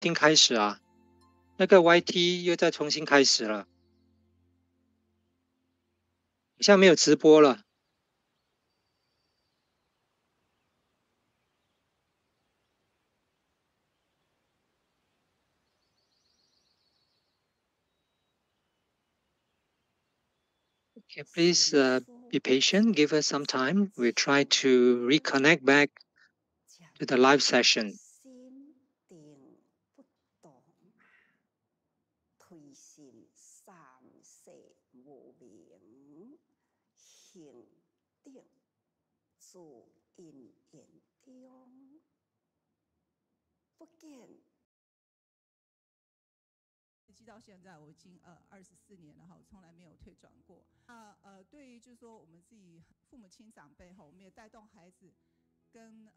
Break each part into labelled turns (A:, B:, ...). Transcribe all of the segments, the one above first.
A: 新开始啊，那个 YT 又再重新开始了，好像没有直播了。Okay, please be patient. Give us some time. We try to reconnect back to the live session.
B: 心定不动，推心三世无明，行定自因缘中，不见。
C: 记到现在，我已经24年了哈，我从来没有退转过。那对于就是说我们自己父母亲长辈哈，我们也带动孩子跟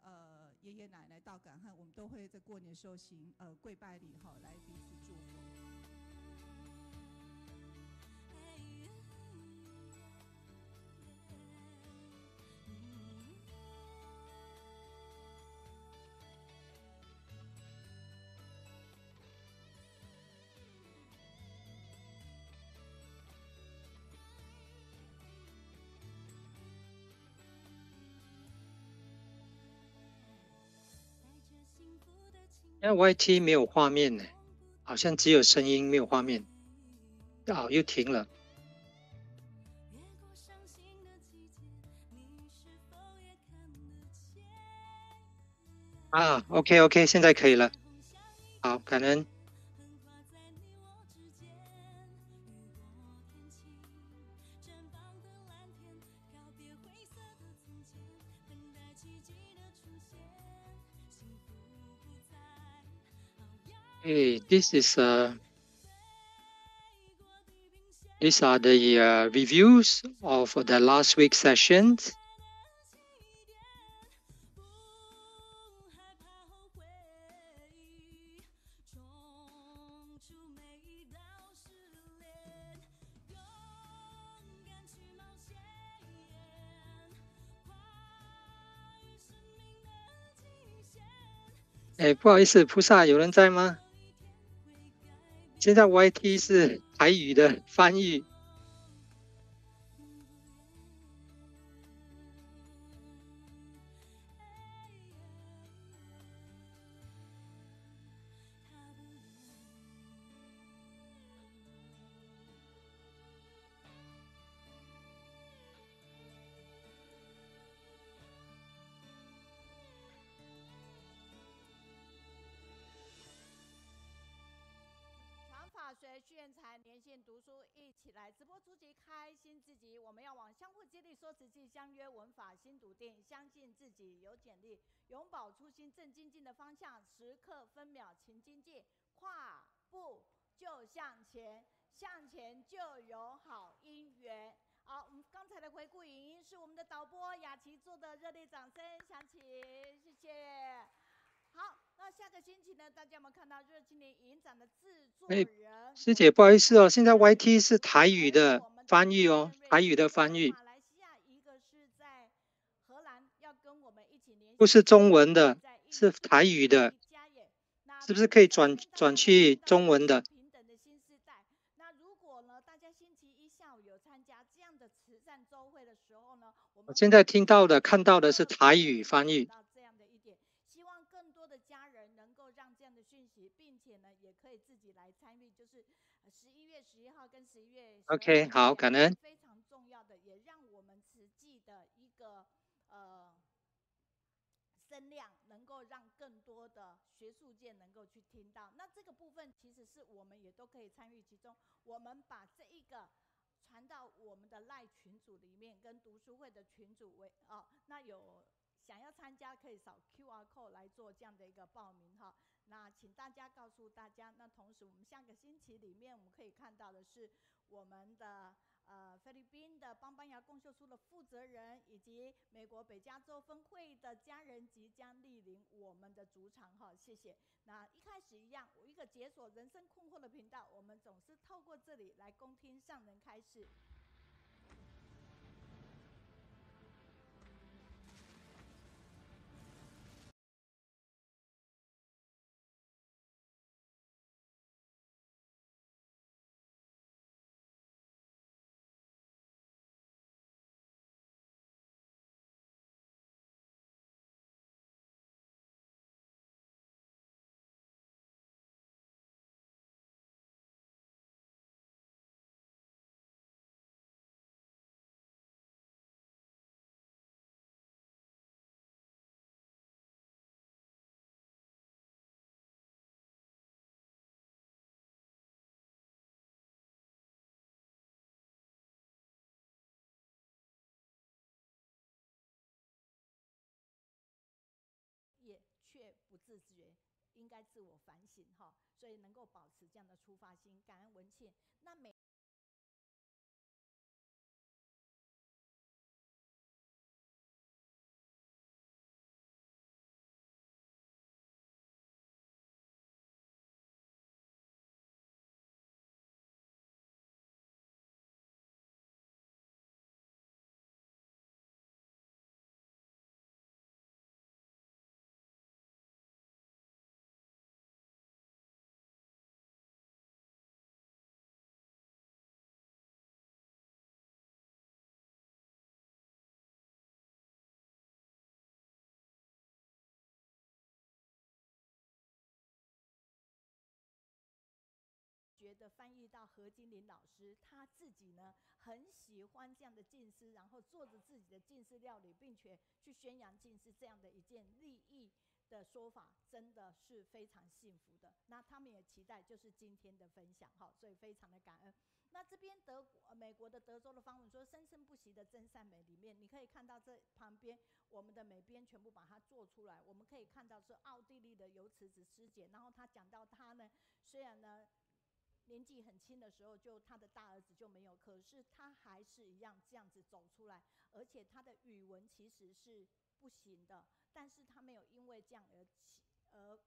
C: 爷爷奶奶到感恩，我们都会在过年的时候行跪拜礼哈，来彼此祝福。
A: 那 YT 没有画面呢，好像只有声音没有画面。啊，又停了。啊，OK OK，现在可以了。好，感恩。Hey, these are the reviews of the last week's sessions. Eh, 不好意思，菩萨有人在吗？现在 YT 是台语的翻译。
D: 随续缘财连线读书，一起来直播出击，开心自己。我们要往相互激励、说实际、相约文法新笃定，相信自己有潜力，永葆初心，正精进的方向，时刻分秒勤精进，跨步就向前，向前就有好姻缘。好，我们刚才的回顾影音是我们的导播雅琪做的，热烈掌声响起，谢谢。好，那下个星期呢？大家有没有看到热青年影展的制作人？
A: 师姐，不好意思哦，现在 YT 是台语的翻译哦，台语的翻译。
D: 马来西亚一个是在荷兰，要跟我们一起联系，
A: 不是中文的，是台语的，是不是可以转去中文的？
D: 平等的新时代。那如果呢，大家星期一下午有参加这样的慈善周会的时候呢，
A: 我现在听到的、看到的是台语翻译。
D: 希望更多的家人能够让这样的讯息，并且呢，也可以自己来参与，就是11月11号跟11月12号。
A: OK， 好，感恩。
D: 非常重要的，也让我们慈济的一个声量能够让更多的学术界能够去听到。那这个部分其实是我们也都可以参与其中。我们把这一个传到我们的赖群组里面，跟读书会的群组那有想要参加可以扫 QR code 来做这样的一个报名哈。那请大家告诉大家，那同时我们下个星期里面我们可以看到的是我们的菲律宾的邦邦牙共修处的负责人，以及美国北加州分会的家人即将莅临我们的主场哈，谢谢。那一开始一样，我一个解锁人生困惑的频道，我们总是透过这里来恭听上人开示。自觉，应该自我反省哈，所以能够保持这样的出发心，感恩文庆。那每觉得翻译到何金玲老师，他自己呢很喜欢这样的近思，然后做着自己的近思料理，并且去宣扬近思这样的一件利益的说法，真的是非常幸福的。那他们也期待就是今天的分享哈，所以非常的感恩。那这边美国的德州的方文说生生不息的真善美里面，你可以看到这旁边我们的美编全部把它做出来，我们可以看到是奥地利的油池子师姐，然后他讲到他呢，虽然呢年纪很轻的时候，就他的大儿子就没有，可是他还是一样这样子走出来，而且他的语文其实是不行的，但是他没有因为这样而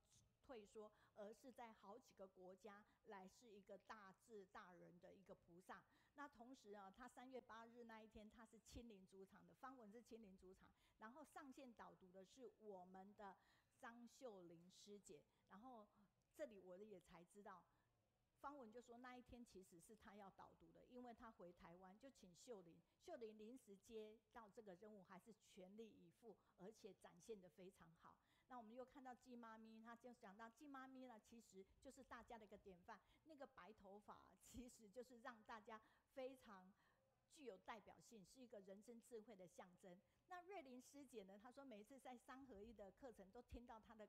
D: 退缩，而是在好几个国家来是一个大智大人的一个菩萨。那同时啊，他3月8日那一天他是亲临主场的，方文是亲临主场，然后上线导读的是我们的张秀玲师姐，然后这里我也才知道。方文就说那一天其实是他要导读的，因为他回台湾就请秀玲临时接到这个任务，还是全力以赴，而且展现得非常好。那我们又看到季妈咪，他就讲到季妈咪呢，其实就是大家的一个典范，那个白头发其实就是让大家非常具有代表性，是一个人生智慧的象征。那瑞玲师姐呢，她说每一次在3合1的课程都听到她的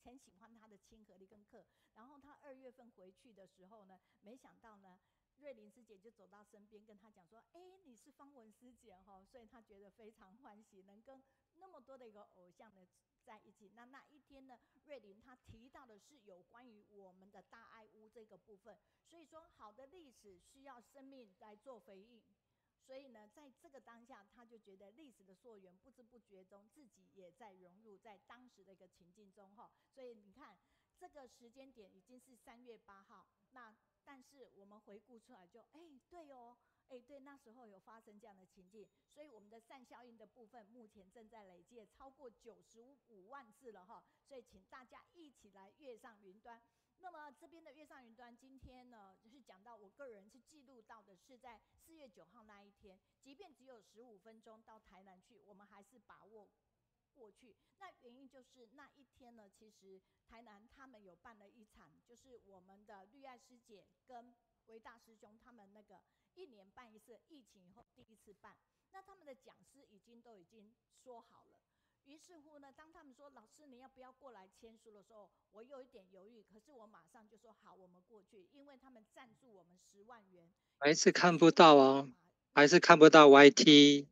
D: 很喜欢他的亲和力跟课，然后他2月份回去的时候呢，没想到呢，瑞玲师姐就走到身边跟他讲说：“你是方文师姐哈。”所以他觉得非常欢喜，能跟那么多的一个偶像呢在一起。那一天呢，瑞玲她提到的是有关于我们的大爱屋这个部分，所以说好的历史需要生命来做回应。所以呢，在这个当下，他就觉得历史的溯源不知不觉中，自己也在融入在当时的一个情境中哈。所以你看，这个时间点已经是3月8号，那但是我们回顾出来就，对哦，对，那时候有发生这样的情境，所以我们的善效应的部分目前正在累积超过95万字了哈。所以请大家一起来跃上云端。那么这边的跃上云端，今天呢，就是讲到我个人是记录到的是在4月9号那一天，即便只有15分钟到台南去，我们还是把握过去。那原因就是那一天呢，其实台南他们有办了一场，就是我们的绿爱师姐跟维大师兄他们那个1年办一次，疫情以后第一次办。那他们的讲师都已经说好了。于是乎呢，当他们说老师你要不要过来签书的时候，我有一点犹豫，可是我马上就说好，我们过去，因为他们赞助我们10万元。
A: 还是看不到哦，还是看不到 YT，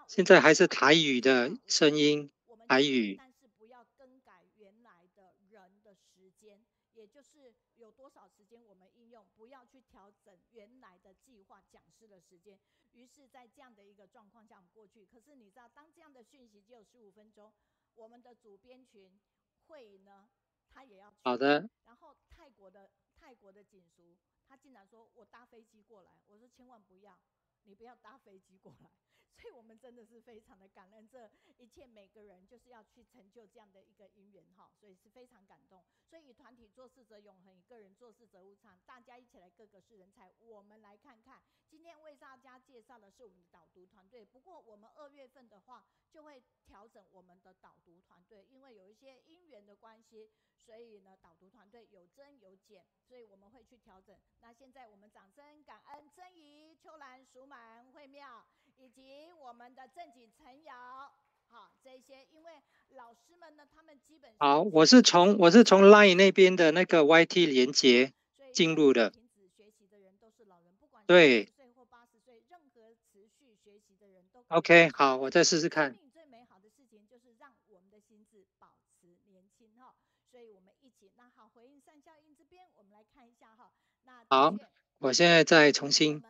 A: 现在还是台语的声音，台语。
D: 但是不要更改原来的人的时间，也就是有多少时间我们应用，不要去调整原来的计划讲师的时间。于是在这样的一个状况下我们过去，可是你知道当这样的讯息只有15分钟，我们的主编群会议呢他也要去。
A: 好的。
D: 然后泰国的警署他竟然说我搭飞机过来，我说千万不要，你不要搭飞机过来。所以我们真的是非常的感恩，这一切每个人就是要去成就这样的一个因缘哈，所以是非常感动。所以以团体做事则永恒，以个人做事则无常，大家一起来个个是人才。我们来看看，今天为大家介绍的是我们的导读团队，不过我们2月份的话就会调整我们的导读团队，因为有一些因缘的关系，所以呢导读团队有增有减，所以我们会去调整。那现在我们掌声感恩曾怡、秋兰、淑满、慧妙以及我们的正经陈瑶，好，这些因为老师们呢，他们基本上
A: 好，我是从 LINE 那边的那个 YT 连接进入的。
D: 停止学习的人都是老人，不管是
A: 对
D: 60岁或80岁，任何持续学习的人都。
A: OK， 好，我再试试看。
D: 生命最美好的事情就是让我们的心智保持年轻哈，所来看一下哈。那
A: 好，我现在再重新。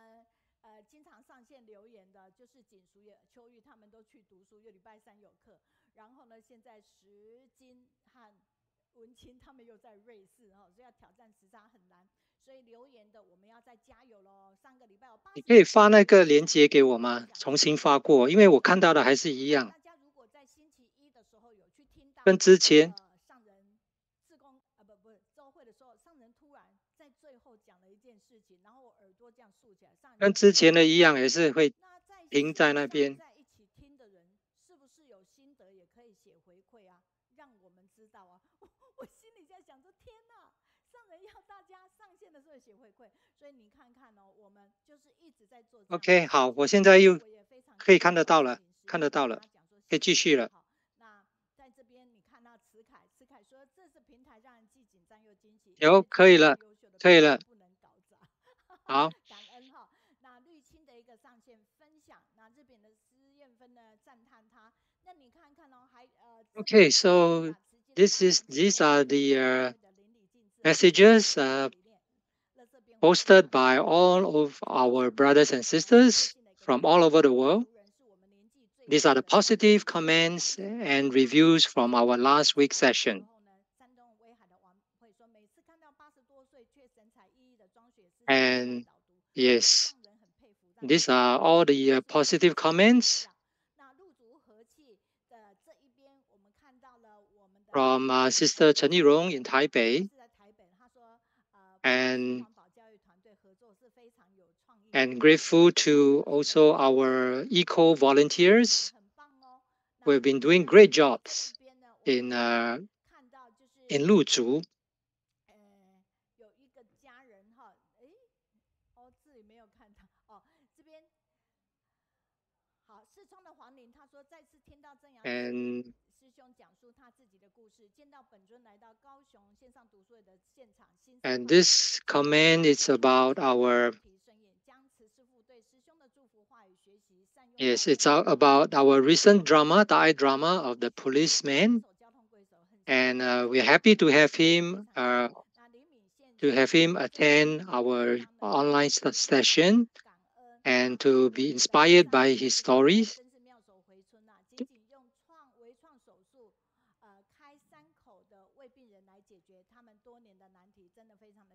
D: 经常上线留言的，就是锦淑也、秋玉他们都去读书，又礼拜三有课。然后呢，现在石金和文清他们又在瑞士哈，所以要挑战时差很难。所以留言的我们要再加油喽。上个礼拜有80，
A: 你可以发那个链接给我吗？重新发过，因为我看到的还是一样。
D: 大家如果在星期一的时候有去听到
A: 跟之前
D: 上人自公不周会的时候，上人突然在最后讲了一件事情，然后我耳朵这样竖起来，上人
A: 跟之前的一样，也是会停在那边。
D: 在一起听的人是不是有心得也可以写回馈啊，让我们知道啊。我心里在想着，天哪！上人要大家上线的时候写回馈，所以你看看哦，我们就是一直在做。
A: OK， 好，我现在又可以看得到了，看得到了，可以继续了。
D: 那在这边你看到慈凯说这是平台让人既紧张又惊喜。
A: 有，可以了，可以了。
D: 不能搞砸。
A: 好，
D: 感恩哈。那绿青的一个上线分享，那这边的施艳芬呢赞叹他。那你看看哦，还
A: Okay, so these are the messages posted by all of our brothers and sisters from all over the world. These are the positive comments and reviews from our last week's session. And yes, these are all the positive comments from Sister Chen Yirong in Taipei. And grateful to also our eco volunteers who have been doing great jobs in Luzhu. And this comment is about our it's about our recent drama, the eye drama of the policeman. And we're happy to have him attend our online session and to be inspired by his stories.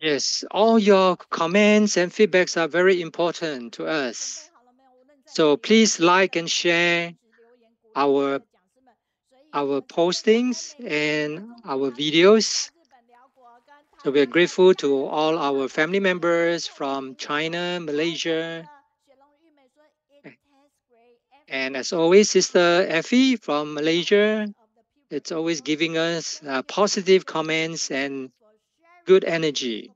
A: Yes, all your comments and feedbacks are very important to us. So please like and share our postings and our videos. So we are grateful to all our family members from China, Malaysia. And as always, Sister Effie from Malaysia, it's always giving us positive comments and good energy.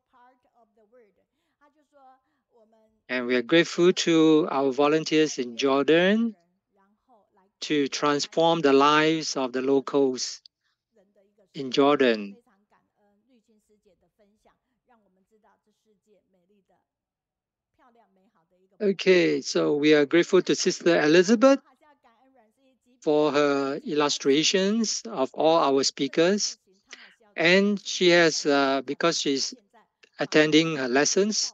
A: And we are grateful to our volunteers in Jordan to transform the lives of the locals in Jordan. Okay, so we are grateful to Sister Elizabeth for her illustrations of all our speakers. And she has, because she's attending her lessons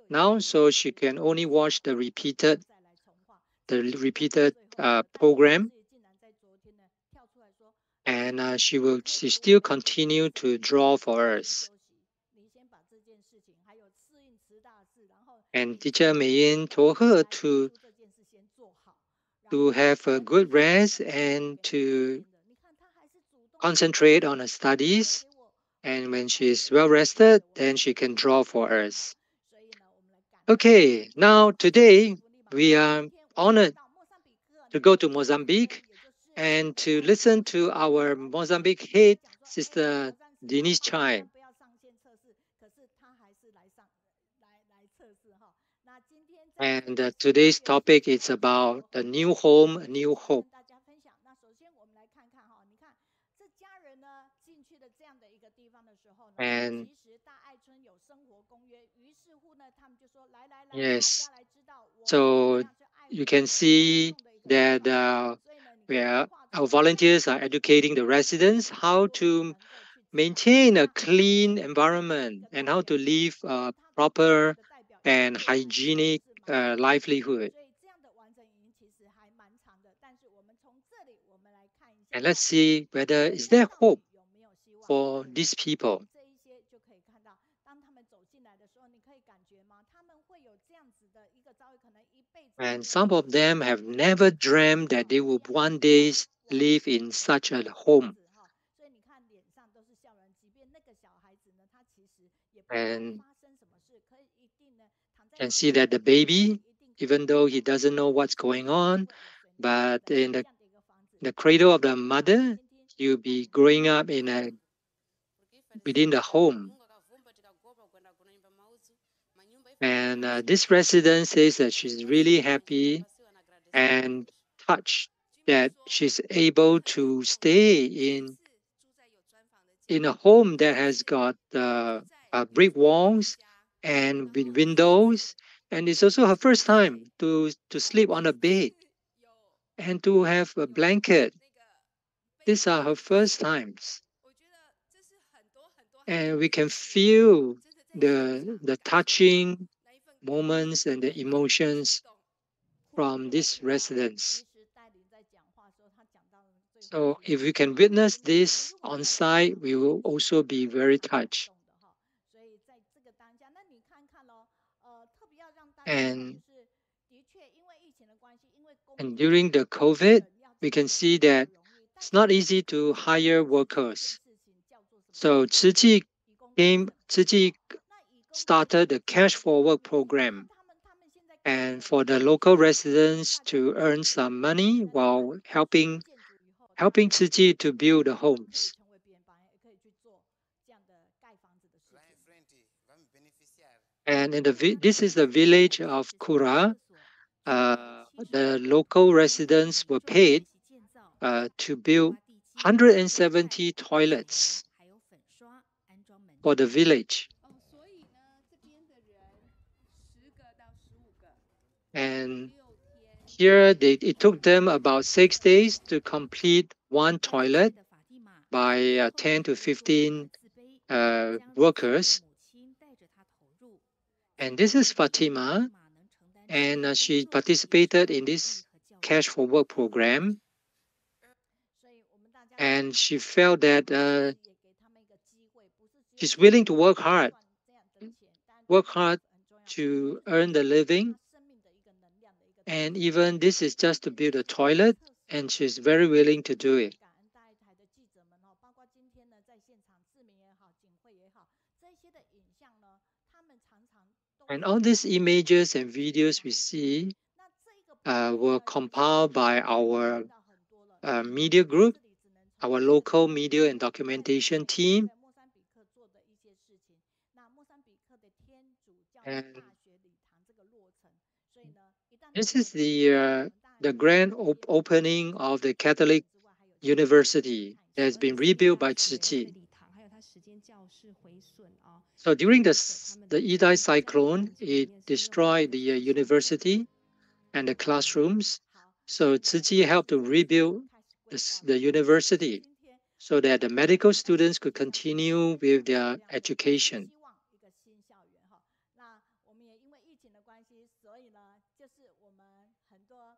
A: now, so she can only watch the repeated program. And she still continue to draw for us. And Teacher Meiyun told her to have a good rest and to concentrate on her studies. And when she's well rested, then she can draw for us. Okay, now today we are honored to go to Mozambique and to listen to our Mozambique head, Sister Denise Cai. And today's topic is about the new home, a new hope. And yes, so you can see that where our volunteers are educating the residents how to maintain a clean environment and how to live a proper and hygienic livelihood. And let's see whether is there hope for these people. And some of them have never dreamed that they would one day live in such a home. And can see that the baby, even though he doesn't know what's going on, but in the cradle of the mother, he'll be growing up within the home. And this resident says that she's really happy and touched that she's able to stay in a home that has got brick walls and with windows. And it's also her first time to sleep on a bed and to have a blanket. These are her first times. And we can feel the touching moments and the emotions from these residents. So if we can witness this on site, we will also be very touched. And, and during the COVID, we can see that it's not easy to hire workers. So Ziji started the Cash for Work program, and for the local residents to earn some money while helping Ziji to build the homes. And this is the village of Kura. The local residents were paid to build 170 toilets for the village. And here it took them about 6 days to complete one toilet by 10 to 15 workers. And this is Fatima, and she participated in this Cash for Work program. And she felt that she's willing to work hard to earn the living. And even this is just to build a toilet, and she's very willing to do it. And all these images and videos we see were compiled by our media group, our local media and documentation team. And this is the grand opening of the Catholic University that has been rebuilt by Ziji. So during the Idai cyclone, it destroyed the university and the classrooms. So Ziji helped to rebuild the university so that the medical students could continue with their education.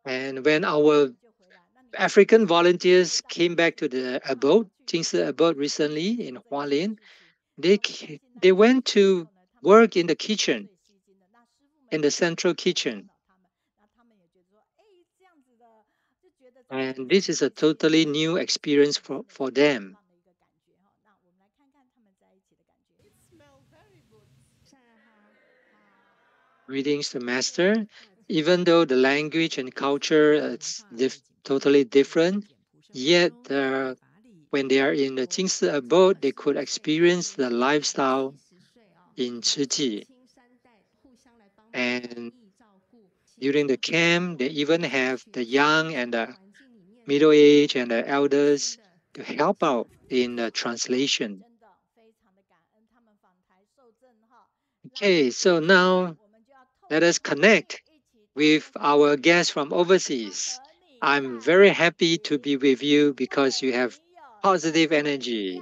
A: And when our African volunteers came back to the abode, Jingsi abode recently in Hualien, they went to work in the kitchen, in the central kitchen. And this is a totally new experience for them. Greetings to Master. Even though the language and culture is totally different, yet when they are in the Jingsi abode, they could experience the lifestyle in Ziji. And during the camp, they even have the young and the middle age and the elders to help out in the translation. Okay, so now let us connect with our guests from overseas. I'm very happy to be with you because you have positive energy.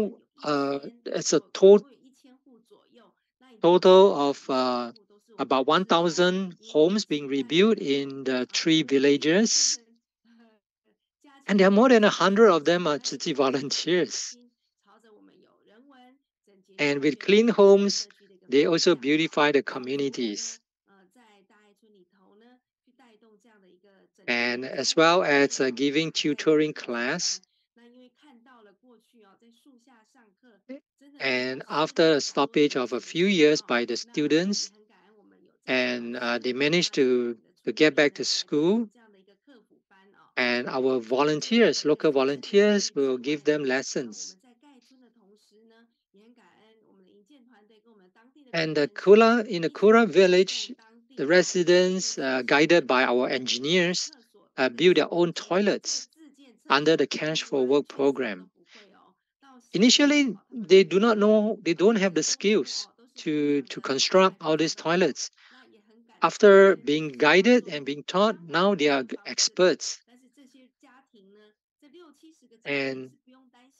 A: now it's a total of about 1,000 homes being rebuilt in the 3 villages. And there are more than 100 of them are Tzu Chi volunteers. And with clean homes, they also beautify the communities. and as well as giving tutoring class. And after a stoppage of a few years by the students, and they managed to get back to school, and our volunteers, local volunteers, will give them lessons. And in the Kura village, the residents, guided by our engineers, build their own toilets under the Cash for Work program. Initially, they do not know, they don't have the skills to construct all these toilets. After being guided and being taught, now they are experts. And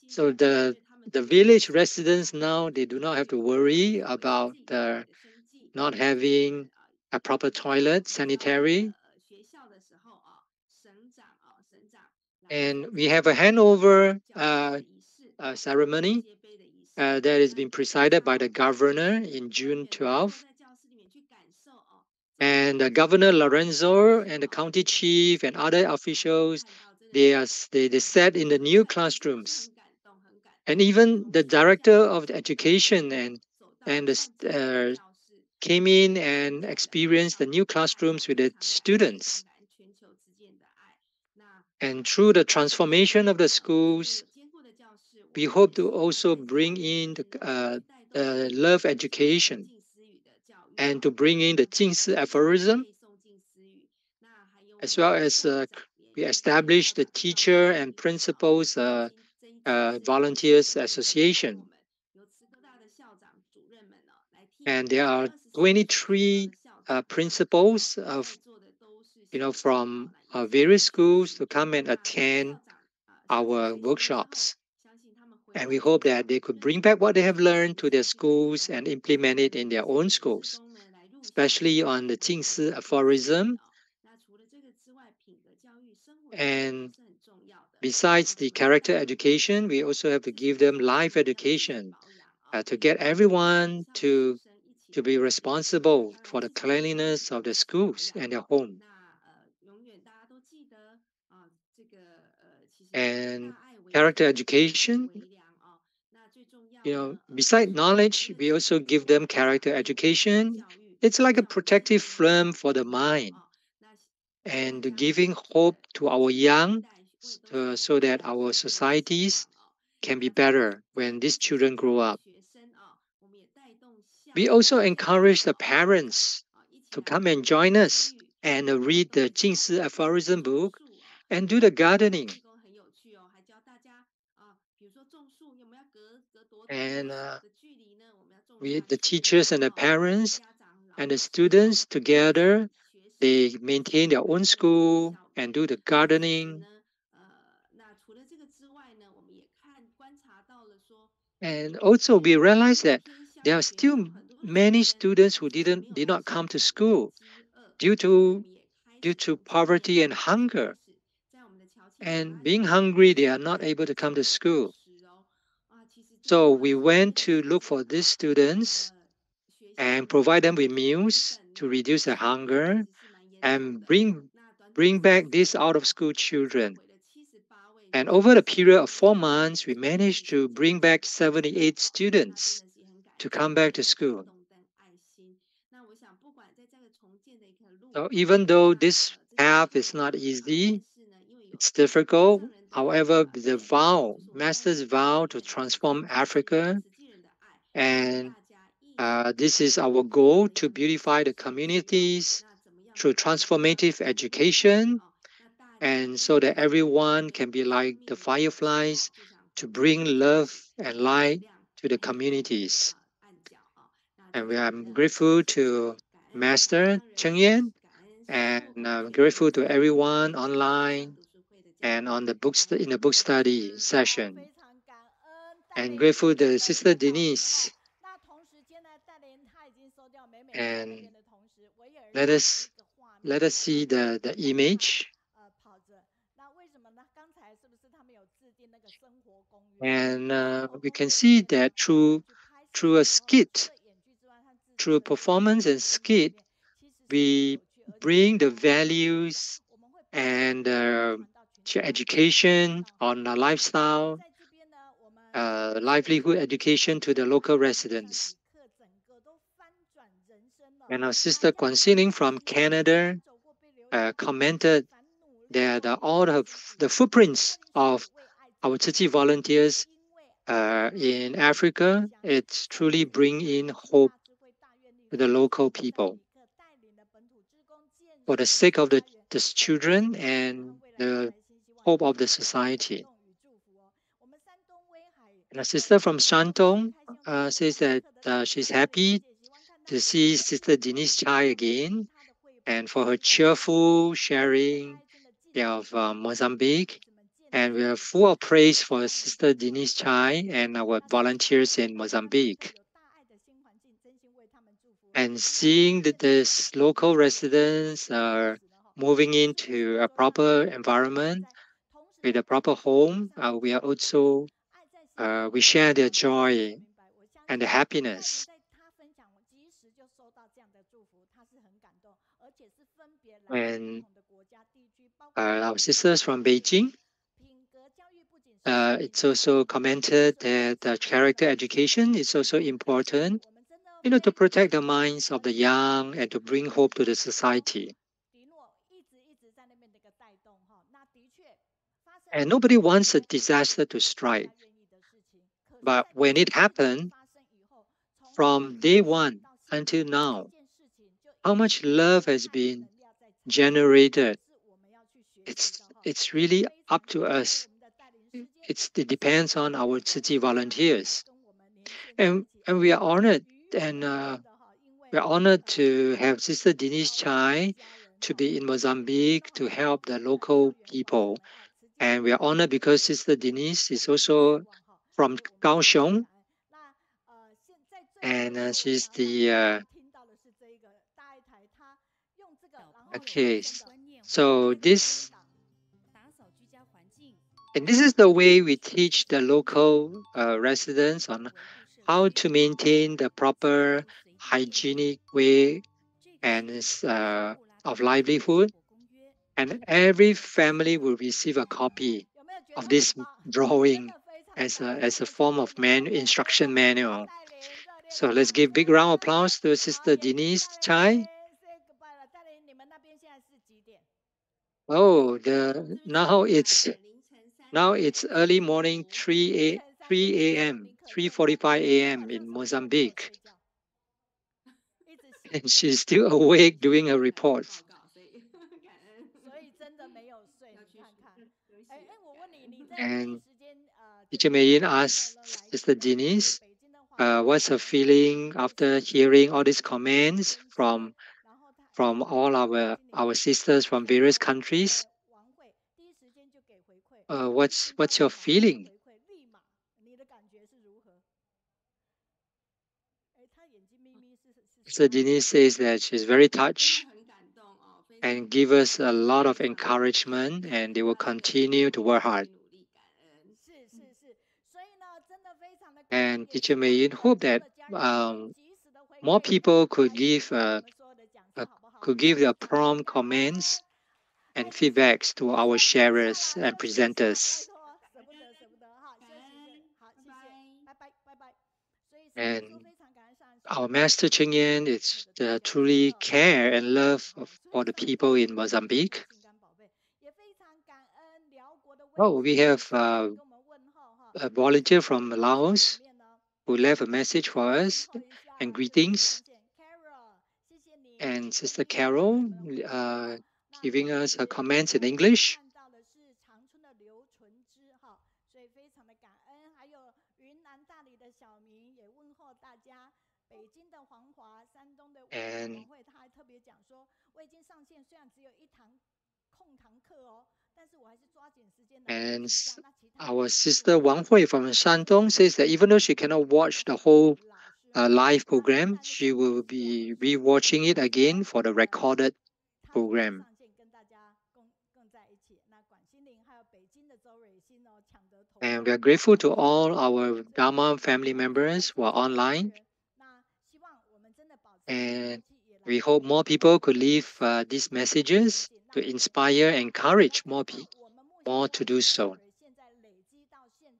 A: so the village residents now, they do not have to worry about not having a proper toilet, sanitary. And we have a handover ceremony that has been presided by the governor in June 12th. And Governor Lorenzo and the county chief and other officials, they sat in the new classrooms. And even the director of the education came in and experienced the new classrooms with the students. And through the transformation of the schools, we hope to also bring in the love education and to bring in the Jingsi aphorism, as well as we establish the teacher and principals volunteers association. And there are 23 principals from various schools to come and attend our workshops. And we hope that they could bring back what they have learned to their schools and implement it in their own schools, especially on the Jingsi aphorism. And besides the character education, we also have to give them life education to get everyone to be responsible for the cleanliness of the schools and their home. And character education, beside knowledge, we also give them character education. It's like a protective film for the mind and giving hope to our young so that our societies can be better when these children grow up. We also encourage the parents to come and join us and read the Jingsi aphorism book and do the gardening. And the teachers and the parents and the students together, they maintain their own school and do the gardening. And also we realize that there are still many students who did not come to school due to poverty and hunger. And being hungry, they are not able to come to school. So we went to look for these students and provide them with meals to reduce their hunger and bring back these out of school children. And over the period of 4 months, we managed to bring back 78 students to come back to school. So even though this path is not easy, it's difficult. However, the Master's vow to transform Africa, and this is our goal to beautify the communities through transformative education, and so that everyone can be like the fireflies to bring love and light to the communities. And I'm grateful to Master Cheng Yan, and I'm grateful to everyone online and on the in the book study session. And grateful to Sister Denise. And let us see the image. And we can see that through a skit, through performance and skit, we bring the values and education on the lifestyle, livelihood education to the local residents. And our sister Guan Xingling from Canada commented that all of the footprints of our Tzu Chi volunteers in Africa, it's truly bring in hope to the local people for the sake of the children and the hope of the society. And a sister from Shandong says that she's happy to see Sister Denise Cai again and for her cheerful sharing of Mozambique. And we are full of praise for Sister Denise Cai and our volunteers in Mozambique. And seeing that these local residents are moving into a proper environment with a proper home, we are also we share their joy and the happiness. And our sisters from Beijing, it's also commented that character education is also important, to protect the minds of the young and to bring hope to the society. And nobody wants a disaster to strike. But when it happened, from day one until now, how much love has been generated? It's really up to us. It depends on our Tzu Chi volunteers. And we are honored and we're honored to have Sister Denise Chai to be in Mozambique to help the local people. And we are honored because Sister Denise is also from Kaohsiung. And she's the okay. So this and this is the way we teach the local residents on how to maintain the proper hygienic way and of livelihood. And every family will receive a copy of this drawing as a form of instruction manual. So let's give big round of applause to Sister Denise Chai. Oh, now it's early morning 3 a.m. 3:45 a.m. in Mozambique. And she's still awake doing her reports. And Teacher Meiyun asked Sister Denise, what's her feeling after hearing all these comments from all our sisters from various countries? What's your feeling? Sister Denise says that she's very touched and give us a lot of encouragement, and they will continue to work hard. And Teacher Meiyun hope that more people could give their prompt comments and feedbacks to our sharers and presenters. And our Master Cheng Yen is truly care and love for the people in Mozambique. Oh, we have a volunteer from Laos who left a message for us and greetings. And Sister Carol giving us her comments in English. And our sister Wang Hui from Shandong says that even though she cannot watch the whole live program, she will be rewatching it again for the recorded program. And we are grateful to all our Dharma family members who are online. And we hope more people could leave these messages to inspire and encourage more to do so.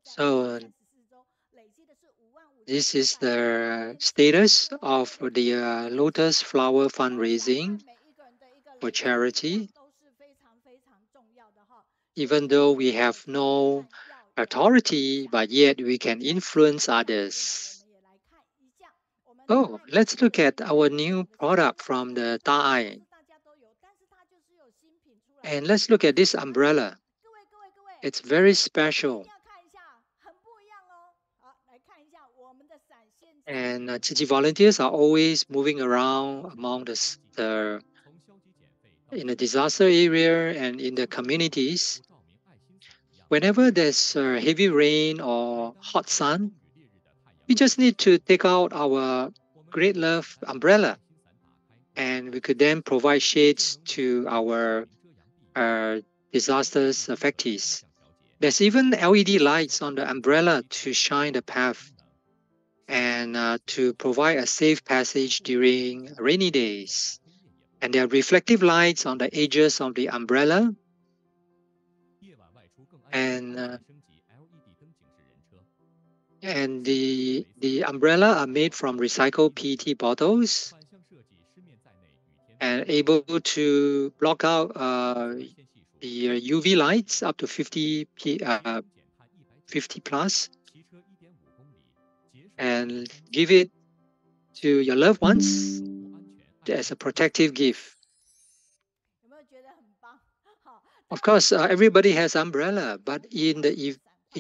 A: So this is the status of the Lotus Flower fundraising for charity. Even though we have no authority, but yet we can influence others. Oh, let's look at our new product from the Da'ai. And let's look at this umbrella. It's very special. And Qiji volunteers are always moving around among in the disaster area and in the communities. Whenever there's heavy rain or hot sun, we just need to take out our Great Love umbrella, and we could then provide shades to our disasters affectees. There's even LED lights on the umbrella to shine the path and to provide a safe passage during rainy days. And there are reflective lights on the edges of the umbrella. And the umbrella are made from recycled PET bottles and able to block out the UV lights up to 50 plus, and give it to your loved ones as a protective gift. Of course, everybody has umbrella, but in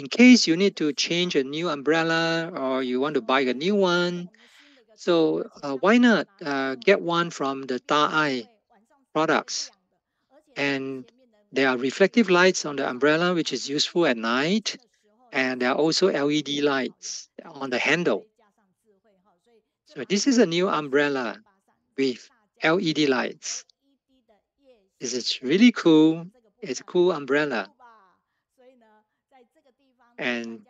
A: case you need to change a new umbrella or you want to buy a new one, so why not get one from the Da'ai products? And there are reflective lights on the umbrella, which is useful at night, and there are also LED lights on the handle. So this is a new umbrella with LED lights. This is really cool. It's a cool umbrella. And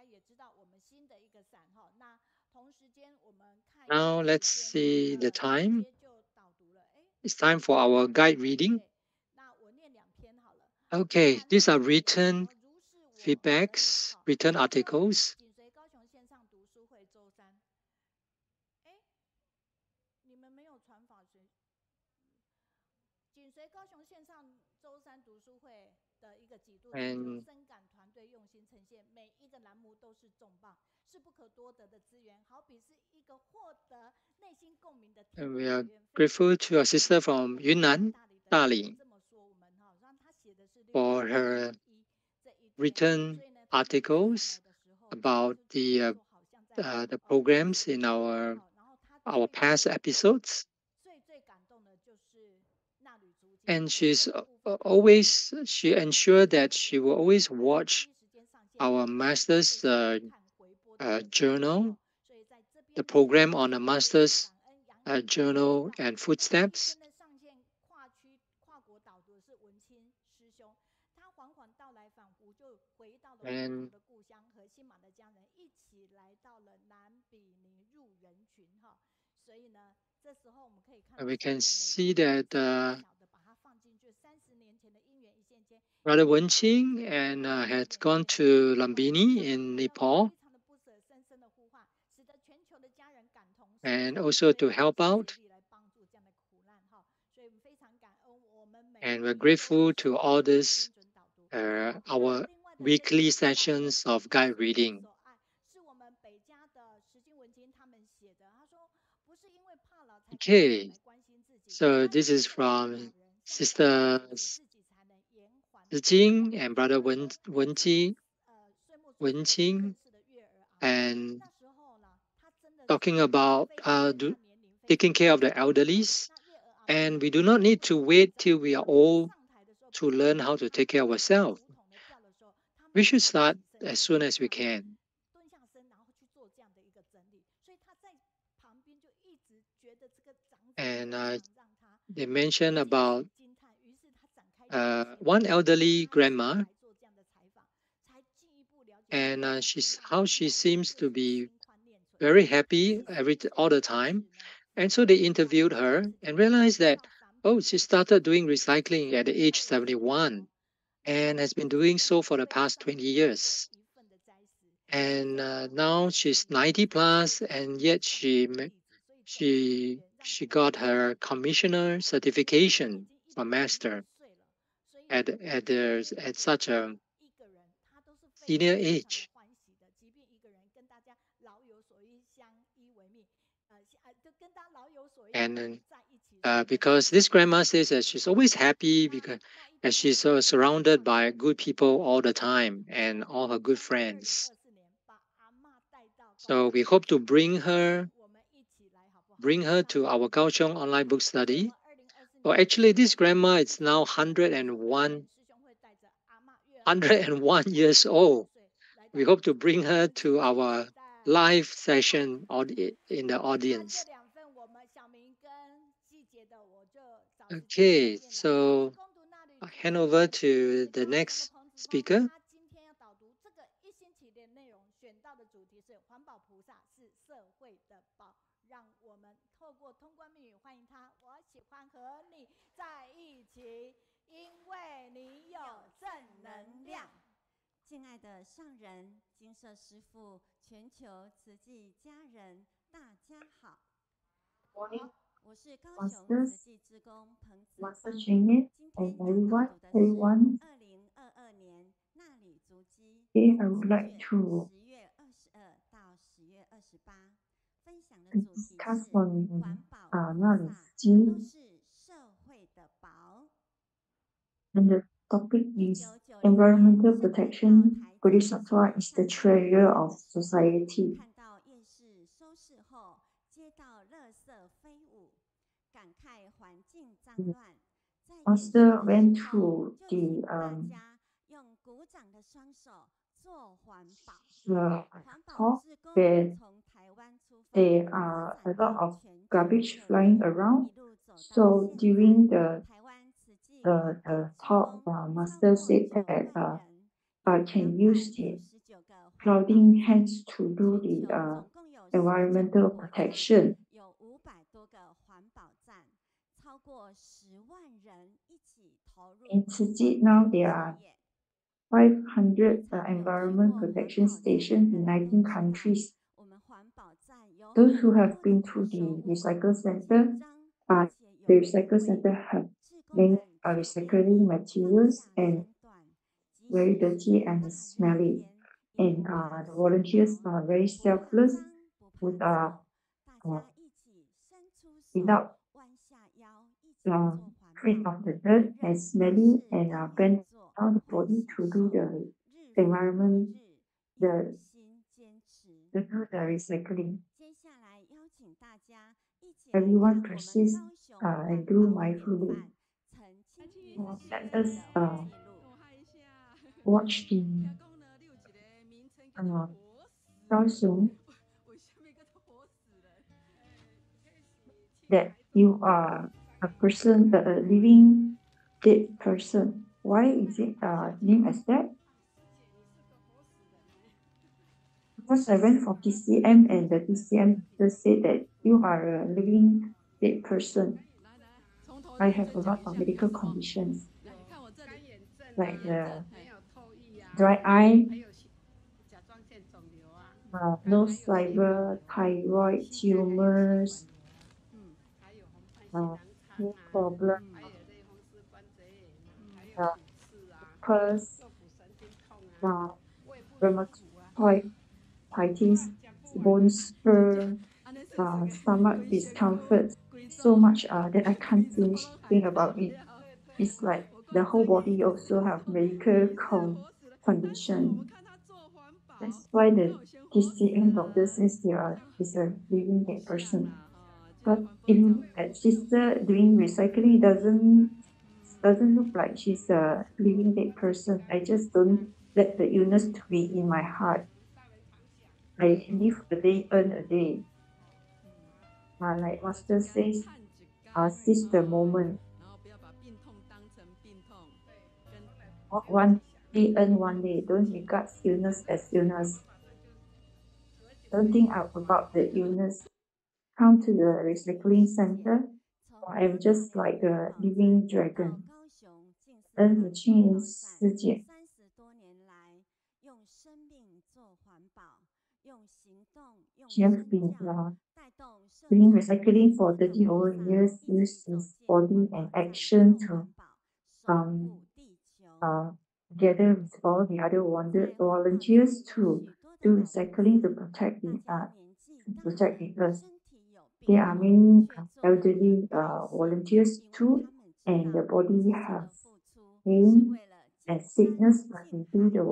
A: now let's see the time. It's time for our guide reading. Okay, these are written feedbacks, written articles. And we are grateful to our sister from Yunnan, Dali, for her written articles about the programs in our past episodes. And she ensured that she will always watch our master's journal, the program on the master's journal and footsteps. And we can see that Brother Wenqing and had gone to Lumbini in Nepal, and also to help out. And we're grateful to all this, our weekly sessions of guide reading. Okay, so this is from Sisters Shijing and Brother Wenqing, and talking about taking care of the elderlies. And we do not need to wait till we are old to learn how to take care of ourselves. We should start as soon as we can. And they mentioned about one elderly grandma, and how she seems to be very happy all the time. And so they interviewed her and realized that Oh, she started doing recycling at the age 71 and has been doing so for the past 20 years. And now she's 90 plus, and yet she got her commissioner certification for master at such a senior age. And because this grandma says that she's always happy because as she's surrounded by good people all the time and all her good friends. So we hope to bring her to our Kaohsiung online book study. Well, actually, this grandma is now 101 years old. We hope to bring her to our live session in the audience. Okay, so I hand over to the next speaker.
E: 敬爱的上人、金色师父、全球慈济家人，大家好。我是高雄慈济志工彭子芳。今天要导读的是2022年纳履足迹10月22到10月28，分享的主题是环保菩萨都是社会的宝。
F: And the topic is environmental protection. Bodhisattva is the treasure of society.
E: 看到夜市收市后，街道垃圾飞舞，感慨环境脏乱。
F: Master went to the
E: 大家用鼓掌的双手做环保。环保
F: top
E: 志工
F: where
E: 从台湾出发，
F: there are a lot of garbage flying around. So during the talk, Master said that I can use the clothing hands to do the environmental protection.
E: 有500多个环保站，超过10万人一起投入。
F: In Tzu now there are 500 environment protection stations in 19 countries.
E: 我们环保站有
F: Those who have been to the recycle center, the recycle center have many recycling materials and very dirty and smelly. And the volunteers are very selfless, with without afraid of the dirt and smelly, and bend down the body to do the environment, to do the recycling.
E: 接下来邀请大家一起
F: Everyone persists and do mindfully. Let us watch the Kaohsiung that you are a person, a living dead person. Why is it named as that? Because I went for TCM and the TCM just said that you are a living dead person. I have a lot of medical conditions like the dry eye, no saliva, thyroid tumors, no problem, lupus, rheumatoid arthritis, bone spur, stomach discomfort, so much that I can't finish think about it. It's like the whole body also have medical condition. That's why the TCM doctor says is a living dead person. But in at sister doing recycling, it doesn't look like she's a living dead person. I just don't let the illness to be in my heart. I live a day, earn a day. Like Master says, seize the moment. One day, earn one day. Don't regard illness as illness. Don't think about the illness. Come to the recycling center I'm just like a living dragon.
E: 高雄近似
F: 恩子青云师姐
E: 30多年来，用生命做环保，用行动，用
F: she has
E: 身
F: been
E: 教带动社
F: doing
E: 会
F: recycling for
E: 更多
F: 30
E: 的
F: over
E: 菩萨
F: years,
E: 一
F: use
E: 起走
F: his
E: 进
F: body
E: 环
F: and
E: 保站
F: action
E: 做
F: to
E: 环保，守
F: um
E: 护地球。
F: together with all the other
E: 在环保站
F: volunteers
E: 有
F: to
E: 许多的
F: do
E: 老菩
F: recycling to
E: 萨，
F: protect
E: 大
F: the
E: 家年纪
F: to
E: 大
F: protect
E: 了，
F: the earth.
E: 身体有病
F: There are
E: 痛，
F: many
E: 却做得很
F: elderly
E: 开心，
F: volunteers
E: 因为
F: too,
E: 他们知
F: and the
E: 道
F: body
E: 自己
F: have
E: 的付出是
F: pain
E: 为了
F: and
E: 金山
F: sickness, but
E: 净
F: they do
E: 海
F: the
E: 救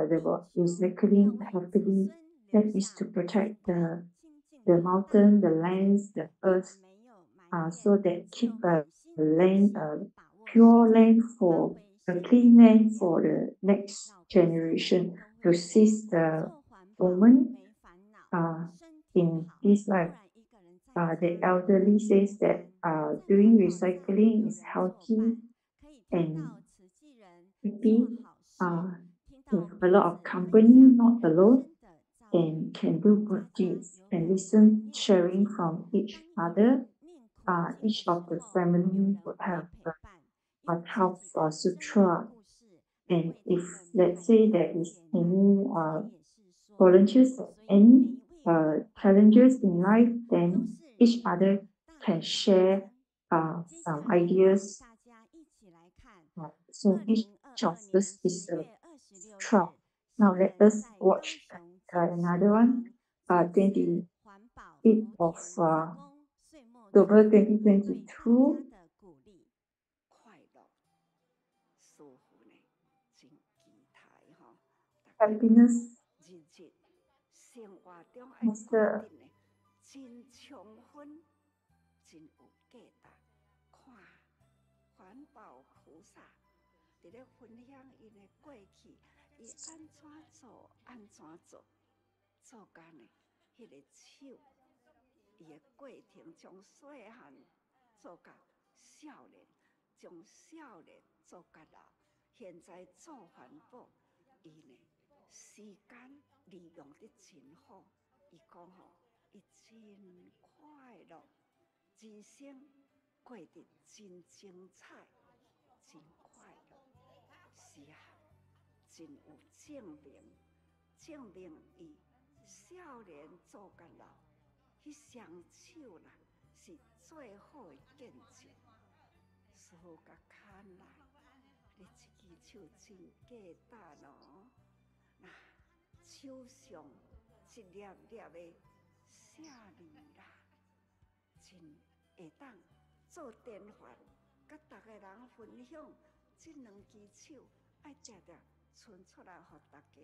F: the
E: 地球，
F: recycling
E: 要为子
F: happily.
E: 孙
F: That
E: 留
F: is
E: 下
F: to
E: 健
F: protect
E: 康
F: the
E: 清净
F: the
E: 的大
F: mountain, the
E: 环境，
F: lands, the
E: 也
F: earth,
E: 没有埋
F: so
E: 怨，
F: that
E: 只有
F: keep
E: 满
F: a
E: 心欢
F: land
E: 喜，把握时
F: pure
E: 间，
F: land
E: 发
F: for
E: 挥
F: a
E: 生
F: clean
E: 命的
F: land
E: 力量。
F: for the next
E: 老菩萨们
F: generation
E: 都
F: to
E: 会说，
F: seize the
E: 做环保
F: moment.
E: 没烦恼，身体
F: In
E: 好，
F: this
E: 不
F: life,
E: 然一个人在
F: the
E: 家
F: elderly
E: 很
F: says
E: 孤
F: that
E: 单。在
F: doing
E: 环保站
F: recycling
E: 有
F: is
E: 人作
F: healthy
E: 伴，可以听
F: and
E: 到慈济人做
F: happy
E: 好事，听到
F: with
E: 彼
F: a lot of
E: 此分
F: company,
E: 享
F: not
E: 人
F: alone,
E: 生的遭遇。
F: and can do
E: 家
F: good
E: 家
F: deeds
E: 有
F: and
E: 本难
F: listen,
E: 念的
F: sharing
E: 经，
F: from each
E: 当一
F: other.
E: 人命苦境的
F: Each
E: 时
F: of the
E: 候，有
F: family
E: 人
F: would
E: 会
F: have
E: 陪伴，
F: a
E: 用自
F: health
E: 己的生命
F: sutra.
E: 故事来
F: And
E: 为他
F: if
E: 们
F: let's
E: 排
F: say
E: 忧
F: there is
E: 解难。
F: any
E: 这个也是说，
F: volunteers
E: 所
F: or
E: 以每
F: any
E: 一位的环保
F: challenges
E: 菩
F: in
E: 萨
F: life,
E: 都
F: then
E: 是
F: each
E: 人
F: other
E: 大
F: can
E: 长
F: share
E: 青。 接下
F: some
E: 来，
F: ideas.
E: 大家一起来看
F: So each
E: 2022
F: of
E: 年
F: us is
E: 10
F: a
E: 月26
F: trial.
E: 日，
F: Now
E: 上
F: let
E: 人
F: us
E: 在高
F: watch
E: 雄
F: another
E: 净
F: one,
E: 慈堂主持环保
F: 28th
E: 福
F: of
E: 田子宫岁末祝
F: October
E: 福，对大家
F: 2022.
E: 的鼓励。
B: 快乐、舒服呢，真期待吼。大家
F: Happiness
B: 日日生活中爱
F: is
B: 过
F: the
B: 得呢，真充分，真有价值。看环保菩萨伫咧分享伊的过去，伊安怎做，安怎做，做干呢？迄个手，伊的过程从细汉做到少年，从少年做到老，现在做环保，伊呢时间利用得真好。伊讲吼，伊真快乐，人生过得真精彩，真快乐。是啊，真有证明，证明伊少年做到老，迄双手啦是最好的见证。师傅甲牵来，你一支手真简单哦，那手上一粒粒的写字啦，真会当做典范，甲大家人分享。这两支手爱常常伸出来，互大家。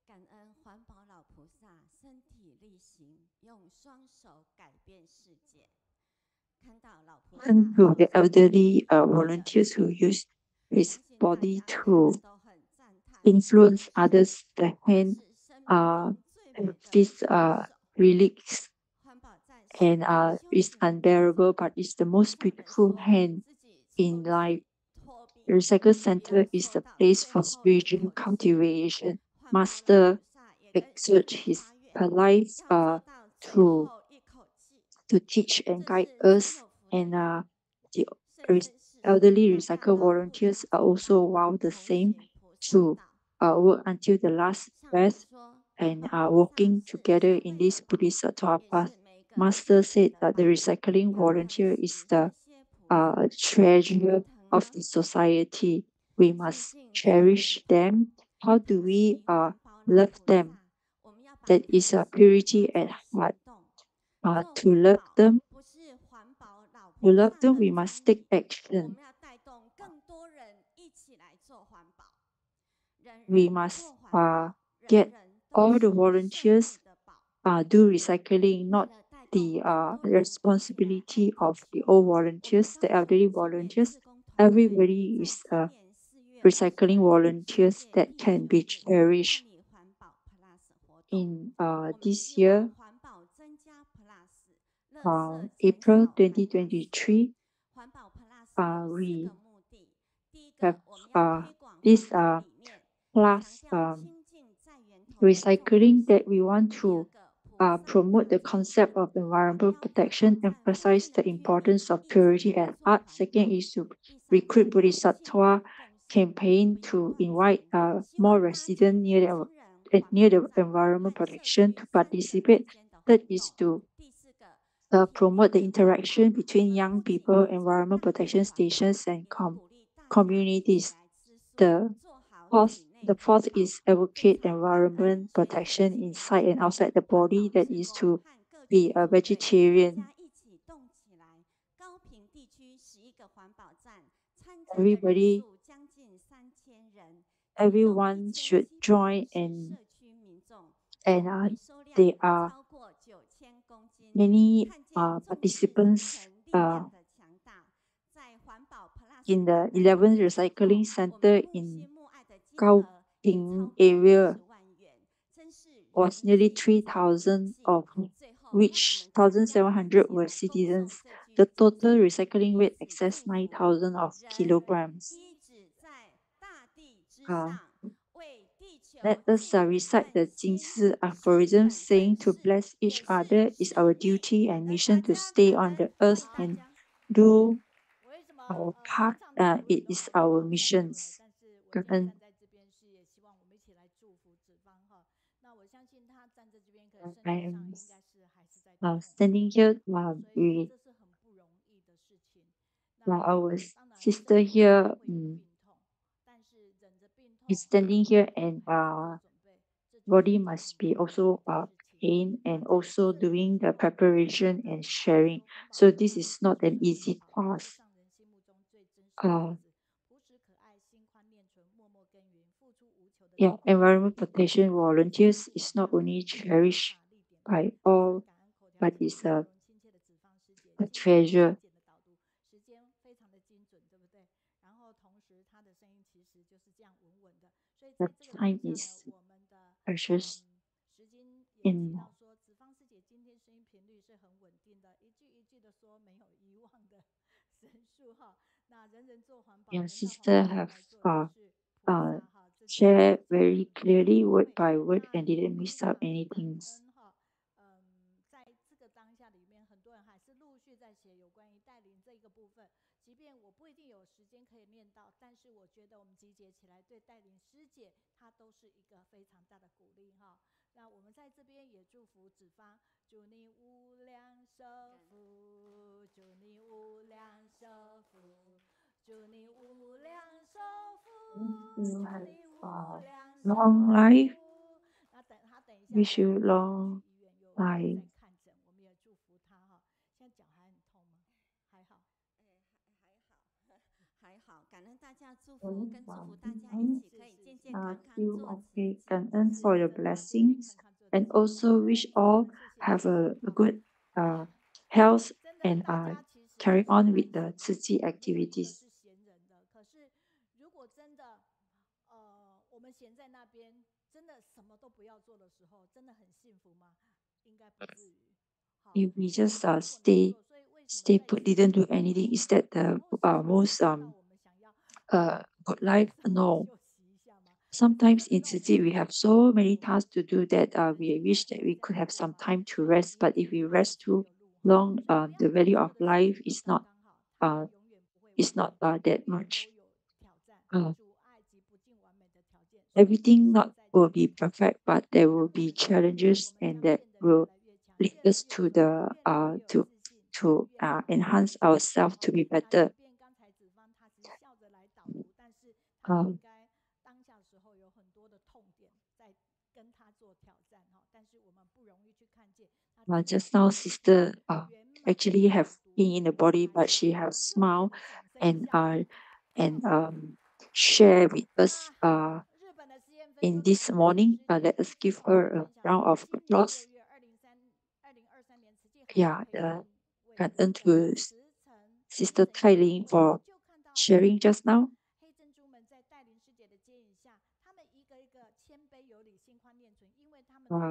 E: 感恩环保老菩萨身体力行，用双手改变世界。看到老菩萨
F: And to the
E: 手上
F: elderly
E: 的
F: volunteers who use
E: 相
F: his
E: 信大
F: body
E: 家看
F: to
E: 了都很赞叹。
F: influence others, the
E: 它
F: hand
E: 是生命中最美的
F: this
E: 双手。
F: relics
E: 环保站是
F: and
E: 休
F: is
E: 闲的地
F: unbearable,
E: 方。
F: but it's the most
E: 上人
F: beautiful
E: 说
F: hand
E: 自己
F: in
E: 抽
F: life.
E: 丝脱
F: The
E: 皮，
F: recycle
E: 不要
F: center is
E: 做
F: the
E: 到
F: place
E: 最
F: for
E: 后一
F: spiritual
E: 口气。
F: cultivation.
E: 环保老
F: Master
E: 菩萨也跟
F: exert
E: 神
F: his
E: 发愿，
F: life
E: 要做到最
F: to
E: 后一口气。
F: teach and
E: 这
F: guide
E: 是最
F: us,
E: 有福的
F: and
E: 人，
F: the
E: 生生世世
F: elderly
E: 要
F: recycle
E: 看到护
F: volunteers
E: 法
F: are
E: 走
F: also
E: 道，
F: wow the
E: 同
F: same
E: 行菩萨
F: to
E: 道。
F: work until the last
E: 上人
F: breath
E: 说，环
F: and
E: 保菩萨
F: working
E: 是
F: together
E: 社
F: in
E: 会
F: this
E: 的宝，
F: Bodhisattva
E: 也
F: path.
E: 是每个
F: Master
E: 世界
F: said
E: 的
F: that the
E: 宝。
F: recycling
E: 要认
F: volunteer
E: 识
F: is
E: 这
F: the
E: 些菩萨，
F: treasure
E: 心疼
F: of
E: 吗？
F: the society. We
E: 最
F: must
E: 近上人
F: cherish
E: 提
F: them. How do
E: 疼
F: we
E: 惜环保老
F: love
E: 菩
F: them?
E: 萨，我们要把
F: That
E: 疼
F: is a
E: 惜
F: purity
E: 化
F: at
E: 作
F: heart.
E: 行动。 做
F: To
E: 环
F: love
E: 保
F: them,
E: 不是环保老
F: to
E: 菩
F: love
E: 萨
F: them,
E: 的
F: we
E: 专
F: must take
E: 利，我
F: action.
E: 们要带动更多人一起来做环保。人
F: We
E: 人
F: must
E: 做环保，人
F: get
E: 人都
F: all
E: 是
F: the
E: 社
F: volunteers
E: 会的宝。
F: do recycling,
E: 为
F: not
E: 了带动
F: the
E: 更多人一起来爱
F: responsibility
E: 地
F: of the
E: 球，
F: old
E: 我们
F: volunteers, the
E: 高
F: elderly
E: 雄青年
F: volunteers.
E: 志工团队
F: Everybody
E: 在
F: is
E: 今年4月
F: recycling
E: 22日
F: volunteers
E: 世界
F: that
E: 地
F: can
E: 球
F: be
E: 日
F: cherished
E: 办理环保 Plus 活动。
F: in
E: 我们
F: this
E: 希望
F: year,
E: 环保增加 Plus， 垃圾减
F: April
E: 少 Plus。
F: 2023.
E: 环保 Plus 有4
F: We
E: 个目的。第一
F: have
E: 个，我们要推广
F: this
E: 环保理念，
F: plus
E: 强调亲近在源头的重要
F: recycling
E: 性。
F: that we want
E: 第二
F: to
E: 个，菩
F: promote the concept of environmental protection, emphasize the importance of purity and art. Second is to recruit Bodhisattva campaign to invite more residents near the environment protection to participate. Third is to promote the interaction between young people, environment protection stations, and communities. The fourth is advocate environment protection inside and outside the body. That is to be a vegetarian. Everybody, everyone should join, and there are many participants in the 11th recycling center in Peng area was nearly 3,000, of which 1,700 were citizens. The total recycling rate excess 9,000 of kilograms. Let us recite the Jinghui aphorism saying to bless each other is our duty and mission to stay on the earth and do our part. It is our missions. 感恩。I am standing here with our sister here is standing here, and body must be also pain and also doing the preparation and sharing. So this is not an easy task. Yeah, environment protection volunteers is not only cherished by all, but is a treasure. The time is precious. In your sister have shared very clearly word by word and didn't miss out anything. You have long life. Wish you long life. 感恩 for your blessings, and also wish all have a good health and carry on with the 刺激 activities.
D: 真的什么都不要做的时候，真的很幸福吗？应该不至于。
F: If we just stay put, didn't do anything, is that the most good life? No. Sometimes in Tzu we have so many tasks to do that we wish that we could have some time to rest. But if we rest too long, the value of life is not that much. Everything not will be perfect, but there will be challenges, and that will lead us to the to enhance ourselves to be better. Just now, sister actually have pain in the body, but she has smiled and share with us in this morning. Let us give her a round of applause. Yeah,感恩 to Sister Tai Ling for sharing just now.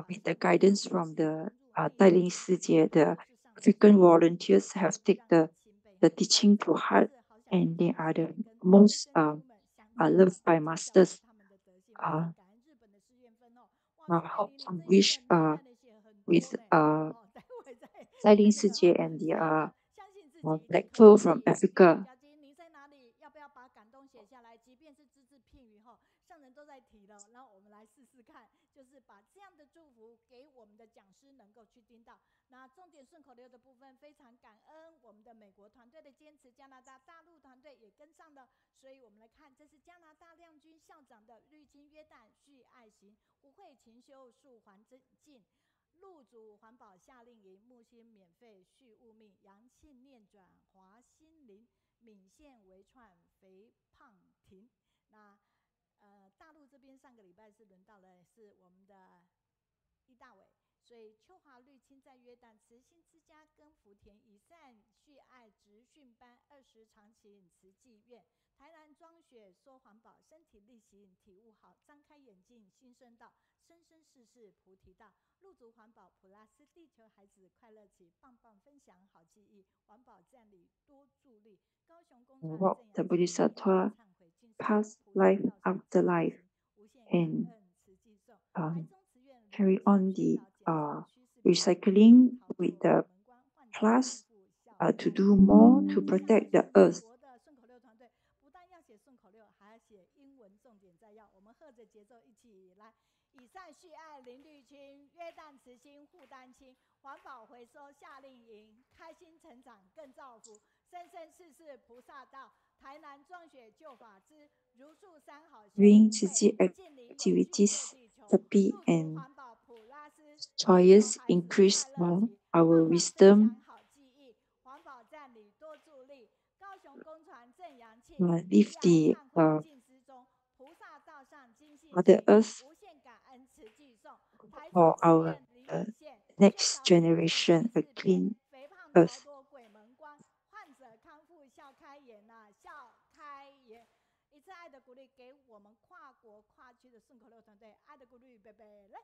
F: With the guidance from the Tai Ling Sijie, the African volunteers have taken the teaching to heart, and they are the most loved by masters. Hope and wish with 赛琳世界 and the
D: 相信自己
F: Black Pearl from Africa.
D: 小金，你在哪里？要不要把感动写下来？即便是只字片语后，上人都在提了，然后我们来试试看，就是把这样的祝福给我们的讲师能够去听到。那重点顺口溜的部分，非常感恩我们的美国团队的坚持，加拿大大陆团队也跟上了。所以我们来看，这是加拿大亮军校长的绿金约旦续爱行，无会勤修树还真进。陆主环保夏令营，木星免费续物命，阳庆念转华心灵，闽县微串肥胖亭。那大陆这边上个礼拜是轮到了是我们的易大伟，所以秋华绿青在约旦慈心之家跟福田以善续爱职训班20长勤慈济院，台南庄雪说环保，身体力行体悟好，张开眼睛新生道，生生世世菩提道。陆族环保普拉斯地球孩子快乐起，棒棒分享好记忆，环保站里多助力。高雄公船
F: Walk the Bodhisattva past life after life and carry on the recycling with the plus to do more to protect the earth.
D: 顺口溜团队不但要写顺口溜，还要写英文重点摘要。我们和着节奏一起来。以善续爱林绿青，约旦慈心护丹青，环保回收夏令营，开心成长更造福，生生世世菩萨道。台南壮雪救法之，如树三好修
F: Doing
D: 福
F: Tzu
D: 慧，近邻有亲
F: activities
D: 救地球。
F: happy
D: 陆族
F: and
D: 环保普拉斯，地球
F: joyous
D: 孩子
F: increase
D: 快乐起，
F: our
D: 棒棒分
F: wisdom,
D: 享好记忆，环保站里多助力。高雄公船正阳气，
F: leave
D: 离
F: the
D: 岸忏悔尽失踪，菩萨道上精信
F: Mother
D: 行，
F: Earth
D: 无限感恩慈济颂。台中
F: for
D: 慈
F: our
D: 院林荫县，
F: next
D: 宣导
F: generation
D: 正
F: a
D: 正世
F: clean
D: 篇， 肥胖逃
F: earth.
D: 脱鬼门关，患者康复笑开颜呐、笑开颜。一次爱的鼓励给我们跨国跨区的顺口溜团队，爱的鼓励，贝贝来。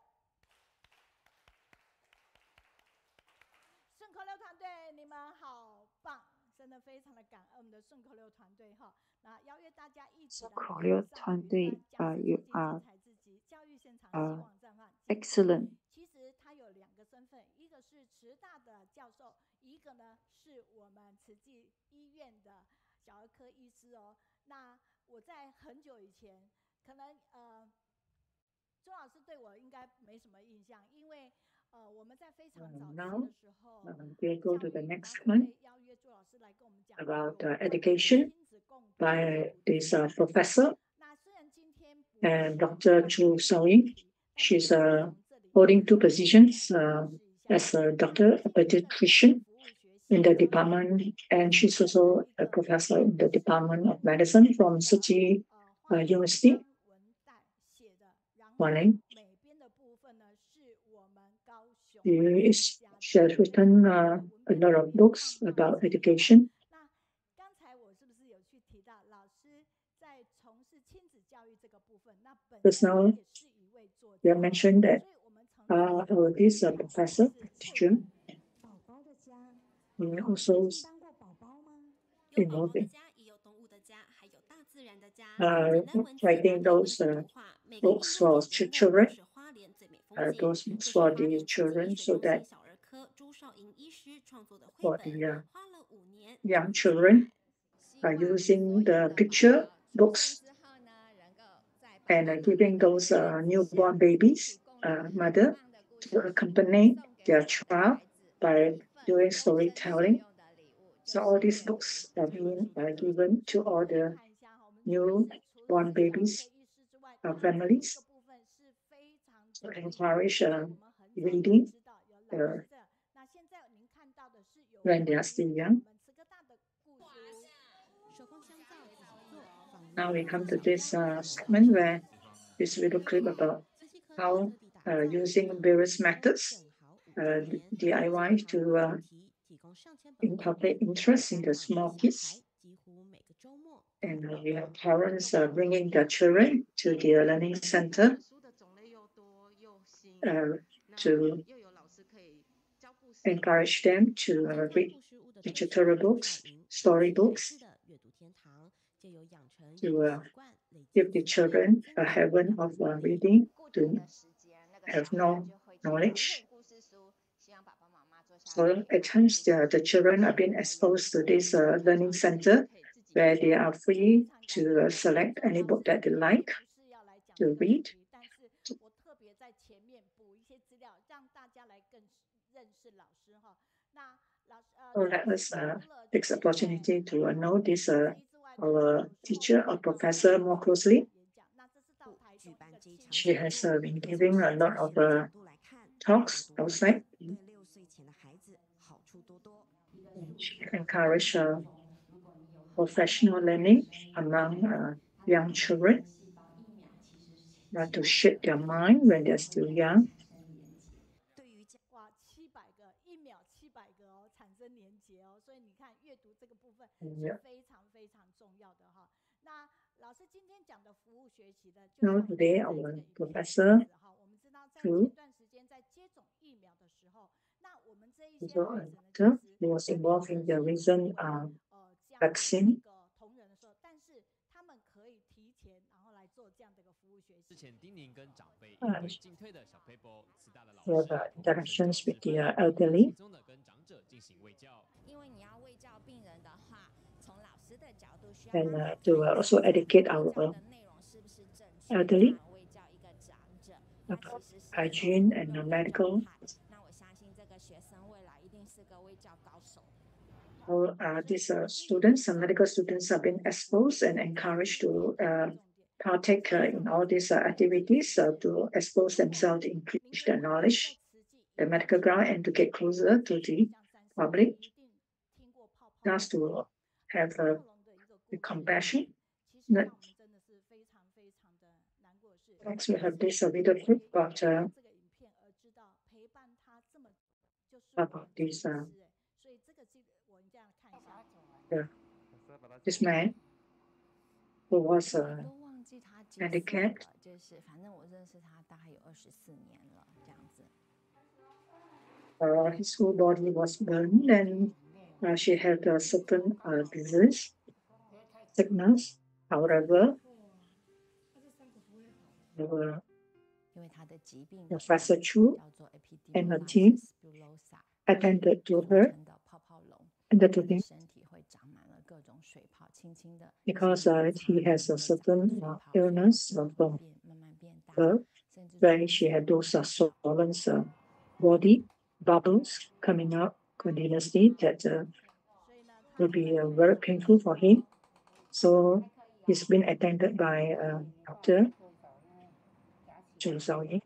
D: 顺口溜团队，你们好棒！真的非常的感恩我们的顺口溜团队哈。那邀约大家一起来
F: 口溜团队
D: you are 教育现场希望绽放
F: excellent.
D: 其实他有2个身份，一个是慈大的教授，一个呢是我们慈济医院的小儿科医师哦。那我在很久以前，可能周老师对我应该没什么印象，因为我们在非常早期的时候，
F: we'll go to the next
D: 会
F: one
D: 邀约周老师来跟我们讲
F: about
D: 有关
F: education
D: 亲子共读
F: by this professor
D: 那虽然今天不
F: and
D: 是
F: Dr. Zhu Shaoying. She's holding 2 positions as a doctor, a pediatrician in the department, and she's also a professor in the Department of Medicine from Shijing University.
D: 文带写的，然后
F: Wenqing.
D: 美编的部分呢是我们高雄
F: She has written a lot of books about education.
D: 那刚才我是不是有去提到，老师在从事亲子教育这个部分，那本
F: Just
D: 身
F: now,
D: 也是一位作
F: we
D: 家，
F: have mentioned that
D: 所以我们从
F: this professor, teacher,
B: 宝宝的家，
F: we also
B: 当过宝宝吗？
G: 有宝宝
F: involved
G: 的
F: in
G: 家，也有动物的家，还有大自然的家。简单文字搭
F: writing
G: 配文
F: those
G: 字图画，每个
F: books
G: 印
F: for
G: 象点睛的
F: children,
G: 都是花莲最美风景。
F: those
G: 这
F: books
G: 是
F: for
G: 花
F: the
G: 莲慈济医
F: children
G: 学
F: so
G: 中心
F: that
G: 小儿科朱少莹医师创作的绘
F: for
G: 本，
F: the
G: 花了5年
F: young
G: 终于出
F: children
G: 版。
F: using the picture books and giving those newborn babies mother to accompany their child by doing storytelling. So all these books are being given to all the newborn babies families to encourage reading when they are still young. Now we come to this segment where this little clip about how using various methods DIY to inculcate interest in the small kids. And we have parents bringing their children to the learning center to encourage them to read literature books, storybooks, to give the children a heaven of reading, to have no knowledge. So at times, the children are being exposed to this learning center where they are free to select any book that they like to read. So let us take the opportunity to know this our teacher or professor more closely. She has been giving a lot of talks outside. She encourage professional learning among young children to shape their mind when they're still young.
D: 哇，700个，1秒700个哦，产生连结哦，所以你看阅读这个部分是非常非常重要的哈。那老师今天讲的服务学习的，就像我们在这个影片哈，我们知道在前段时间在接种疫苗的时候，那我们这一些孩子呢，其实
F: was involved in the recent vaccine.
D: 同仁的时候，但是他们可以提前然后来做这样的一个服务学习。之前叮咛跟长辈应对进退的小 paper， 慈大的老师
F: interactions with the elderly.
D: 其中的跟长者进行卫教。因为你要卫教病人的话，从老师的角度需要
F: and to also educate our elderly about hygiene and medical. So these students, some medical students, have been exposed and encouraged to partake in all these activities to expose themselves to increase their knowledge, the medical ground, and to get closer to the public, just to have the compassion. Next, we have this video clip about this this man who was handicapped. His whole body was burned, and she had a certain disease, sickness. However, Professor Chu and her team attended to her and to him because he has a certain illness from birth, where she had those swollen body bubbles coming out continuously that will be very painful for him. So he's been attended by Dr. Zhu Shaoying.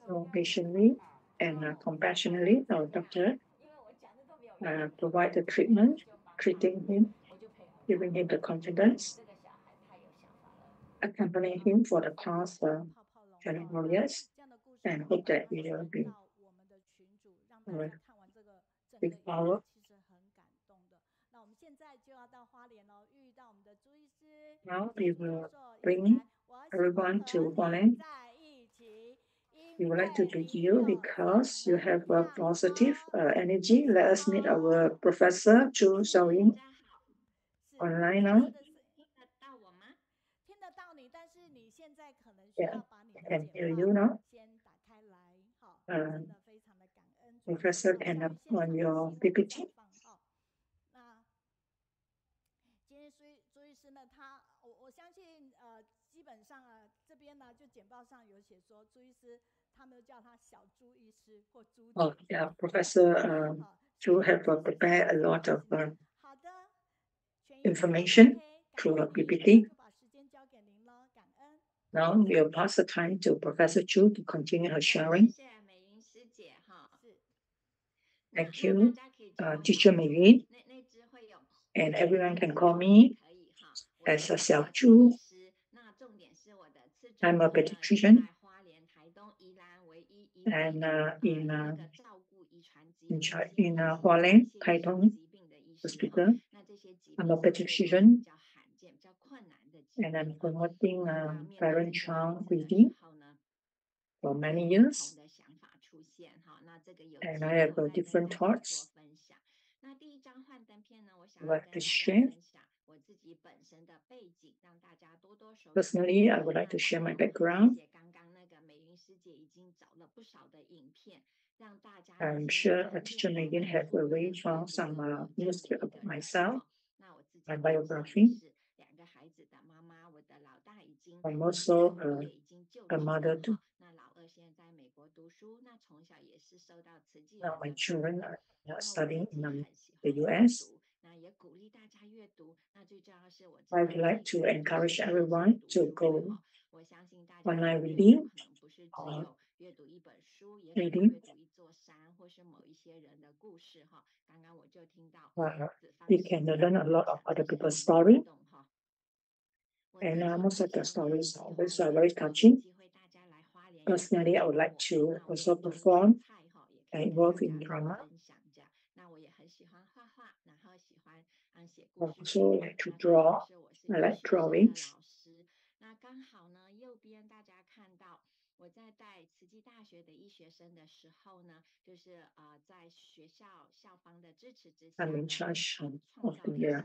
F: So patiently and compassionately, our doctor provide the treatment, treating him, giving him the confidence, accompanying him for the class 24 years, and hope that he will be big power. Now we will bring everyone to Hualien. We would like to meet you because you have a positive energy. Let us meet our Professor Zhu Shaoying online now. Yeah, I can hear you now. Professor, can I on your PPT?
D: 我相信基本上这边呢就简报上有写说朱医师他们叫他小朱医师或朱。
F: Oh yeah, Professor Zhu have prepared a lot of information through a PPT. Now we'll pass the time to Professor Zhu to continue her sharing. Thank you, Teacher Meiyun, and everyone can call me as a Xiao I'm a pediatrician, and in Hualien, Taitung Hospital, I'm a pediatrician, and I'm promoting parent-child breeding for many years, and I have different thoughts I'd like to share. Personally, I would like to share my background. I'm sure Teacher Meiyun has already found some news about myself, my biography. I'm also a mother too. Now my children are studying in the US. I would like to encourage everyone to go online reading or reading. You can learn a lot of other people's story. And most of the stories are always very touching. Personally, I would like to also perform and involve in drama. I also like to draw. I like drawings.
H: 那刚好呢，右边大家看到我在带慈济大学的医学生的时候呢，就是在学校校方的支持之下
F: I'm
H: 呢，
F: in charge
H: 创
F: of
H: 造了一
F: the
H: 些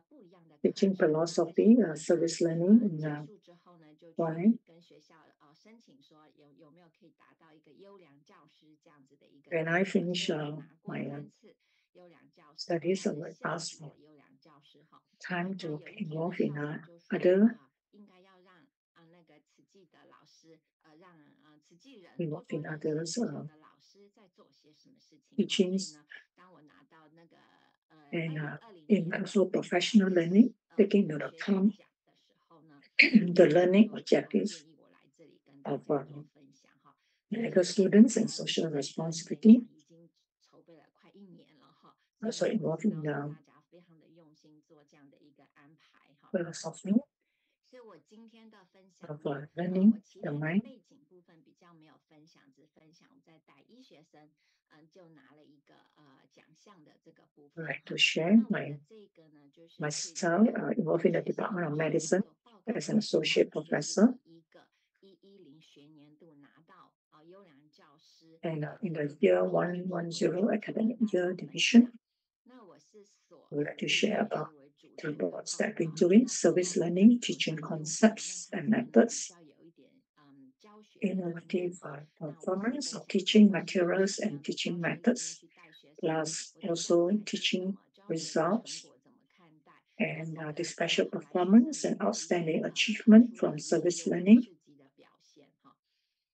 H: 不一样的课
F: teaching
H: 程。
F: philosophy, service learning
H: 结
F: in
H: 束之后呢，就
F: Wenqing.
H: 去跟学校申请说有没有可以达到一个优良教师这样子的一个。
F: When I finish
H: 所以我拿过
F: my
H: 3次优良教师，
F: studies, I
H: 这
F: will
H: 是现
F: ask
H: 职
F: for
H: 的优良教师哈。
F: time
H: 那
F: to
H: 有
F: be
H: 一天呢，
F: involved
H: 校
F: in
H: 长就说
F: other
H: 应该要让那个慈济的老师让慈济人
F: involved
H: 多
F: in
H: 认识
F: others
H: 不同的老师在做些什么事情。 所以
F: teachings
H: 呢，当我拿到那个
F: and
H: 2020
F: in
H: 年
F: also professional learning, taking
H: 学
F: into
H: 生
F: account
H: 奖的时候呢，
F: the learning
H: 就
F: objectives
H: 建议我来这里跟大
F: of
H: 家做分享哈。
F: medical students and social
H: 分
F: responsibility.
H: 享已经筹备了快1年了哈，
F: Also
H: 所以
F: involved
H: 知
F: in
H: 道
F: the
H: 大家非常的用心做这样的一个安排哈。
F: philosophy
H: 所以我今天的分享
F: of
H: 呢，
F: learning
H: 我其
F: the
H: 他的
F: mind.
H: 背景部分比较没有分享，只分享我在带医学生，就拿了一个奖项的这个部
F: I
H: 分。
F: like to share
H: 那我
F: my
H: 的这个呢，就是去
F: myself involved in the
H: 学校
F: Department of
H: 老师
F: Medicine
H: 做报告
F: as
H: 的
F: an
H: 时候，
F: associate
H: 就是
F: professor.
H: 第一个110学年度拿到优良教师
F: And in the year 110 academic year division,
H: 那我是所
F: I would like to
H: 以
F: share
H: 学
F: about
H: 士为主
F: the
H: 轴的
F: reports that I've
H: 报
F: been
H: 告。
F: doing,
H: 那
F: service
H: 报告
F: learning,
H: 主
F: teaching
H: 要用的
F: concepts
H: 那
F: and
H: 孩子呢， 比
F: methods,
H: 较有一点教学的方面
F: innovative
H: 哈。那我是
F: performance
H: 分
F: of
H: 享
F: teaching
H: 说
F: materials
H: 怎么
F: and
H: 样
F: teaching
H: 教学里面
F: methods,
H: 去带学生，
F: plus
H: 我的教
F: also
H: 材是什
F: teaching
H: 么，教学的成
F: results
H: 果怎么看待，
F: and
H: 等等
F: the
H: 的，
F: special
H: 来顺
F: performance
H: 利
F: and
H: 的一些
F: outstanding
H: 讲
F: achievement
H: 出
F: from
H: 的一些
F: service
H: 优良
F: learning.
H: 事迹的表现哈。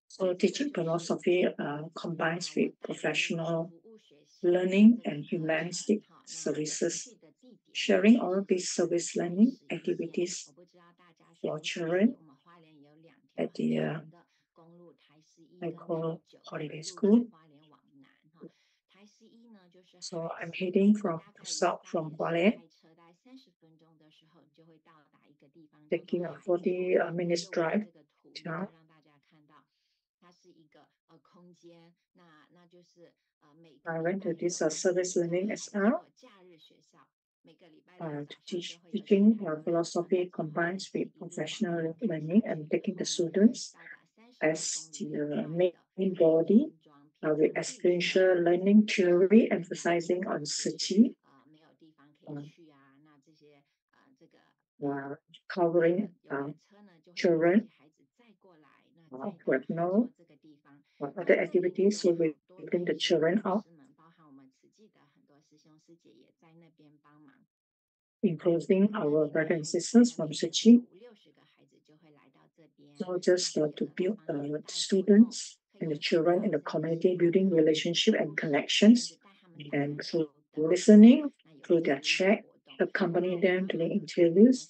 F: So
H: 这个
F: teaching
H: 就是
F: philosophy
H: 我
F: combines
H: 带
F: with
H: 的
F: professional
H: 服务学校
F: learning
H: 这个
F: and
H: 课程
F: humanistic
H: 哈。那我去
F: services,
H: 的地点
F: sharing
H: 其
F: all
H: 实
F: these
H: 是在
F: service
H: 台
F: learning
H: 师医院，
F: activities
H: 我不知道大家熟
F: for
H: 不熟悉，
F: children
H: 我们花莲有2条
F: at
H: 很
F: the
H: 长的公路，台师医
F: I
H: 跟
F: call
H: 台9
F: holiday
H: 一路
F: school.
H: 从花莲往南哈。台师医呢就是海
F: So I'm
H: 线，
F: heading
H: 你
F: from
H: 大概
F: south
H: 大
F: from
H: 概是
F: Hualien,
H: 开车大概30分钟的时候，你就会到达一个地方叫做
F: taking a
H: 海口。
F: 40 minutes
H: 右边
F: drive
H: 这个图呢，
F: down.
H: 就让大家看到，它是一个空间，那就是每个
F: I
H: 礼
F: went
H: 拜
F: to this
H: 6
F: service
H: 在
F: learning
H: 海
F: as well
H: 做假日学校，每个礼拜六
F: to
H: 早上
F: teach
H: 就会有几
F: teaching
H: 台优良的
F: philosophy
H: 从花莲
F: combines
H: 市
F: with
H: 一路往
F: professional
H: 南开
F: learning
H: 上
F: and
H: 去，
F: taking the
H: 然后呢
F: students
H: 到达30多
F: as
H: 公里
F: the
H: 以外
F: main
H: 的
F: body
H: 新庄偏
F: with
H: 乡地区
F: experiential
H: 的
F: learning
H: 这
F: theory
H: 些地
F: emphasizing
H: 方
F: on
H: 就是
F: Siqi,
H: 没有地方可以去啊，那这些这个
F: covering
H: 游览车呢就会把这
F: children
H: 些孩子载过来，那载
F: who
H: 到
F: have
H: 海
F: no
H: 错这个地方。
F: other
H: 那这里面
F: activities
H: 有
F: so we
H: 好多的
F: bring
H: 一
F: the
H: 些
F: children
H: 老
F: out,
H: 师们，包含我们慈济的很多师兄师姐也在那边帮忙。
F: including
H: 那
F: our
H: 每个
F: brothers
H: 孩
F: and
H: 子
F: sisters
H: 大
F: from
H: 概有
F: Siqi.
H: 50-60个孩子就会来到这边，
F: So
H: 那
F: just
H: 有
F: to
H: 的
F: build
H: 帮你带活动，
F: students
H: 可
F: and
H: 以
F: the
H: 用
F: children in the
H: 这样
F: community
H: 子
F: building
H: 说
F: relationship
H: 故
F: and
H: 事，甚至
F: connections,
H: 带他们
F: and
H: 感
F: through
H: 受的
F: listening,
H: 那有
F: through
H: 一
F: their
H: 些一些
F: chat,
H: 活动。
F: accompanying
H: 那我
F: them to the
H: 呢，
F: interviews,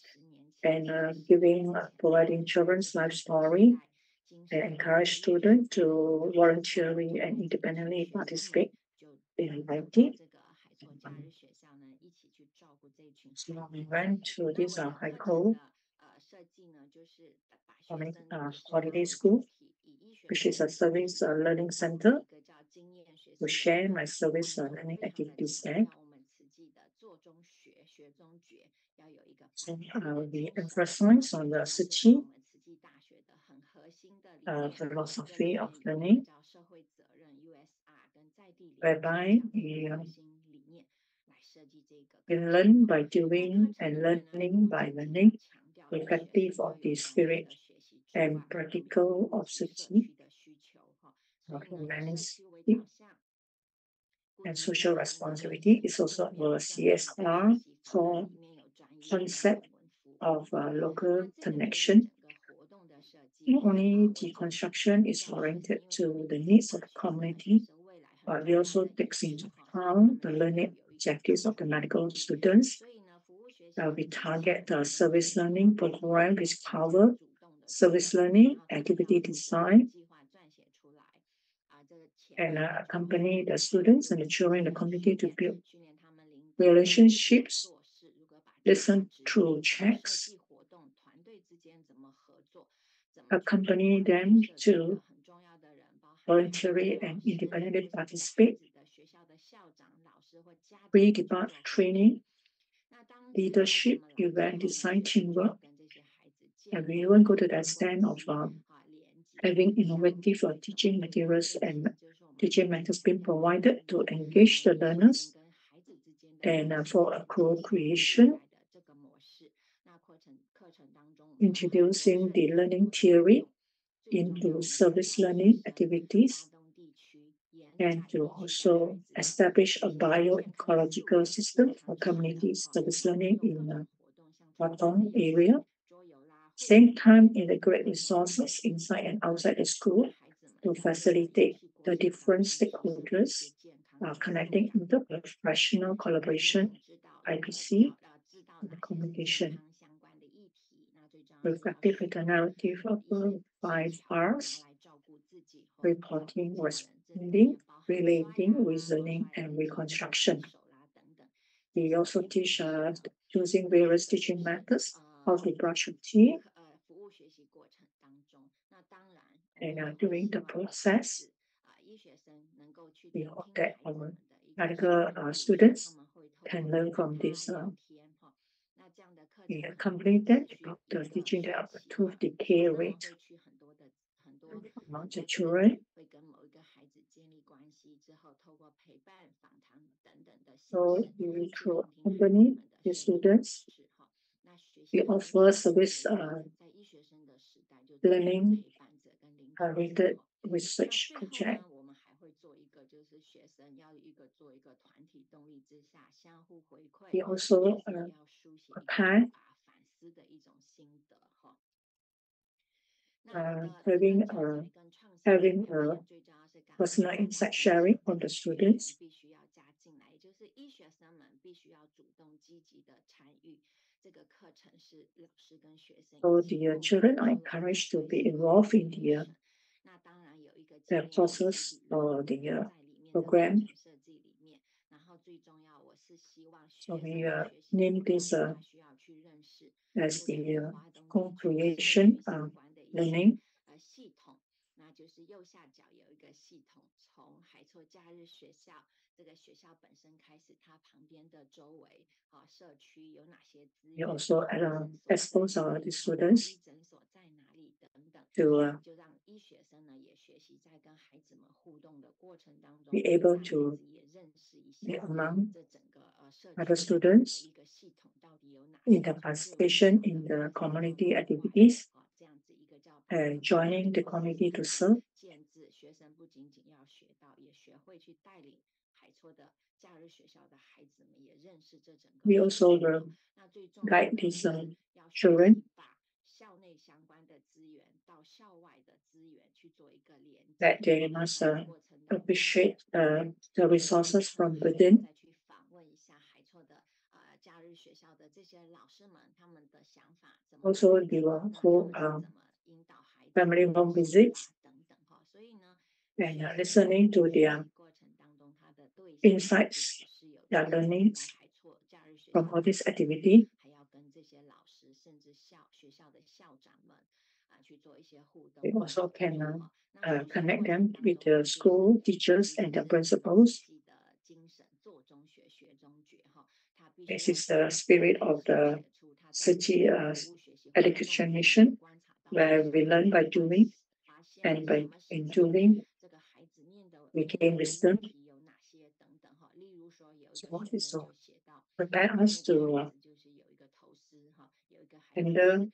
H: 10年前
F: and
H: 10
F: giving
H: 年前
F: providing
H: 就
F: children's
H: 开
F: life
H: 始
F: story,
H: 在金
F: and
H: 山
F: encourage
H: 6月
F: students
H: 份
F: to
H: 就
F: voluntarily
H: 带
F: and
H: 着这群
F: independently
H: 学生们
F: participate
H: 就
F: in
H: 到
F: writing.
H: 这个海错假日学校呢，一起去照顾这一群
F: So
H: 孩
F: we
H: 子。
F: went to
H: 那
F: this
H: 我的
F: high
H: 课程
F: code
H: 的设计呢，就是把学
F: holiday
H: 生就是当
F: holiday
H: 为
F: school,
H: 主体，以医学
F: which
H: 生
F: is a
H: 为主
F: service
H: 体，
F: learning
H: 然后
F: center,
H: 一个叫经验学
F: to
H: 生
F: share
H: 课，
F: my service
H: 我
F: learning
H: 非常的
F: activities
H: 强
F: there.
H: 调我们慈济的做中学，学中觉，要有一个
F: So
H: 反思的
F: we
H: 精神。
F: emphasize on
H: 那
F: the
H: 这是我
F: Siqi
H: 们慈济大学的很核心的理念。这里
F: philosophy
H: 面
F: of
H: 有一个
F: learning,
H: 叫社会责任 USR 跟在地领
F: whereby
H: 这样的核心理念来设计这个
F: we
H: 课程。
F: learn by
H: 那课
F: doing
H: 程
F: and
H: 里面呢，
F: learning
H: 我
F: by
H: 就尽量
F: learning.
H: 强调
F: reflective of the spirit and practical of Shijing, of humanity and social responsibility. Is also a CSR core concept of local connection. Not only the construction is oriented to the needs of the community, but it also takes into account the learning objectives of the medical students. We target the service learning program which cover service learning, activity design, and accompany the students and the children in the community to build relationships, listen through checks, accompany them to voluntarily and independently participate, pre-debate training, leadership, event design, teamwork. And we even go to the extent of having innovative teaching materials and teaching methods being provided to engage the learners and for a co-creation, introducing the learning theory into service learning activities, and to also establish a bioecological system for community service learning in the Patong area. Same time, integrate resources inside and outside the school to facilitate the different stakeholders connecting interprofessional collaboration, IPC, and the communication. Reflective with the narrative of 5 Rs: reporting, responding, relating, reasoning, and reconstruction. We also teach using various teaching methods, how to brush your teeth, and during the process, we hope that our medical students can learn from this. We accompany them about the teaching the tooth decay rate among the children. So we through accompany the students. We offer service learning related research project. We also prepare having a personal insight sharing from the students. So the children are encouraged to be involved in the process or the program. So we name this as the co-creation learning. We also expose the students to be able to be among other students in the participation in the community activities and joining the community to serve. We also will guide these children that they must appreciate the resources from within. Also, we will hold family home visits and listening to their insights, their learnings from all this activity. We also can connect them with the school teachers and the principals. This is the spirit of the city education mission, where we learn by doing, and in doing, we gain wisdom. So what is to prepare us to handle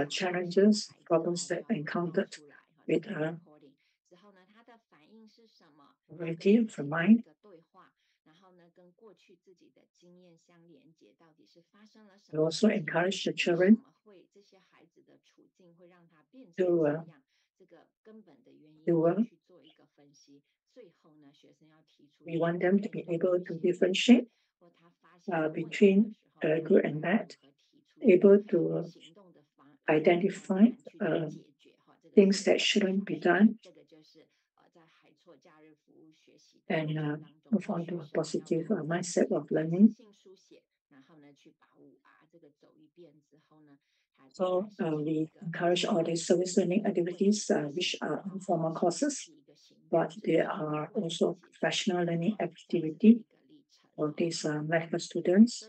F: challenges, problems that encountered with variety of the mind. We also encourage the children to we want them to be able to differentiate between good and bad, able to identify things that shouldn't be done, and move on to a positive mindset of learning. So we encourage all these service learning activities, which are informal courses, but they are also professional learning activity for these medical students.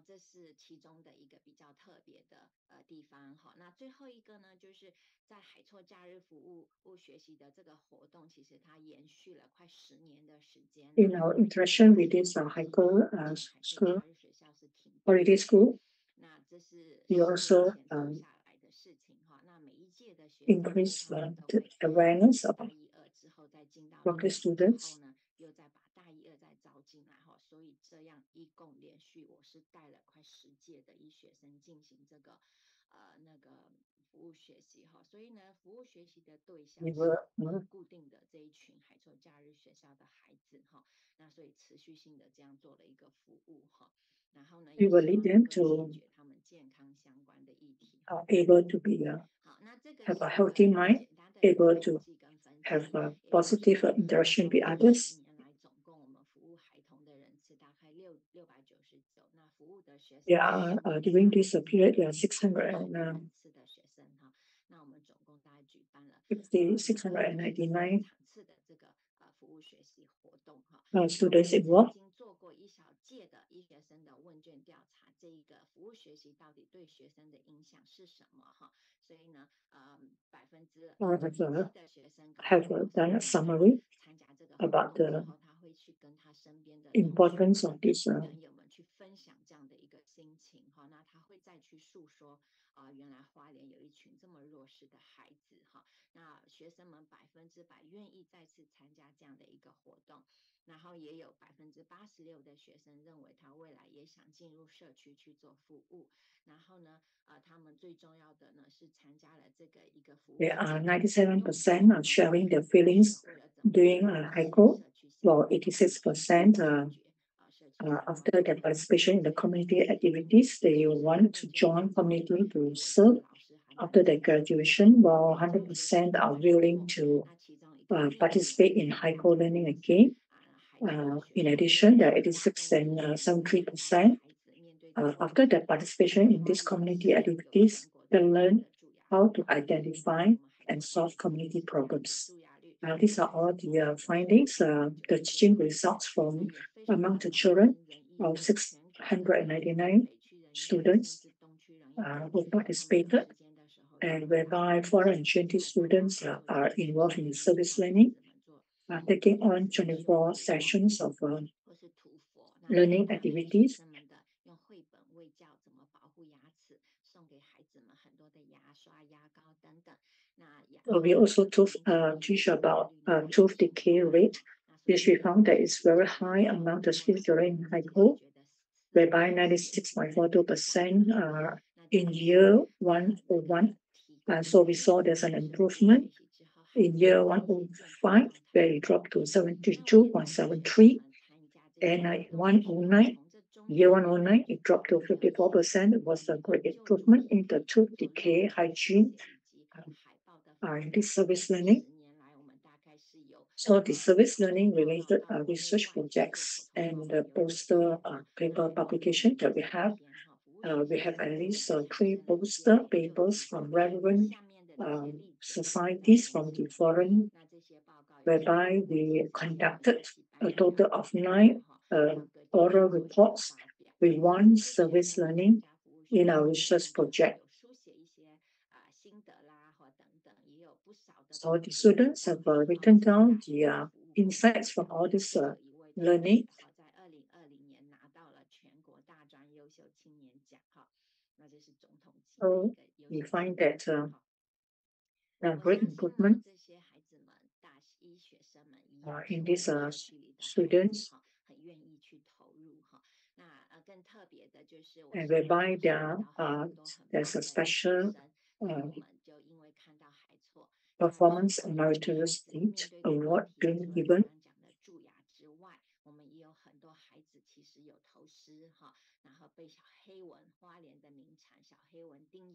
H: 这是其中的一个比较特别的地方。好，那最后一个呢，就是在海错假日服务学习的这个活动，其实它延续了快10年的时间。
F: In our interaction with this Haikou school, holiday school, we also increase the awareness of local students.
H: 又再把大一、二再招进来哈，所以这样一共连续我是带了快10届的医学生进行这个那个服务学习哈，所以呢，服务学习的对象是固定的这一群海错假日学校的孩子哈，那所以持续性的这样做了一个服务哈，然后呢，
F: we will lead them to
H: 解决他们健康相关的议题。
F: able to be have a healthy mind, able to have a positive interaction with others. Yeah, during this period, there are 699 students involved.
H: 做过一小届的医学生的问卷调查，这一个服务学习到底对学生的影响是什么哈？所以呢，1%的学生
F: have done a summary about the importance of this.
H: 朋友们去分享这样的一个心情哈，那他会再去诉说原来花莲有一群这么弱势的孩子哈，那学生们100%愿意再次参加这样的一个活动，然后也有86%的学生认为他未来也想进入社区去做服务，然后呢，他们最重要的呢是参加了这个一个服务。
F: There are 97% are sharing their feelings during Haikou, while 86% after their participation in the community activities, they want to join community to serve after their graduation, while 100% are willing to participate in Haikou learning again. In addition, there are 86% and 73% after their participation in these community activities, they learn how to identify and solve community problems. These are all the findings, the teaching results from among the children of 699 students who participated, and whereby 420 students are involved in service learning, taking on 24 sessions of learning activities. We also teach about tooth decay rate, which we found that is very high among the children in Haikou, whereby 96.42% are in year 101. So we saw there's an improvement in year 105, where it dropped to 72.73, and year 109, it dropped to 54%. It was a great improvement in the tooth decay hygiene in this service learning. So the service learning related research projects and the poster paper publication that we have at least 3 poster papers from relevant societies from the foreign, whereby we conducted a total of 9 oral reports with 1 service learning in our research project. So the students have written down the insights from all this learning. So we find that there are great improvement in these students, and whereby there's a special performance and meritorious award being given.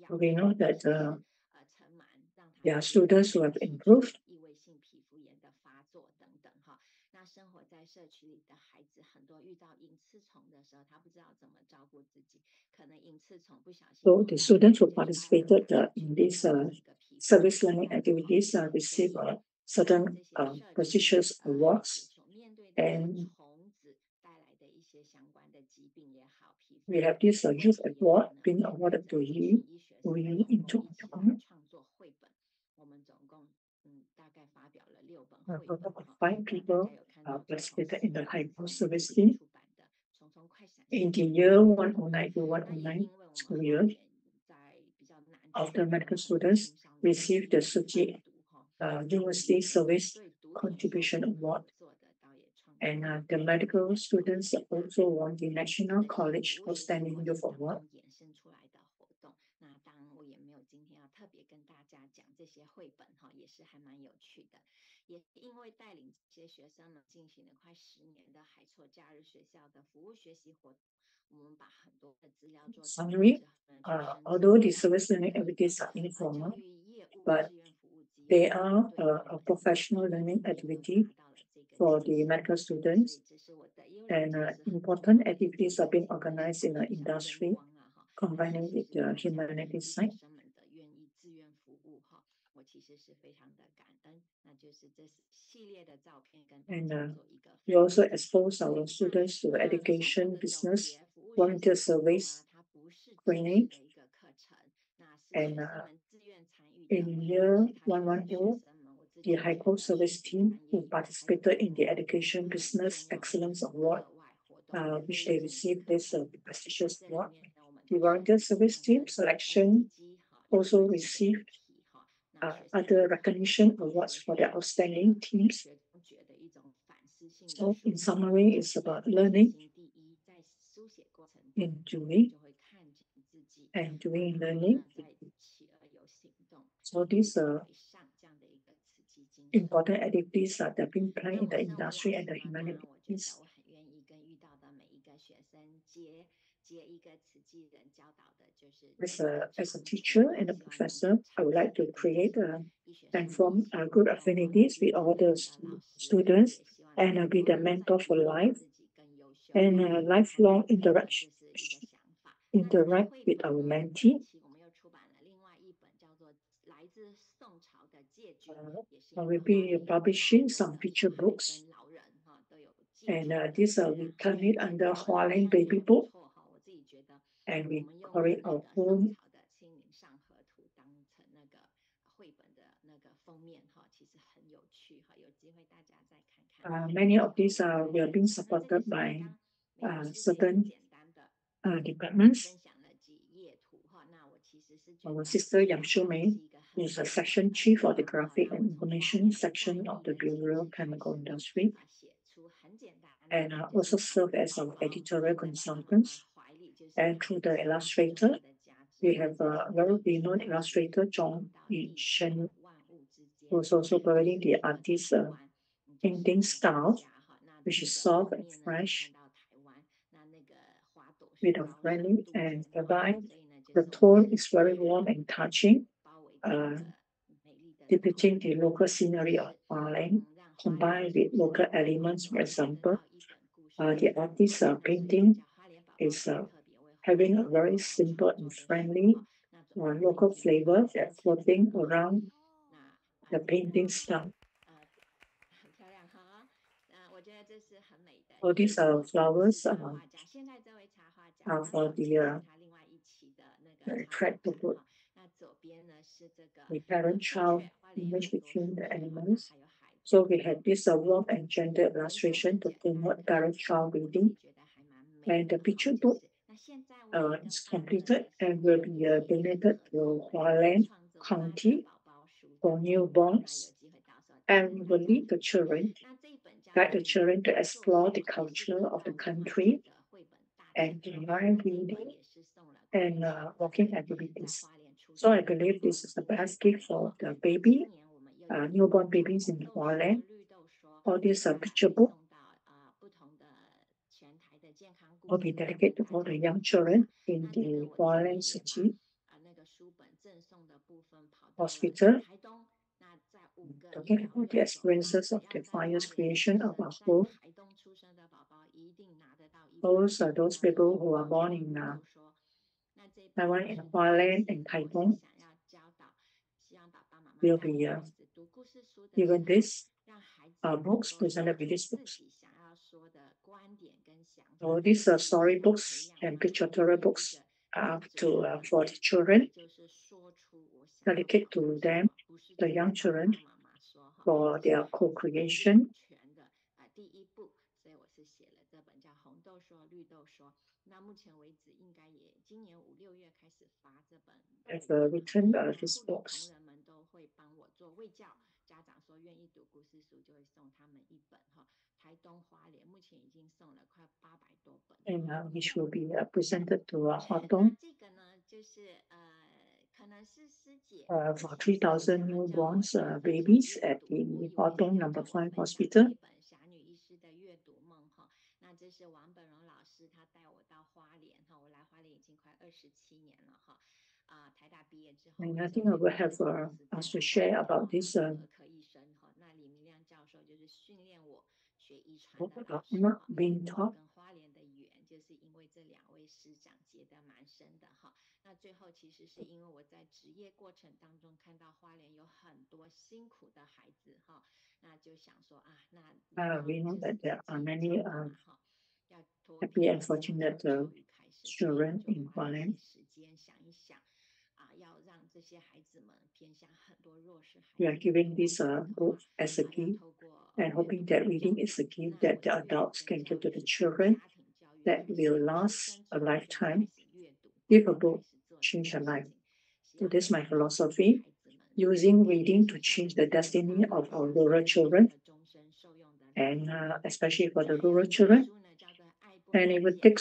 F: We know that there are students who have improved. So the students who participated in these service learning activities receive certain prestigious awards, and we have this youth award being awarded to Yi, who in 5 people participated in the high post service team in the year 109 to 109 school year. After medical students received the Tzu University Service Contribution Award, and the medical students also won the National College Outstanding Youth Award. Summary, although the service learning activities are informal, but they are a professional learning activity for the medical students, and important activities are being organized in the industry, combining with the humanities side. And we also expose our students to education, business, volunteer service, training, and in year 110, the High Court Service team who participated in the Education Business Excellence Award, which they received this prestigious award. The volunteer service team selection also received other recognition awards for their outstanding teams. So in summary, it's about learning in doing and doing learning. So these important activities that are being planned in the industry and the humanities. As a teacher and a professor, I would like to create and form good affinities with all the students and be the mentor for life, and lifelong interact with our mentee. We'll be publishing some picture books, and this we term it under Hualien Baby Book, and we call it our home. Many of these are being supported by certain departments. Our sister Yang Shumei is a section chief for the graphic and information section of the Bureau of Chemical Industry, and also serve as our editorial consultants. And through the illustrator, we have a very renowned illustrator, Zhong Yishen, who is also providing the artist's painting style, which is soft and fresh, with a friendly and whereby the tone is very warm and touching, depicting the local scenery of Hualien, combined with local elements. For example, the artist's painting is having a very simple and friendly local flavor that's floating around the painting style. So these are flowers for the attract the parent-child image between the animals. So we have this warm and gentle illustration to promote parent-child reading. And the picture book is completed and will be donated to Hualien County for newborns, and will lead the children, guide the children to explore the culture of the country and learn reading and walking activities. So I believe this is the best gift for the baby, newborn babies in Hualien. All these picture book will be dedicated to all the young children in the Hualien City Hospital, talking about the experiences of the 5 years creation of our home. Those people who are born in Taiwan, in Hualien and Taitung will be given this books, presented with these books. So these are storybooks and pictorial books for the children, dedicate to them, the young children, for their co-creation. I've written these books. And which will be presented to Huatong for 3,000 newborns babies at the Huatong No. 5 Hospital. And I think I will have us to share about this book about not being taught. We know that there are many happy and fortunate children in Hualien. We are giving this book as a gift and hoping that reading is a gift that the adults can give to the children that will last a lifetime. If a book change a life. So this is my philosophy, using reading to change the destiny of our rural children, and especially for the rural children. And it will take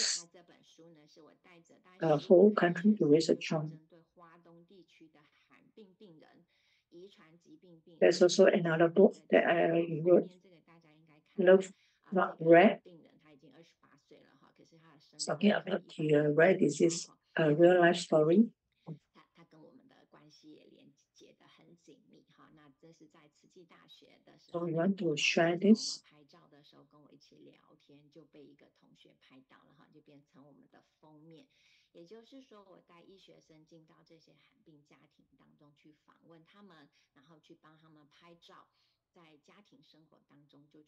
F: a whole country to raise a child. There's also another book that I wrote, Love Not Rare, talking about the rare disease, a real life story. So we want to share this.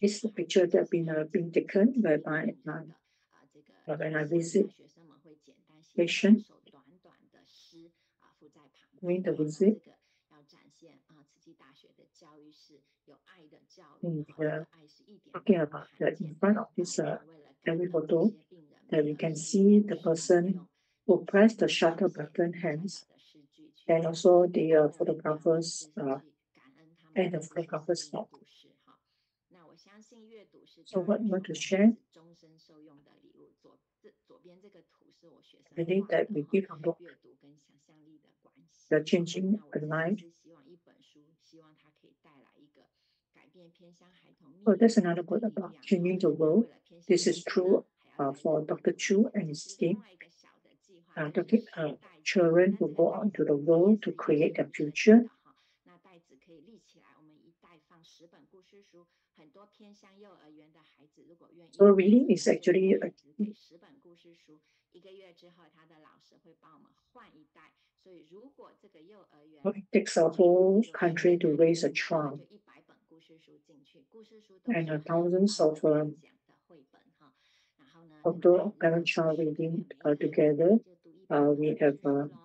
F: This picture that been taken whereby when I visit patient during the visit. Talking about that in front of this every photo, that we can see the person who pressed the shutter button hands, and also the photographers and the photographer's thought. So what you want to share? I believe that we give a book, the changing a life. Oh, there's another book about changing the world. This is true for Dr. Chu and his team. Children who go out into the world to create a future. So reading is actually it takes a whole country to raise a child, and thousands of parent-child reading together. We have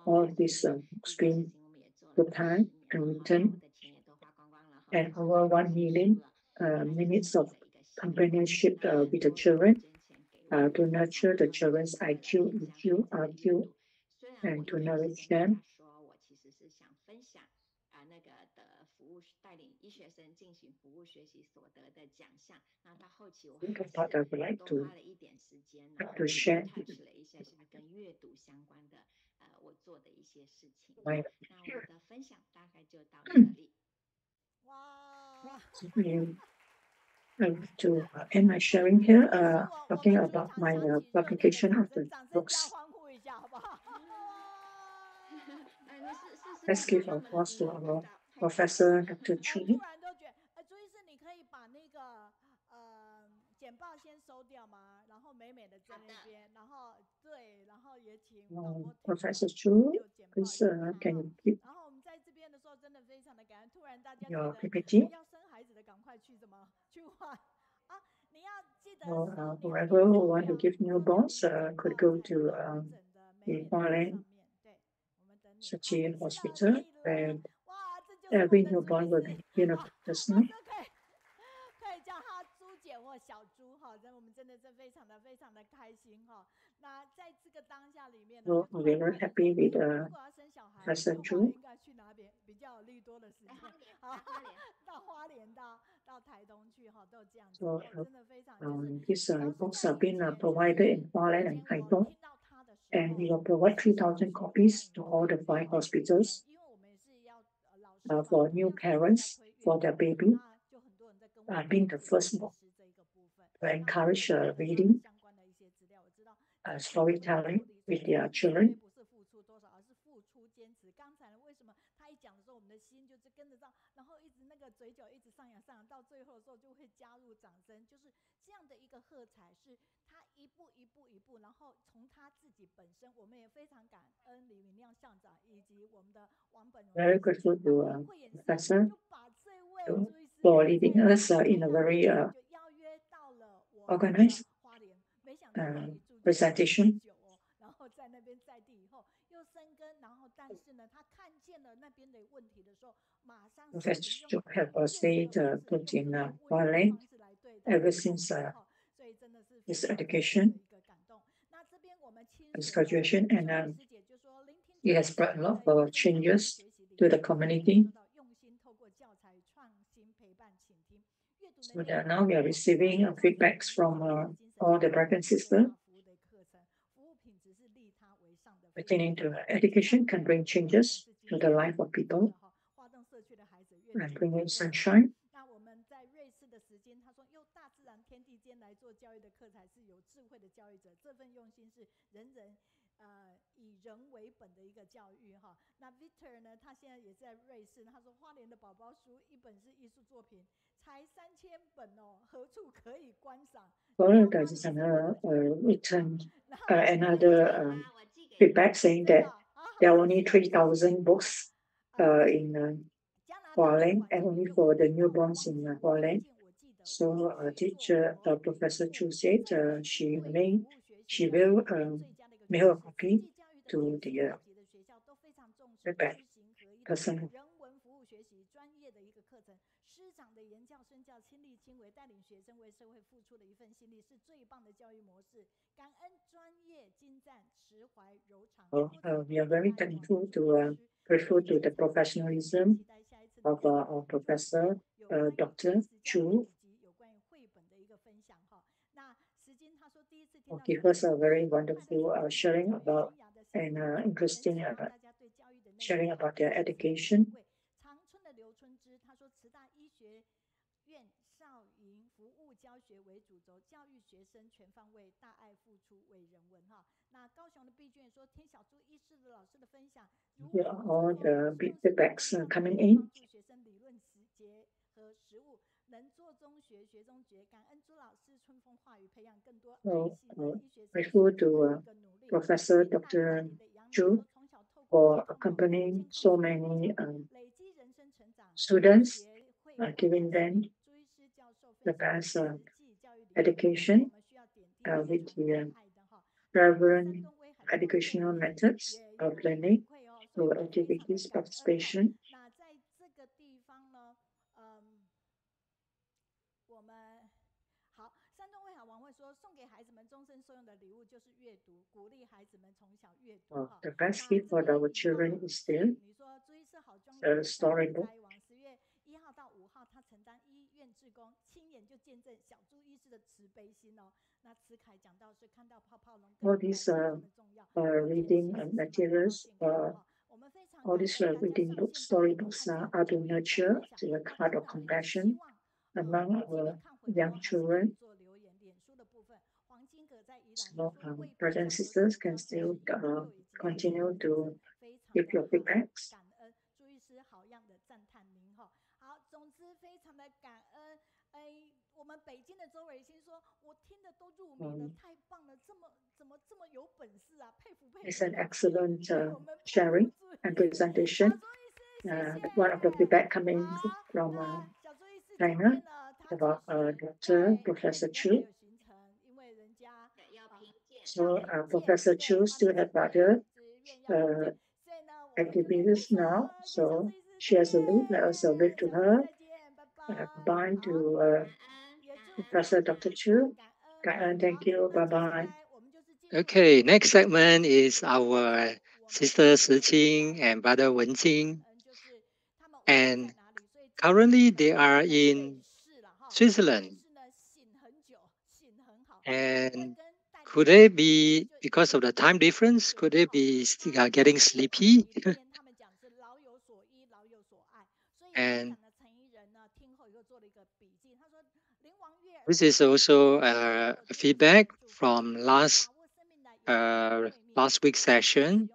F: all this screen good time and written, and over 1 million minutes of companionship with the children. to nurture the children's IQ, EQ, RQ,
H: 虽然我
F: and
H: 一
F: to
H: 开始
F: nourish
H: 跟大
F: them.
H: 家说，我其实是想分享那个的服务带领医学生进行服务学习所得的奖项。那到后期我还
F: The part I would like
H: 多
F: to
H: 花了一点时间，然后
F: to share
H: touch 了一下跟阅读相关的我做的一些事情。
F: my
H: 那我的分享大概就到这里。
D: 哇，
F: to end my sharing here,
D: 也是我
F: talking
D: 们
F: about
D: 全
F: my
D: 场响起热烈的
F: publication
D: 掌
F: of
D: 声，
F: the
D: 掌声加
F: books.
D: 欢呼一下，好不好？Let's
F: give applause to our Professor Dr.
D: 突
F: Chu.
D: 然都觉得，朱医师，你可以把那个简报先收掉吗？然后美美的在那边，然后对，然后也请导播
F: Professor Chu,
D: 有简报
F: please
D: 给他
F: can
D: 哈
F: you keep
D: 然后我们在这边的时候，真的非常的感恩。突然大家觉
F: your
D: 得，
F: PPT?
D: 要生孩子的赶快去怎么去换啊？你要记得
F: Or
D: 收脸
F: whoever
D: 名
F: who
D: 收
F: want to
D: 掉，
F: give
D: 收掉
F: newborns
D: 名字
F: could
D: 挂
F: go
D: 在
F: to
D: 完整的美
F: the
D: 美的那个
F: Hualien
D: 上面。对，我们等你。好，
F: Shijing
D: 是的，
F: Hospital,
D: 可以
F: where
D: 了。哇，这就是我
F: every
D: 们的朱
F: newborn
D: 医
F: will
D: 师
F: be given
D: 啊，
F: personally.
D: 这可以叫他朱姐或小朱哈，我们真的是非常的开心哈。那在这个当下里面呢，
F: So
D: 就突
F: we're
D: 然
F: very
D: 发现
F: happy
D: 说，
F: with
D: 如果要生小孩
F: Professor
D: 的话，
F: Chu.
D: 应该去哪边比较有利多的时间？到花莲到台东去哈，都这样子。
F: So
D: 真的非常就是
F: these
D: 老师
F: books
D: 在
F: have
D: 以
F: been
D: 前
F: provided in
D: 就是
F: Hualien
D: 以
F: and
D: 前我
F: Taitung,
D: 听到他的时
F: and
D: 候，
F: we will provide
D: 其实我
F: 3,000
D: 是
F: copies
D: 很
F: to all the 5 hospitals
D: 因为我们也是要老师嘛，
F: for
D: 同
F: new
D: 样是要
F: parents
D: 推阅
F: for
D: 读
F: their baby,
D: 那就很多人在跟我们
F: being the
D: 做
F: first
D: 医
F: book
D: 师这一个部分。
F: to
D: 那我们
F: encourage
D: 也给了他的
F: reading,
D: 相关的一些资料。我知道在这个部分的
F: storytelling
D: 处理，
F: with
D: 所以
F: their
D: 绝
F: children.
D: 对不是付出多少，而是付出坚持。刚才为什么他一讲的时候，我们的心就是跟着上，然后一直那个嘴角一直上扬，到最后的时候就会加入掌声，就是这样的一个喝彩，是他一步，然后从他自己本身，我们也非常感恩李明亮校长以及我们的王本荣
F: Very grateful to
D: 慧眼师
F: Professor
D: 就把这位朱医师
F: for leading
D: 在
F: us in a
D: 台大
F: very
D: 就邀约到了我们的
F: organized
D: 花莲，没想到那里住就
F: presentation.
D: 久哦，然后在那边在地以后又生根，然后但是呢，他看见了那边的问题的时候，马上事
F: Professor
D: 情
F: Chu
D: 用
F: have
D: 转介
F: stayed
D: 的方式，
F: put
D: 用
F: in
D: 这么温柔的
F: Hualien
D: 方式来对待
F: ever
D: 孩
F: since
D: 子哈，所以真的是非
F: his
D: 常的
F: education,
D: 一个感动。那这边我们亲
F: his
D: 水的
F: graduation,
D: 秀
F: and
D: 丽师姐就说，聆听
F: he
D: 这
F: has
D: 个
F: brought a
D: 新
F: lot
D: 的
F: of
D: 分享跟
F: changes
D: 学习里
F: to
D: 面，
F: the
D: 感受
F: community.
D: 到用心透过教材创新陪伴倾听阅读
F: So
D: 能
F: that
D: 力
F: now we are
D: 让
F: receiving
D: 上
F: feedbacks
D: 上
F: from
D: 融入 精神
F: all the
D: 健
F: brothers
D: 康
F: and
D: 最
F: sisters
D: 大服务的课程，服务品质是利他为上的，非常
F: pertaining
D: 的
F: to
D: 棒。以上
F: education
D: 我
F: can
D: 们
F: bring
D: 的永远
F: changes
D: 是
F: to
D: 精
F: the
D: 神
F: life
D: 的
F: of
D: 真
F: people
D: 的哈，花东社区的孩子越来
F: and
D: 越
F: bringing
D: 多了。
F: sunshine.
D: 那我们在瑞士的时间，他说用大自然天地间来做教育的课才是有智慧的教育者，这份用心是人人以人为本的一个教育哈。那 Victor 呢，他现在也在瑞士，他说花莲的宝宝书一本是艺术作品，才3000本哦，何处可以观赏？
F: Florida is another written another feedback saying that there are only 3,000 books in Hualien and only for the newborns in Hualien. So teacher Professor Chu said she will mail a copy to the feedback person.
D: 人文服务学习专业的一个课程，师长的言教身教亲力亲为，带领学生为社会付出的一份心力，是最棒的教育模式。感恩专业精湛，持怀柔肠。
F: We are very thankful to grateful to the professionalism
D: 期待下一次
F: of our Professor
D: 有关于
F: Dr.
D: 以
F: Chu
D: 及有关于绘本的一个分享哈。那时间他说第一次听
F: who
D: 到
F: gave us a very wonderful sharing about and interesting
D: 大家对教育的那个
F: sharing about their education.
D: 长春的刘春芝他说，慈大医学院少营服务教学为主轴，教育学生全方位，大爱付出为人文哈。那高雄的毕卷说，听小朱医师的老师的分享，如
F: Here are all
D: 何
F: the
D: 用
F: feedbacks
D: 心
F: coming
D: 帮
F: in.
D: 助学生理论结合实务，能做中学，学中觉。感恩朱老师春风化雨，培养更多爱
F: So
D: 心的医学生
F: grateful
D: 的
F: to
D: 一个努力。
F: Professor
D: 明白家
F: Dr.
D: 庭的养女
F: Chu
D: 说，从小透过
F: for
D: 健康保护、
F: accompanying
D: 健康
F: so
D: 生活
F: many
D: 教育，累积人生成长，
F: students,
D: 学会观
F: giving
D: 察
F: them
D: 朱医师教授
F: the
D: 分享
F: best
D: 实际教育理念，
F: education
D: 我们需要点滴宣
F: with
D: 传跟
F: the
D: 爱的哈。那山
F: relevant
D: 东威海的王
F: educational
D: 凤
F: methods
D: 也
F: of
D: 有
F: learning
D: 回馈哦，所以
F: to
D: 我们非常的
F: activities
D: 感恩哈。
F: participation.
D: 那在这个地方呢，我们好，山东威海王会说，送给孩子们终身受
F: The best gift for our children is still the storybook. all these reading materials, all these reading books, storybooks are to nurture the heart of compassion among our young children. So, brothers and sisters can still continue to give your feedbacks.
D: 朱医师好样的，赞叹您哈。好，总之非常的感恩。我们北京的周维新说，我听的都入迷了，太棒了，怎么这么有本事啊？佩服佩服。
F: It's an excellent sharing and presentation. One of the feedback coming from China about Dr. Professor Chu. So Professor Chu still have other activities now. So she has to leave. Let us wave to her. Bye to Professor Dr. Chu. Thank you. Bye-bye.
A: Okay, next segment is our sister Shijing and brother Wenqing. And currently they are in Switzerland. And could they be, because of the time difference, could they be getting sleepy? And this is also a feedback from last week's session,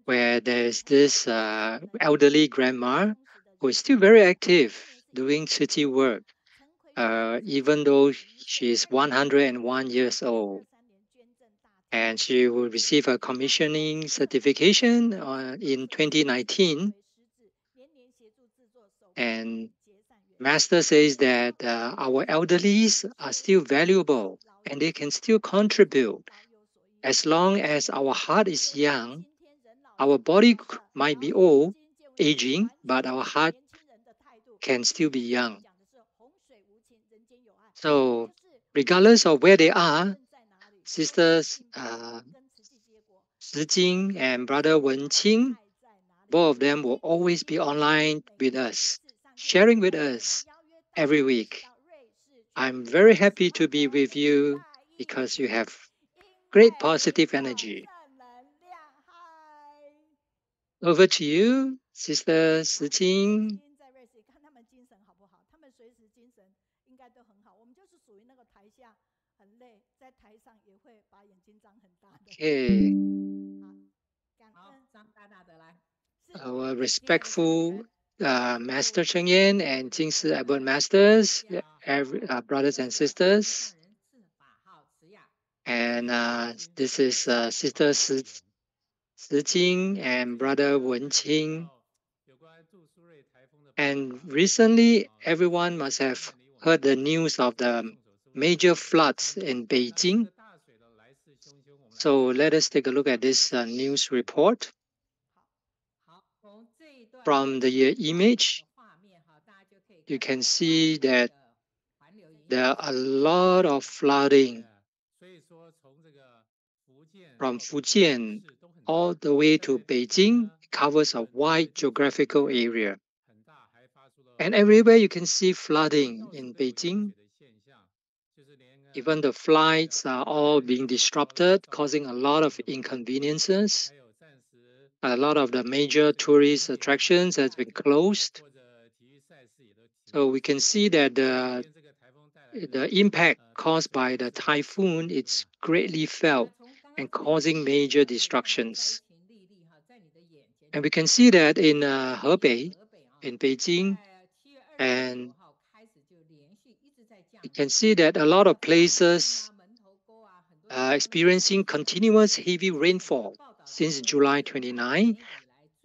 A: where there's this elderly grandma who is still very active doing city work, even though she is 101 years old. And she will receive a commissioning certification in 2019. And Master says that our elderlies are still valuable and they can still contribute. As long as our heart is young, our body might be old, aging, but our heart can still be young. So regardless of where they are, sisters Shijing and brother Wenqing, both of them will always be online with us, sharing with us every week. I'm very happy to be with you because you have great positive energy. Over to you, Sister Shijing. Okay. Our respectful Master Cheng Yen and Jingshi Abbot Masters, brothers and sisters. And this is Sister Shijing and brother Wenqing. And recently, everyone must have heard the news of the major floods in Beijing. So let us take a look at this news report. From the image, you can see that there are a lot of flooding from Fujian all the way to Beijing. It covers a wide geographical area. And everywhere you can see flooding in Beijing. Even the flights are all being disrupted, causing a lot of inconveniences. A lot of the major tourist attractions has been closed. So we can see that the impact caused by the typhoon is greatly felt and causing major destructions. And we can see that in Hebei, in Beijing, and you can see that a lot of places are experiencing continuous heavy rainfall since July 29,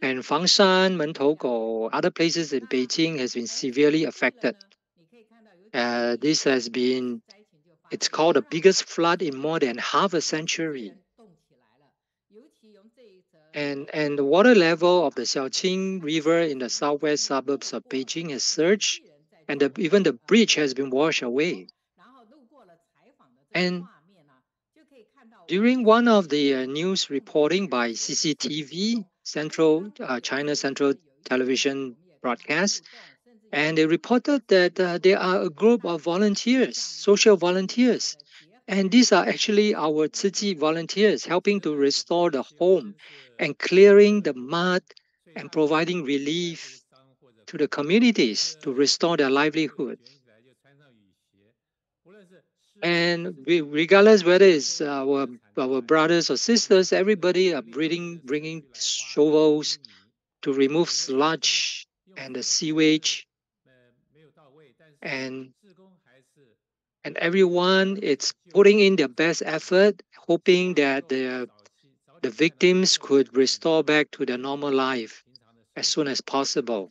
A: and Fangshan, Mentoukou, other places in Beijing has been severely affected. This has been, it's called the biggest flood in more than half a century. And the water level of the Xiaoqing River in the southwest suburbs of Beijing has surged, and even the bridge has been washed away. And during one of the news reporting by CCTV, China Central Television broadcast, and they reported that there are a group of volunteers, social volunteers, and these are actually our Tzu Chi volunteers helping to restore the home and clearing the mud and providing relief to the communities to restore their livelihood. And regardless whether it's our brothers or sisters, everybody are bringing shovels to remove sludge and the sewage, and everyone is putting in their best effort, hoping that the victims could restore back to their normal life as soon as possible.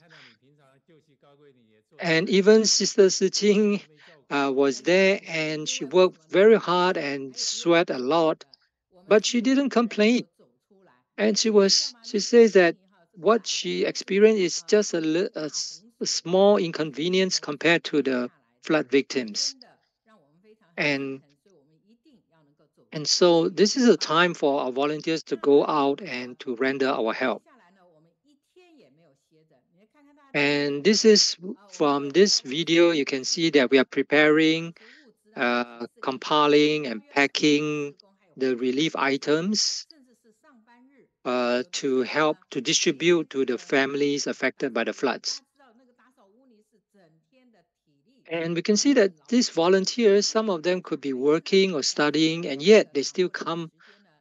A: And even Sister Shijing was there, and she worked very hard and sweat a lot, but she didn't complain. And she says that what she experienced is just a small inconvenience compared to the flood victims. And so this is a time for our volunteers to go out and to render our help. And this is from this video, you can see that we are preparing, compiling and packing the relief items to help to distribute to the families affected by the floods. And we can see that these volunteers, some of them could be working or studying, and yet they still come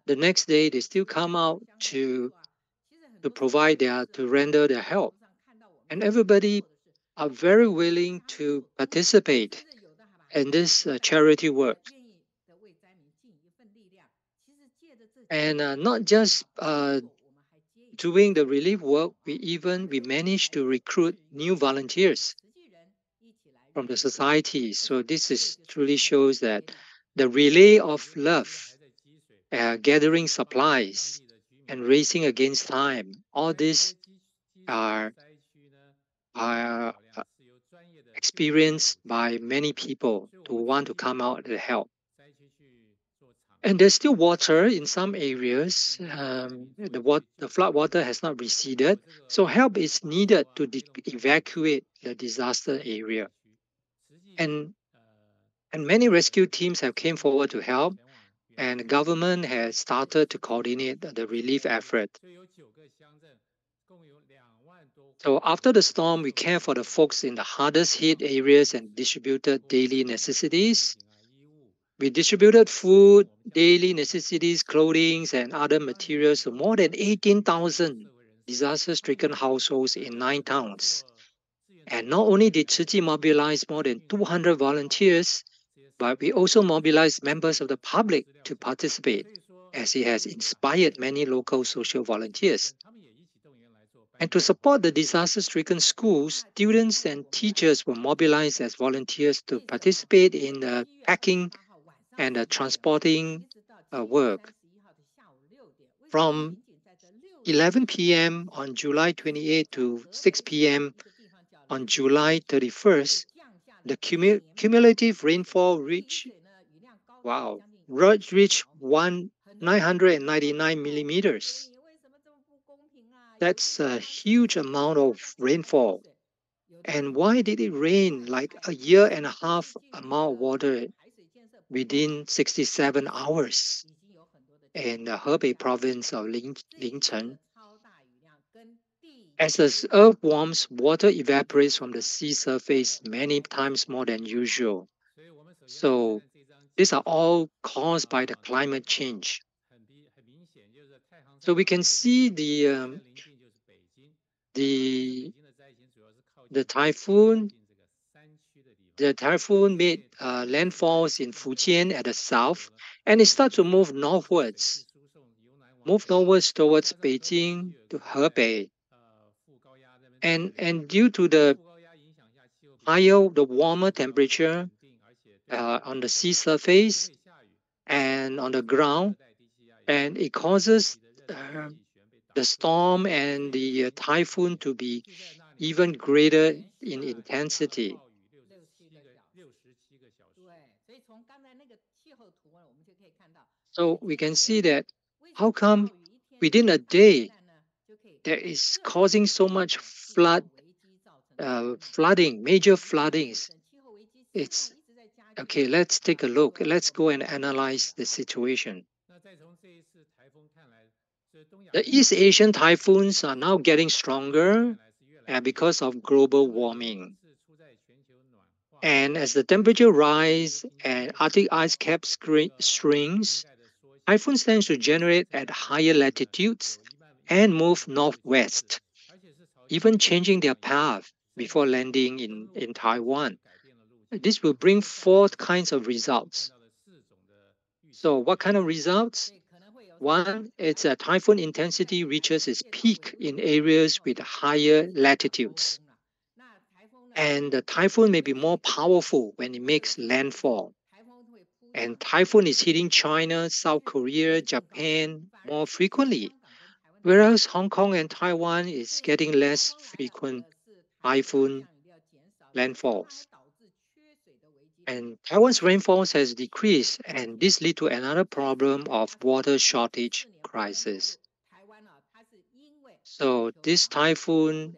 A: the next day, they still come out to render their help. And everybody are very willing to participate in this charity work. And not just doing the relief work, we managed to recruit new volunteers from the society. So this truly shows that the relay of love, gathering supplies, and racing against time, all these are experienced by many people who want to come out and help. And there's still water in some areas. The flood water has not receded, so help is needed to evacuate the disaster area. And many rescue teams have came forward to help, and the government has started to coordinate the relief effort. So after the storm, we care for the folks in the hardest hit areas and distributed daily necessities. We distributed food, daily necessities, clothing, and other materials to more than 18,000 disaster-stricken households in 9 towns. And not only did Tzu Chi mobilize more than 200 volunteers, but we also mobilized members of the public to participate, as it has inspired many local social volunteers. And to support the disaster-stricken schools, students and teachers were mobilized as volunteers to participate in the packing and the transporting work. From 11 p.m. on July 28 to 6 p.m. on July 31st, the cumulative rainfall reached 999 millimeters. That's a huge amount of rainfall. And why did it rain like a year and a half amount of water within 67 hours in the Hebei province of Lincheng? As the earth warms, water evaporates from the sea surface many times more than usual. So these are all caused by the climate change. So we can see the typhoon. The typhoon made landfalls in Fujian at the south, and it started to move northwards towards Beijing to Hebei. And due to the warmer temperature on the sea surface and on the ground, and it causes the storm and the typhoon to be even greater in intensity. So we can see that how come within a day there is causing so much flooding, major floodings. It's okay. Let's take a look. Let's go and analyze the situation. The East Asian typhoons are now getting stronger because of global warming. And as the temperature rise and Arctic ice cap shrinks, typhoons tend to generate at higher latitudes and move northwest, even changing their path before landing in Taiwan. This will bring four kinds of results. So what kind of results? One, it's a typhoon intensity reaches its peak in areas with higher latitudes. And the typhoon may be more powerful when it makes landfall. And typhoon is hitting China, South Korea, Japan more frequently, whereas Hong Kong and Taiwan is getting less frequent typhoon landfalls. And Taiwan's rainfalls has decreased, and this lead to another problem of water shortage crisis. So this typhoon,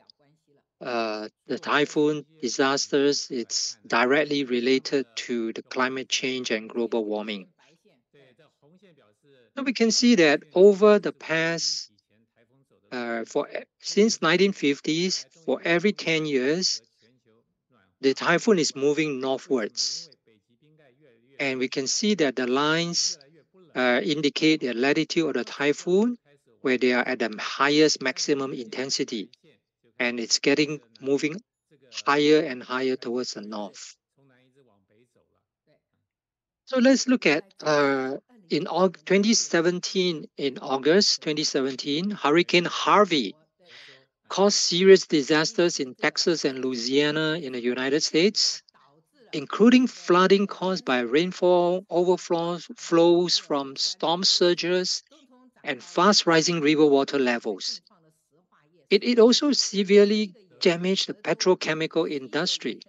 A: the typhoon disasters, it's directly related to the climate change and global warming. So we can see that over the past, since 1950s, for every 10 years, the typhoon is moving northwards. And we can see that the lines indicate the latitude of the typhoon, where they are at the highest maximum intensity. And it's moving higher and higher towards the north. So let's look at in 2017, in August 2017, Hurricane Harvey caused serious disasters in Texas and Louisiana in the United States, including flooding caused by rainfall, overflows from storm surges, and fast rising river water levels. It also severely damaged the petrochemical industry,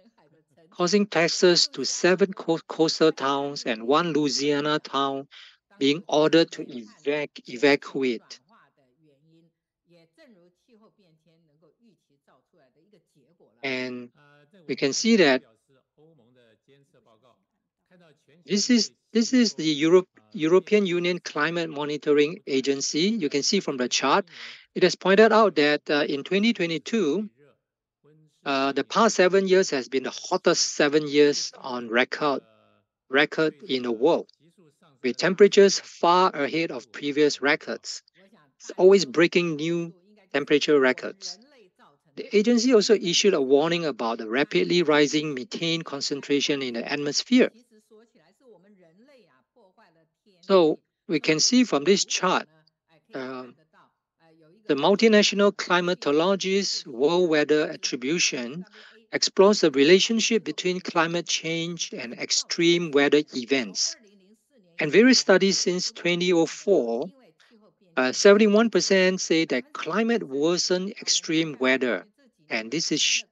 A: causing Texas to 7 coastal towns and 1 Louisiana town being ordered to evacuate. And we can see that this is the European Union Climate Monitoring Agency. You can see from the chart, it has pointed out that in 2022, the past 7 years has been the hottest 7 years on record in the world, with temperatures far ahead of previous records. It's always breaking new temperature records. The agency also issued a warning about the rapidly rising methane concentration in the atmosphere. So we can see from this chart, the multinational climatologist World Weather Attribution explores the relationship between climate change and extreme weather events. And various studies since 2004, 71% say that climate worsened extreme weather. And this is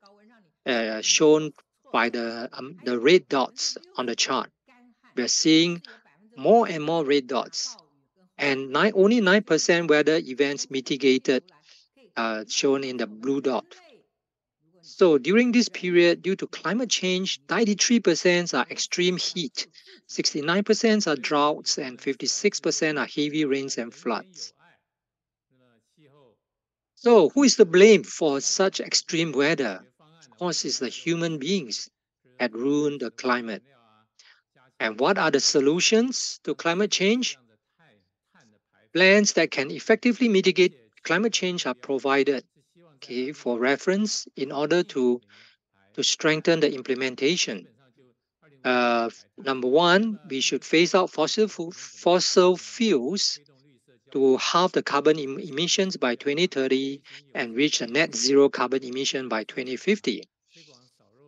A: shown by the red dots on the chart. We're seeing more and more red dots. And only 9% weather events mitigated, shown in the blue dot. So during this period, due to climate change, 93% are extreme heat, 69% are droughts, and 56% are heavy rains and floods. So who is to blame for such extreme weather? Of course, it's the human beings that ruined the climate. And what are the solutions to climate change? Plans that can effectively mitigate climate change are provided, okay, for reference in order to strengthen the implementation. Number one, we should phase out fossil fuels to halve the carbon emissions by 2030 and reach a net zero carbon emission by 2050.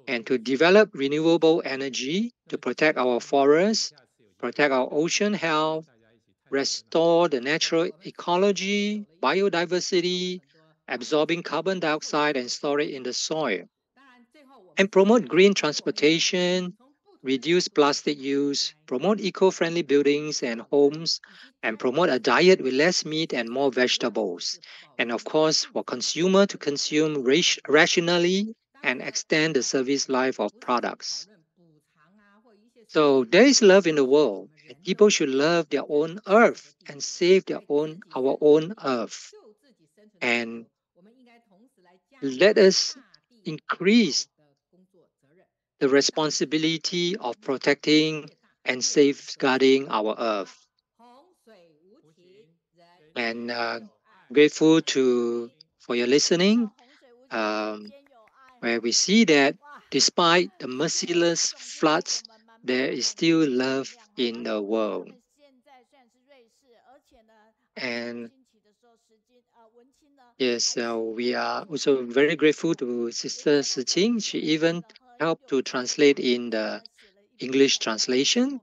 A: And to develop renewable energy to protect our forests, protect our ocean health, restore the natural ecology, biodiversity, absorbing carbon dioxide and store it in the soil, and promote green transportation, reduce plastic use, promote eco-friendly buildings and homes, and promote a diet with less meat and more vegetables. And of course, for consumer to consume rationally and extend the service life of products. So there is love in the world, and people should love their own earth and save our own earth. And let us increase the responsibility of protecting and safeguarding our earth. And grateful for your listening, where we see that despite the merciless floods, there is still love in the world. And yes, we are also very grateful to Sister Shijing. She even helped to translate in the English translation.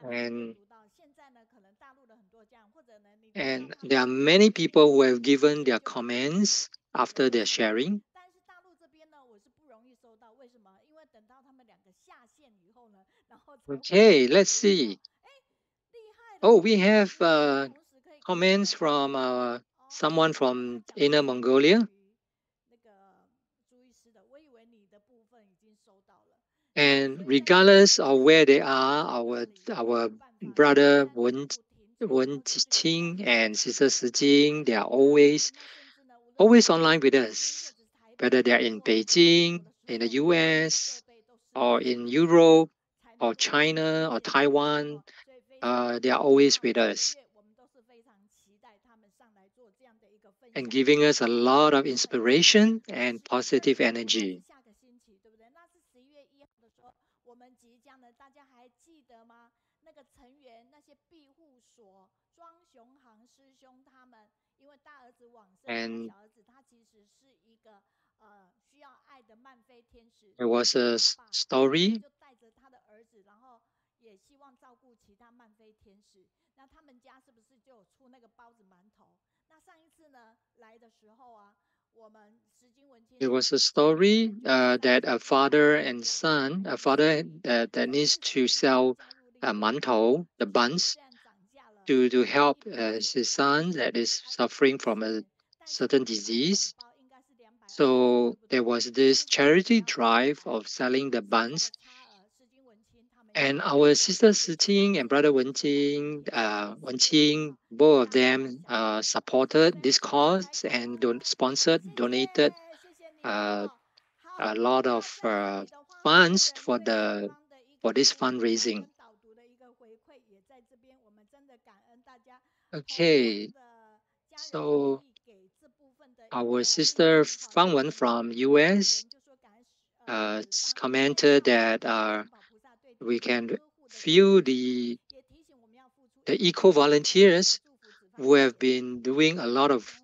A: And, and there are many people who have given their comments after their sharing. Okay, let's see. Oh, we have comments from someone from Inner Mongolia. And regardless of where they are, our brother Wenqing and Sister Shijing, they are always online with us, whether they are in Beijing, in the US, or in Europe, or China, or Taiwan. They are always with us and giving us a lot of inspiration and positive energy. And there was a story that a father and son, a father that needs to sell mantou, the buns, to help his son that is suffering from a certain disease. So there was this charity drive of selling the buns. And our sister Shijing and brother Wenqing, both of them supported this cause and donated uh, a lot of funds for this fundraising. Okay, so our sister Fangwen from US commented that we can feel the eco volunteers who have been doing a lot of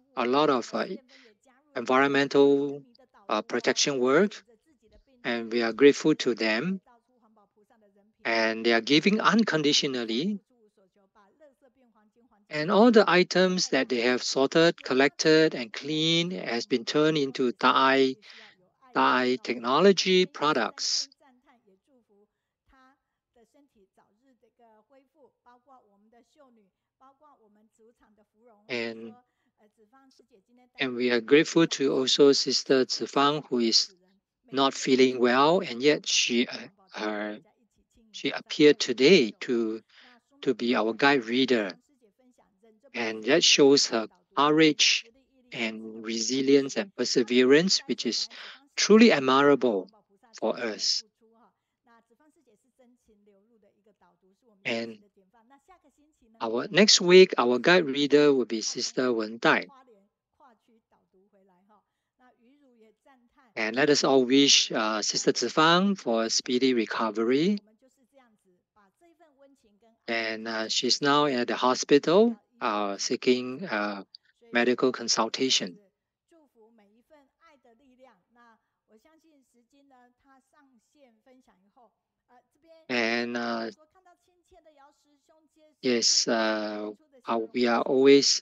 A: environmental protection work, and we are grateful to them. And they are giving unconditionally. And all the items that they have sorted, collected, and cleaned has been turned into Thai technology products. And we are grateful to also Sister Zifang, who is not feeling well, and yet she appeared today to be our guide reader. And that shows her courage and resilience and perseverance, which is truly admirable for us. And our next week, our guide reader will be Sister Wen Dai. And let us all wish Sister Zifang for a speedy recovery. And she's now at the hospital seeking medical consultation. And yes, we always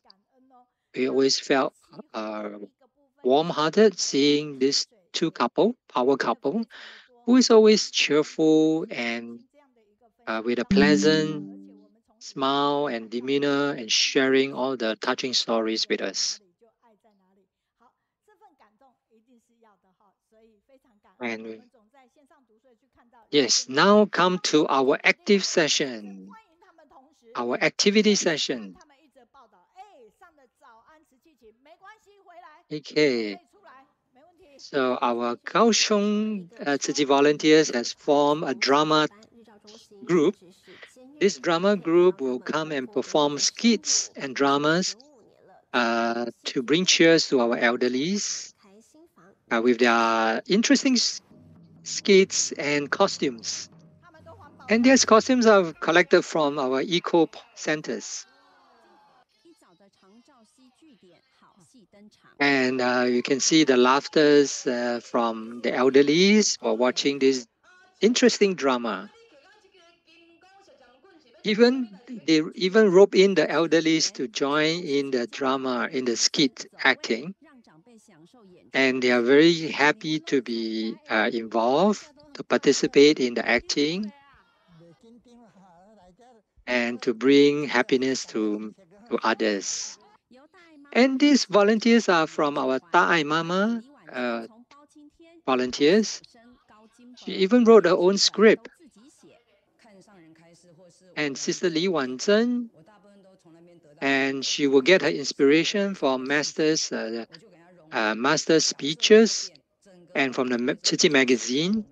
A: felt warm-hearted seeing these power couple, who is always cheerful and with a pleasant smile and demeanor and sharing all the touching stories with us. And yes, now come to our active session, our activity session. Okay. So our Kaohsiung Tzu Chi volunteers has formed a drama group. This drama group will come and perform skits and dramas to bring cheers to our elderlies with their interesting skits and costumes. And these costumes are collected from our eco centers. And you can see the laughters from the elderlies while watching this interesting drama. They even rope in the elderlies to join in the drama, in the skit acting. And they are very happy to be involved, to participate in the acting, and to bring happiness to others. And these volunteers are from our Ta'ai Mama volunteers. She even wrote her own script. And Sister Li Wanzhen, and she will get her inspiration from master speeches and from the Tzu Chi magazine.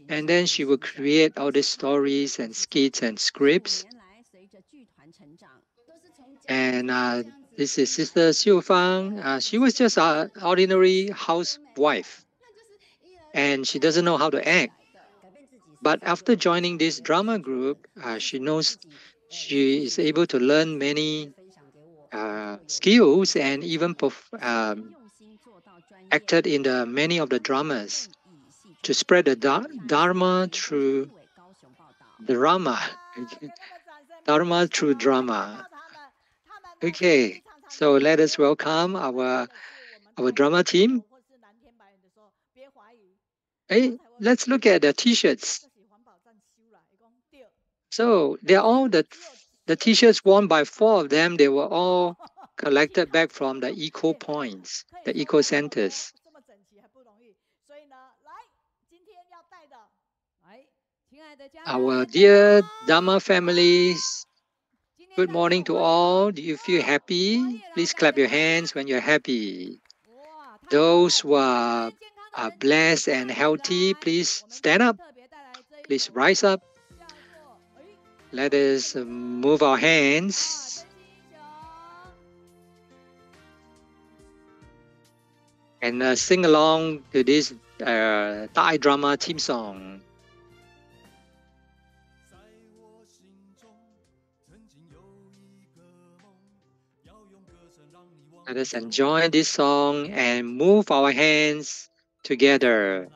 A: And then she will create all these stories and skits and scripts. And this is Sister Zifang. She was just an ordinary housewife, and she doesn't know how to act. But after joining this drama group, she knows she is able to learn many skills and even acted in many of the dramas to spread the Dharma through drama. Dharma through drama. Okay, so let us welcome our drama team. Hey, let's look at the t-shirts. So they're all the t-shirts worn by 4 of them. They were all collected back from the eco points, the eco centers. Our dear Dharma families, good morning to all. Do you feel happy? Please clap your hands when you're happy. Those who are blessed and healthy, please stand up. Please rise up. Let us move our hands. And sing along to this Thai drama theme song. Let us enjoy this song and move our hands together.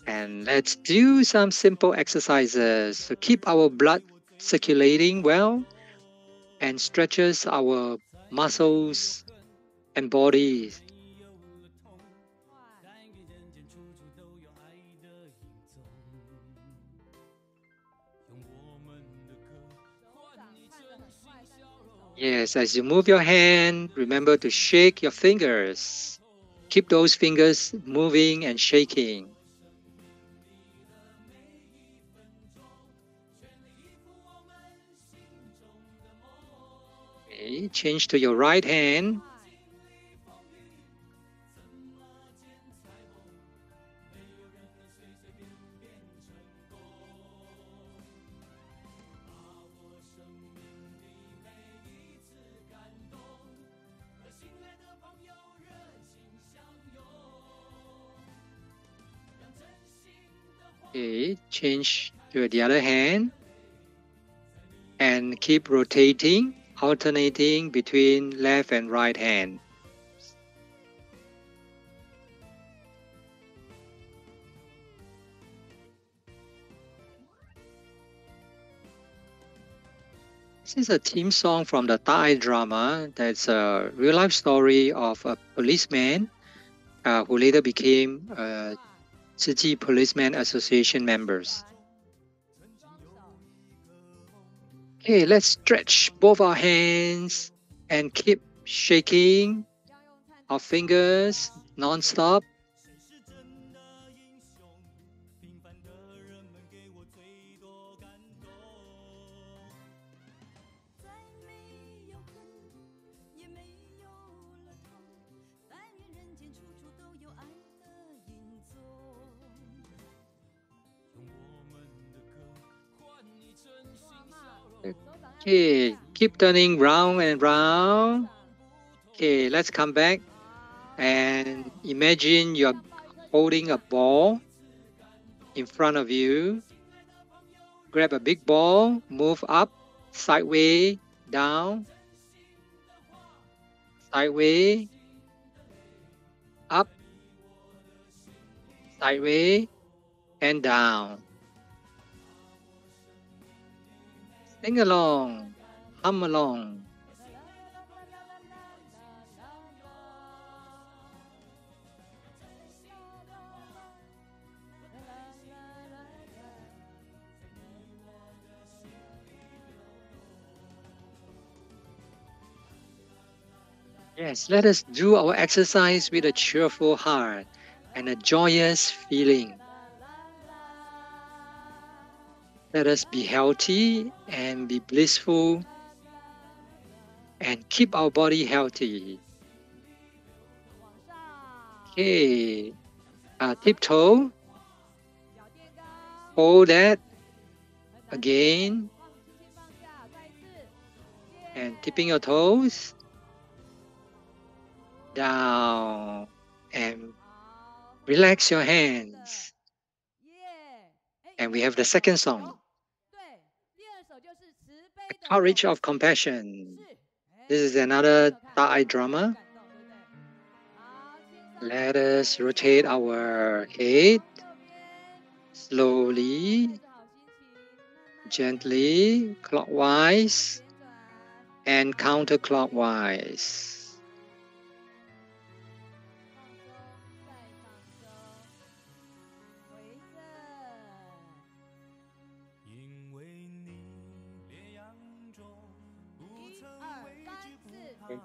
A: And let's do some simple exercises to keep our blood circulating well and stretches our muscles and bodies. Yes, as you move your hand, remember to shake your fingers. Keep those fingers moving and shaking. Okay, change to your right hand. Okay, change to the other hand and keep rotating, alternating between left and right hand. This is a theme song from the Thai drama. That's a real life story of a policeman who later became Ziji Policeman Association members. Okay, let's stretch both our hands and keep shaking our fingers non-stop. Okay, keep turning round and round. Okay, let's come back and imagine you're holding a ball in front of you. Grab a big ball, move up, sideways, down, sideways, up, sideways, and down. Sing along, hum along. Yes, let us do our exercise with a cheerful heart and a joyous feeling. Let us be healthy and be blissful and keep our body healthy. Okay, tiptoe. Hold that again. And tipping your toes. Down. And relax your hands. And we have the second song. The Courage of Compassion. This is another Thai drama. Let us rotate our head slowly, gently, clockwise and counterclockwise.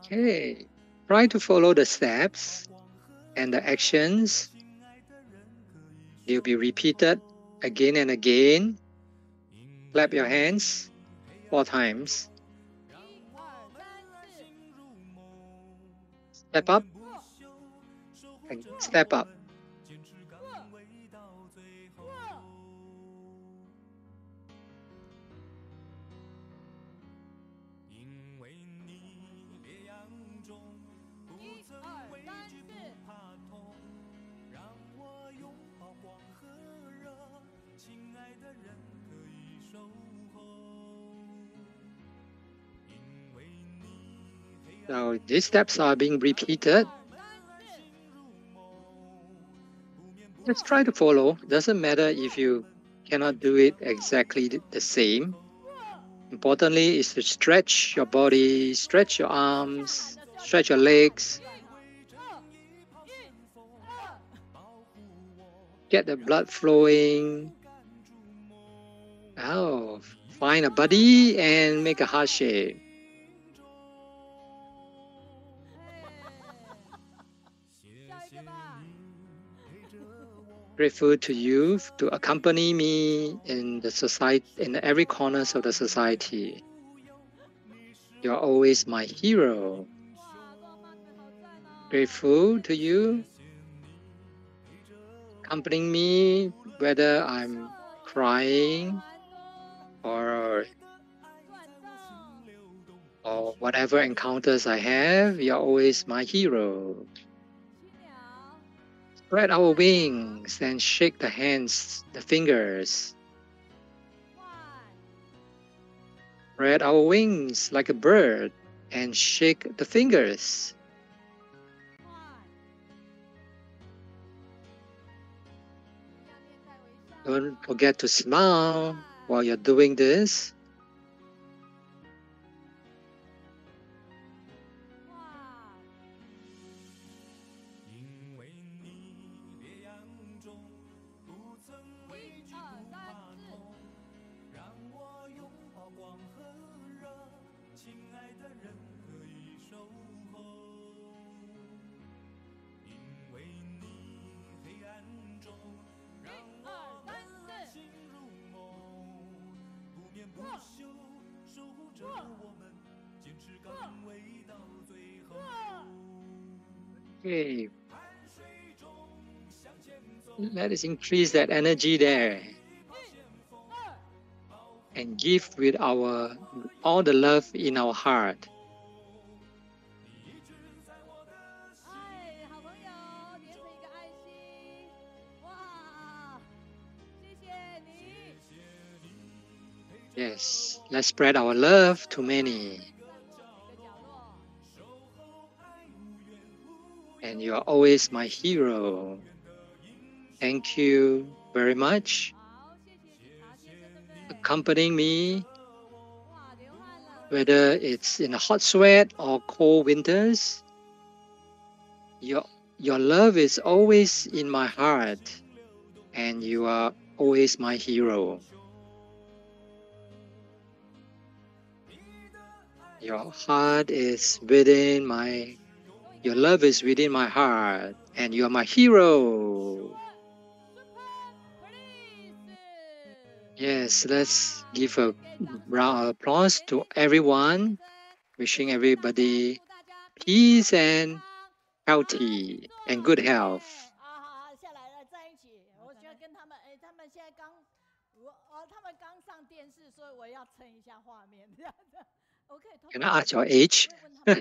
A: Okay, try to follow the steps and the actions. They'll be repeated again and again. Clap your hands 4 times. Step up and step up. So these steps are being repeated. Just try to follow. Doesn't matter if you cannot do it exactly the same. Importantly is to stretch your body, stretch your arms, stretch your legs. Get the blood flowing. Oh, find a buddy and make a heart shape. Grateful to you to accompany me in the society, in every corners of the society. You're always my hero. Grateful to you accompanying me, whether I'm crying or whatever encounters I have. You're always my hero. Spread our wings and shake the hands, the fingers. Spread our wings like a bird and shake the fingers. Don't forget to smile while you're doing this. Okay. Let us increase that energy there and give with our all the love in our heart.
D: 哎，好朋友，连成一个爱心，哇，谢谢你。
A: Yes, let's spread our love to many. And you are always my hero. Thank you very much. Accompanying me, whether it's in a hot sweat or cold winters, your love is always in my heart, and you are always my hero. Your heart is within my, your love is within my heart, and you are my hero. Yes, let's give a round of applause to everyone, wishing everybody peace and healthy and good health.
D: 下来了，在一起。我觉得跟他们，他们现在他们刚上电视，所以我要撑一下画面，这样子。OK。
A: Can I ask your age?
D: 你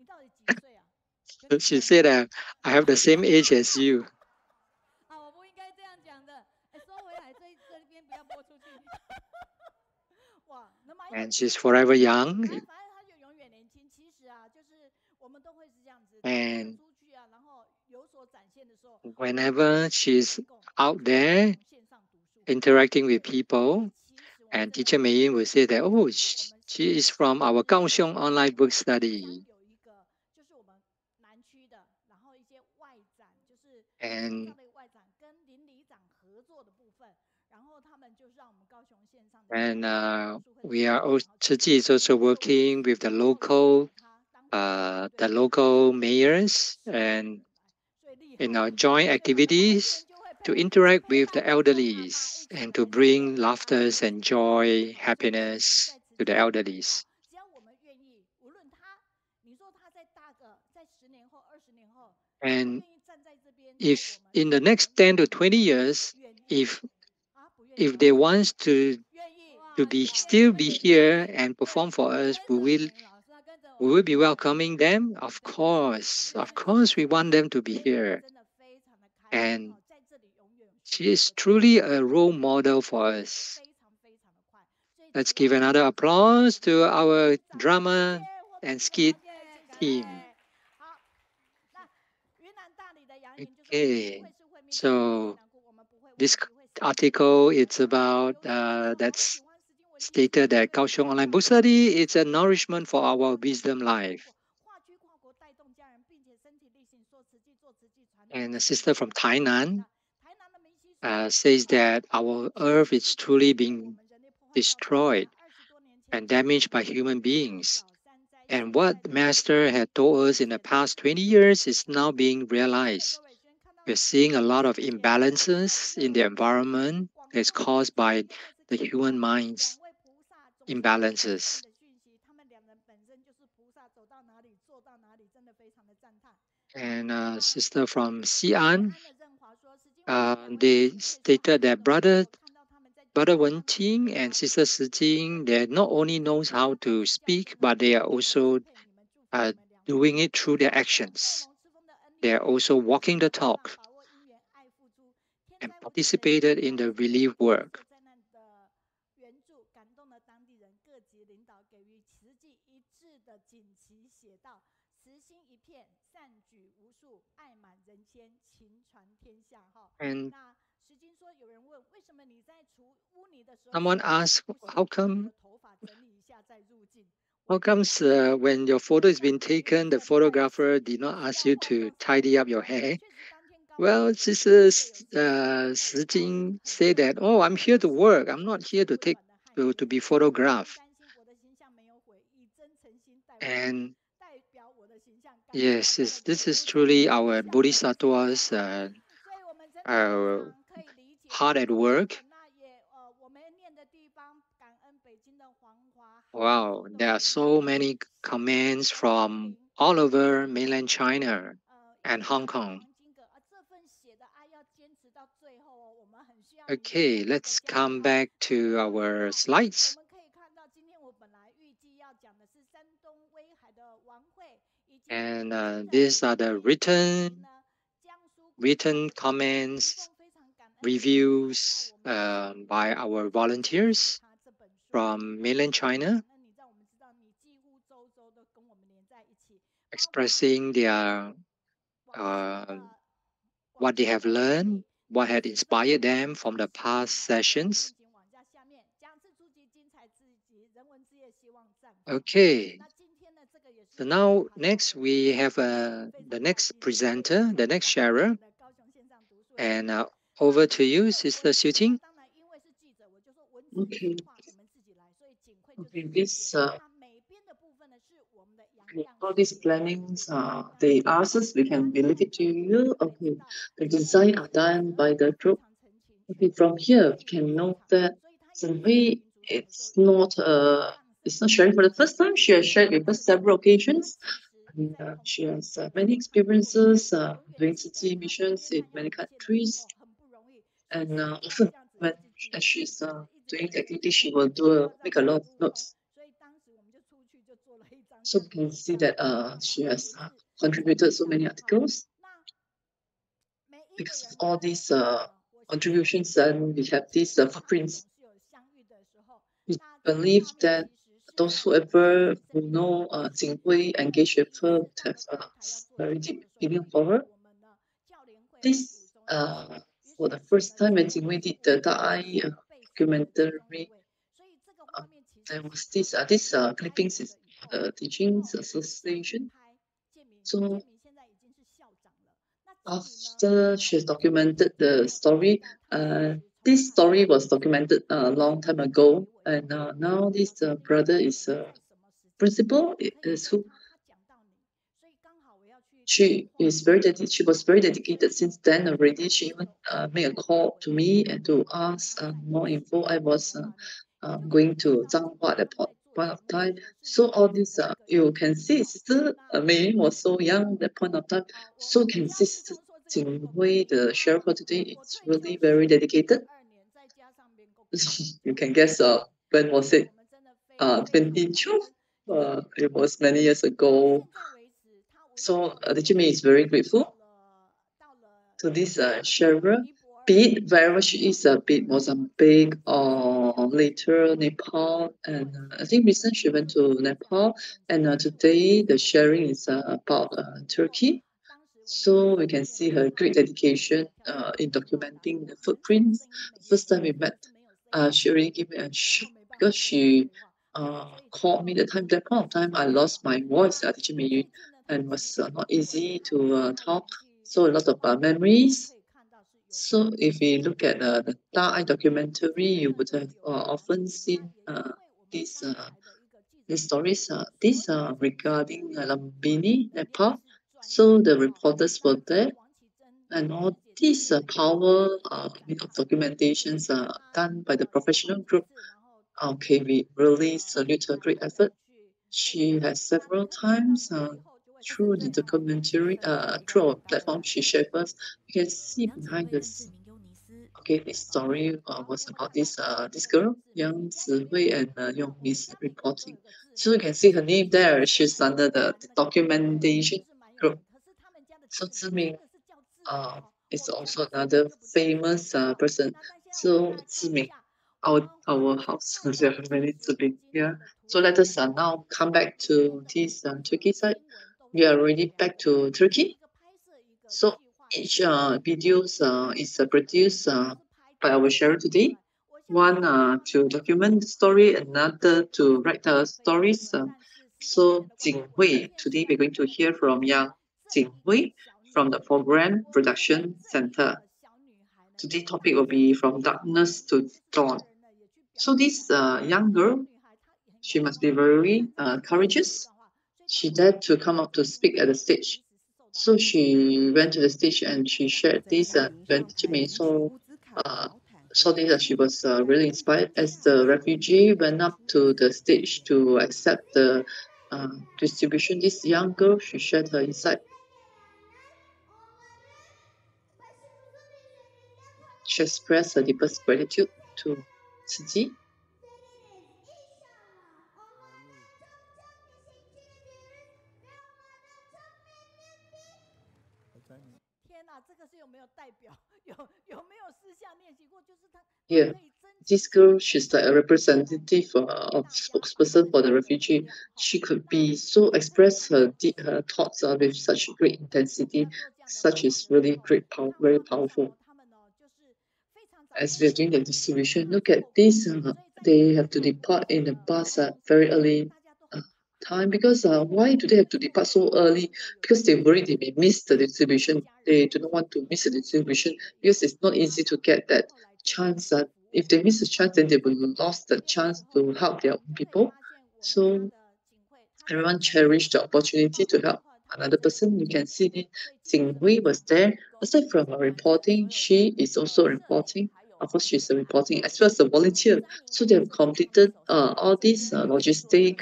D: 到底几岁啊？She
A: said, I have the same age as you.
D: 啊，我不应该这样讲的。收回来，这边不要播出去。哇，那么
A: And she's forever young.
D: 反正他就永远年轻。其实啊，就是我们都会是这样子。
A: And
D: 出去啊，然后有所展现的时候
A: whenever she's out there interacting with people, and Teacher Meiyun will say that, oh, she is from our Kaohsiung online book study. And we are also, Chiji is also working with the local mayors and in our joint activities to interact with the elderlies and to bring laughter and joy, happiness to the elderlies. And if in the next 10 to 20 years, if they want to still be here and perform for us, we will be welcoming them. Of course, we want them to be here. And she is truly a role model for us. Let's give another applause to our drama and skit team. Okay, so this article, it's about that's stated that Kaohsiung Online Book Study is a nourishment for our wisdom life. And a sister from Tainan says that our earth is truly being destroyed and damaged by human beings. And what Master had told us in the past 20 years is now being realized. We're seeing a lot of imbalances in the environment that's caused by the human mind's imbalances. And sister from Xi'an, they stated that brother Wenqing and sister Shijing, they not only knows how to speak, but they are also doing it through their actions. They are also walking the talk and participated in the relief work. And someone asked, how come when your photo is being taken, the photographer did not ask you to tidy up your hair? Well, Sister Shijing said that, oh, I'm here to work. I'm not here to be photographed. And yes, this is truly our Bodhisattva's hard at work. Wow, there are so many comments from all over mainland China and Hong Kong. Okay, let's come back to our slides. And these are the written comments, reviews by our volunteers from mainland China, expressing their what they have learned, what had inspired them from the past sessions. Okay, so now next we have the next presenter, the next sharer, and over to you, Sister Xu.
I: Okay. Okay, all these plannings, they ask us, we can believe it to you. Okay, the design are done by the group. Okay, from here we can know that Zifang it's not sharing for the first time. She has shared with us several occasions. And, she has many experiences doing city missions in many countries. And often when she's doing the activity, she will make a lot of notes. So we can see that she has contributed so many articles. Because of all these contributions, and we have these footprints. We believe that those who know Jinghui engaged with her would have very deep opinion for her. This for the first time when Jinghui did the Dai documentary, there was this clippings is the Teachings Association. So after she has documented the story, this story was documented a long time ago, and now this brother is principal. Is who she is she was very dedicated since then already. She even made a call to me and to ask more info. I was going to Zhanghua at that point of time. So all this you can see Sister Meiyun was so young at that point of time. So you can see Sister Jinghui, the shareholder today, is really very dedicated. You can guess when was it? 2012. It was many years ago. So the Jimmy is very grateful to this sharer, be it wherever she is, be it Mozambique or later Nepal. And I think recently she went to Nepal, and today the sharing is about Turkey. So we can see her great dedication in documenting the footprints. The first time we met, she already gave me a shock because she called me that point of time. I lost my voice, teaching me, and was not easy to talk. So a lot of memories. So if we look at the Thai documentary, you would have often seen these stories. These are regarding Lumbini, Nepal. So the reporters were there, and all these power documentations are done by the professional group. Okay, we really salute her great effort. She has several times through the documentary, through our platform, she shared us. You can see behind this. Okay, this story was about this girl, Yang Zihui, and Yong is reporting. So you can see her name there. She's under the documentation group. So Ziming is also another famous person. So Ziming, our house, there are many Ziming here. So let us now come back to this Turkey side. We are already back to Turkey. So each videos is produced by our sharer today. One to document the story, another to write the stories. So Jinghui, today we're going to hear from Yang Jinghui from the Program Production Center. Today's topic will be From Darkness to Dawn. So this young girl, she must be very courageous. She dared to come up to speak at the stage. So she went to the stage and she shared this when Jimmy saw So this, she was really inspired as the refugee went up to the stage to accept the distribution. This young girl, she shared her insight. She expressed her deepest gratitude to Ciji. Yeah, this girl, she's like a representative of spokesperson for the refugee. She could be so express her thoughts with such great intensity, such is really very powerful. As we're doing the distribution, look at this. They have to depart in the bus at very early time because why do they have to depart so early? Because they worry they may miss the distribution. They do not want to miss the distribution because it's not easy to get that chance. If they miss the chance, then they will lose the chance to help their own people. So everyone cherished the opportunity to help another person. You can see Jinghui was there. Aside from reporting, she is also reporting. Of course, she's a reporting as well as a volunteer. So they have completed all these logistic.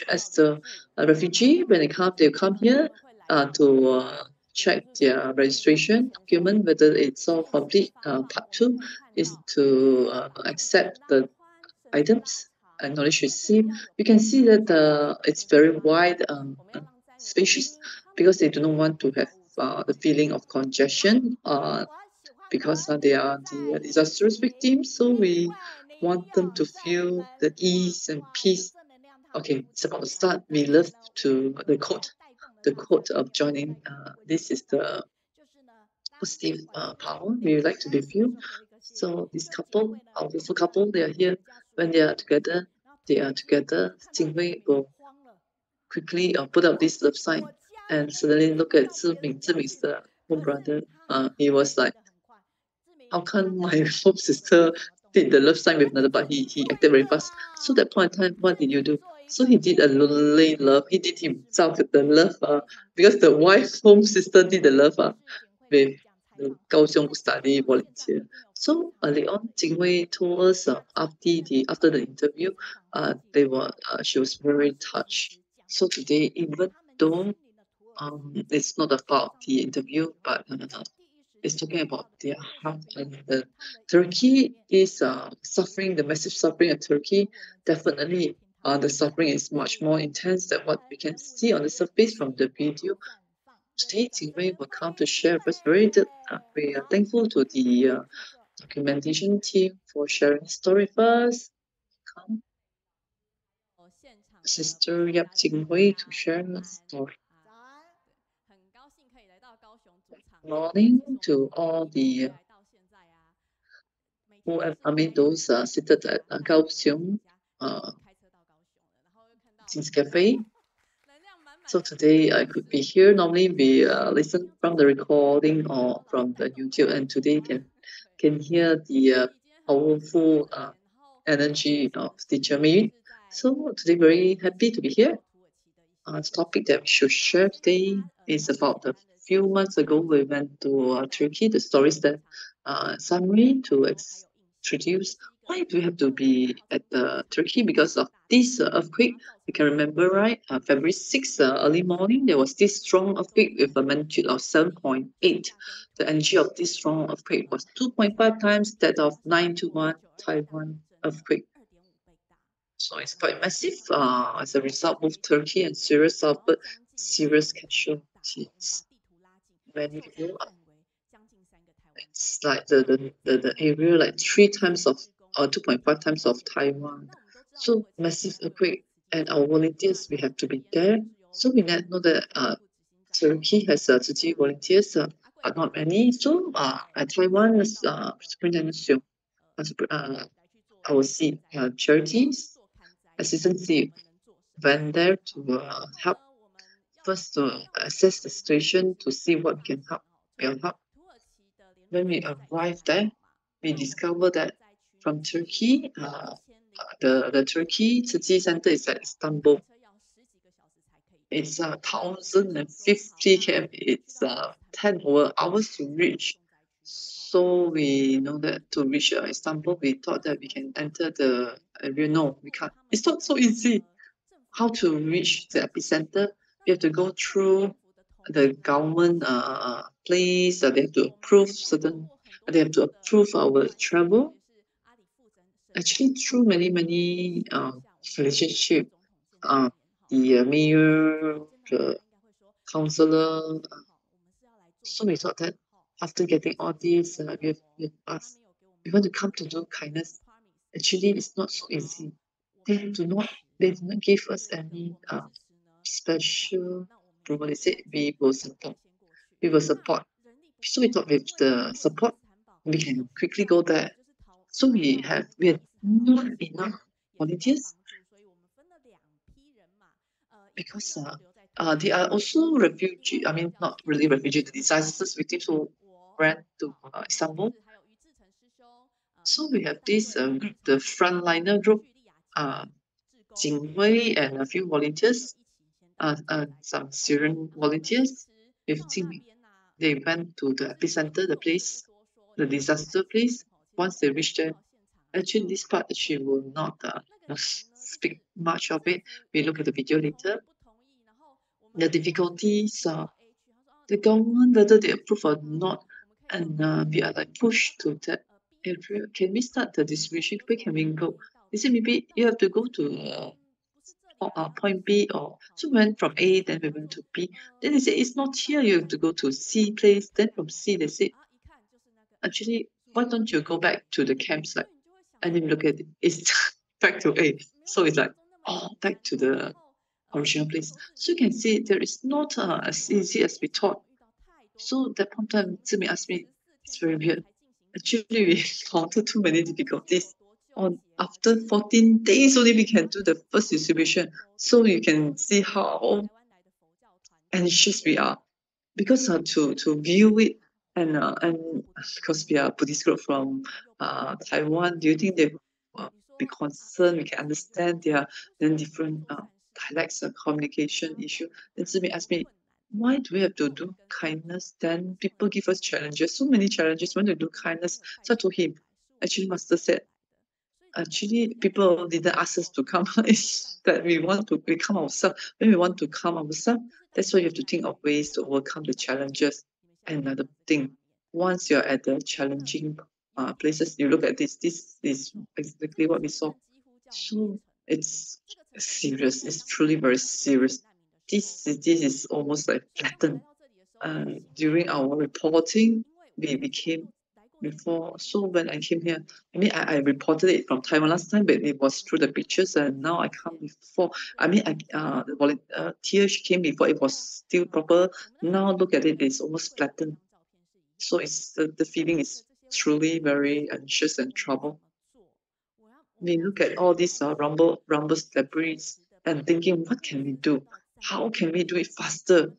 I: As the refugee, when they come here to check their registration document, whether it's all complete. Part 2 is to accept the items and knowledge received. You can see that it's very wide spacious because they do not want to have the feeling of congestion because they are the disastrous victims. So we want them to feel the ease and peace. Okay, it's about to start. We love to the quote of joining. This is the positive power we would like to reveal. So this couple, our beautiful couple, they are here. When they are together, Jinghui will quickly put up this love sign and suddenly look at Ziming. Ziming is the own brother. He was like, how come my own sister did the love sign with another, but he acted very fast. So that point in time, what did you do? So he did a lonely love. He did himself the love because the wife's home sister did the love with the Kaohsiung study volunteer. So early on, Jinghui told us after the interview, she was very touched. So today, even though it's not about the interview, but it's talking about their heart and the Turkey is suffering, the massive suffering of Turkey. Definitely, the suffering is much more intense than what we can see on the surface from the video. Today, Jingwei will come to share with us we are thankful to the documentation team for sharing the story first. Come, Sister Yap Jingwei to share the story. Morning to all the those seated at Kaohsiung Jin's Cafe. So today I could be here. Normally we listen from the recording or from the YouTube, and today can hear the powerful energy of teacher Meiyun. So today very happy to be here. The topic that we should share today is about a few months ago we went to Turkey. The stories that summary to introduce why do we have to be at Turkey because of this earthquake. You can remember, right? February 6th, early morning, there was this strong earthquake with a magnitude of 7.8. The energy of this strong earthquake was 2.5 times that of 921 Taiwan earthquake. So it's quite massive. As a result, both Turkey and Syria suffered serious casualties. Many people, it's like the area like 3 times of 2.5 times of Taiwan. So massive earthquake, and our volunteers we have to be there. So we know that Turkey has 30 volunteers, but not many. So at Taiwan, Superintendent Xiong, our charities assistance went there to help first to assess the situation to see what we can help. When we arrived there, we discovered that from Turkey, the Turkey City Center is at Istanbul. It's 1,050 km. It's 10 over hours to reach. So we know that to reach Istanbul, we thought that we can enter the area. No, we can't. It's not so easy. How to reach the epicenter? We have to go through the government place. They have to approve certain. They have to approve our travel. Actually, through many relationship, the mayor, the counselor. So we thought that after getting all these, we have asked, we want to come to do kindness. Actually, it's not so easy. They do not give us any special approval. They said we will support. We will support. So we thought with the support, we can quickly go there. So we had not enough volunteers because they are also refugee. I mean, not really refugee. The disasters victims who ran to Istanbul. So we have this group, the frontliner group, Jinghui and a few volunteers, some Syrian volunteers with Jinghui. They went to the epicenter, the place, the disaster place. Once they reached there, actually this part she will not speak much of it. We look at the video later. The difficulties, the government, whether they approve or not, and we are like pushed to that area. Can we start the distribution? Where can we go? They said maybe you have to go to point B, or so we went from A, then we went to B. Then they said it's not here. You have to go to C place. Then from C, they said actually, why don't you go back to the campsite? And then look at it, it's back to A. So it's like, back to the original place. So you can see there is not as easy as we thought. So that point of time, Zimi asked me, it's very weird. Actually, we encountered too many difficulties. After 14 days only we can do the first distribution. So you can see how anxious we are. Because to view it and because we are Buddhist group from Taiwan, do you think they will be concerned? We can understand their then different dialects and communication issue. Then Zimi asked me, why do we have to do kindness? Then people give us challenges, so many challenges when we do kindness. So I told him, actually, Master said, actually, people didn't ask us to come. It's that we come ourselves. When we want to come ourselves, that's why you have to think of ways to overcome the challenges. Another thing, once you're at the challenging places, you look at this. This is exactly what we saw. So it's serious. It's truly very serious. This is almost like flattened. During our reporting, we became before. So when I came here, I mean, I reported it from Taiwan last time, but it was through the pictures, and now I come before. I mean, the volunteer came before, it was still proper. Now look at it, it's almost flattened. So it's the feeling is truly very anxious and trouble. We look at all these rumble debris and thinking, what can we do? How can we do it faster,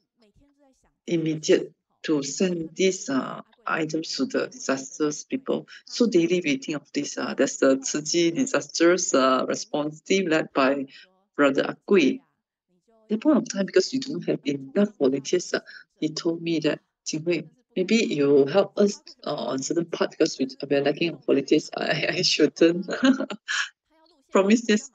I: immediate, to send these items to the disasters people? So daily we think of this. There's the Ciji disasters response team led by Brother Akui. At that point of time, because you don't have enough volunteers, he told me that, Jinghui, maybe you help us on certain part because we're lacking of volunteers. I shouldn't promise this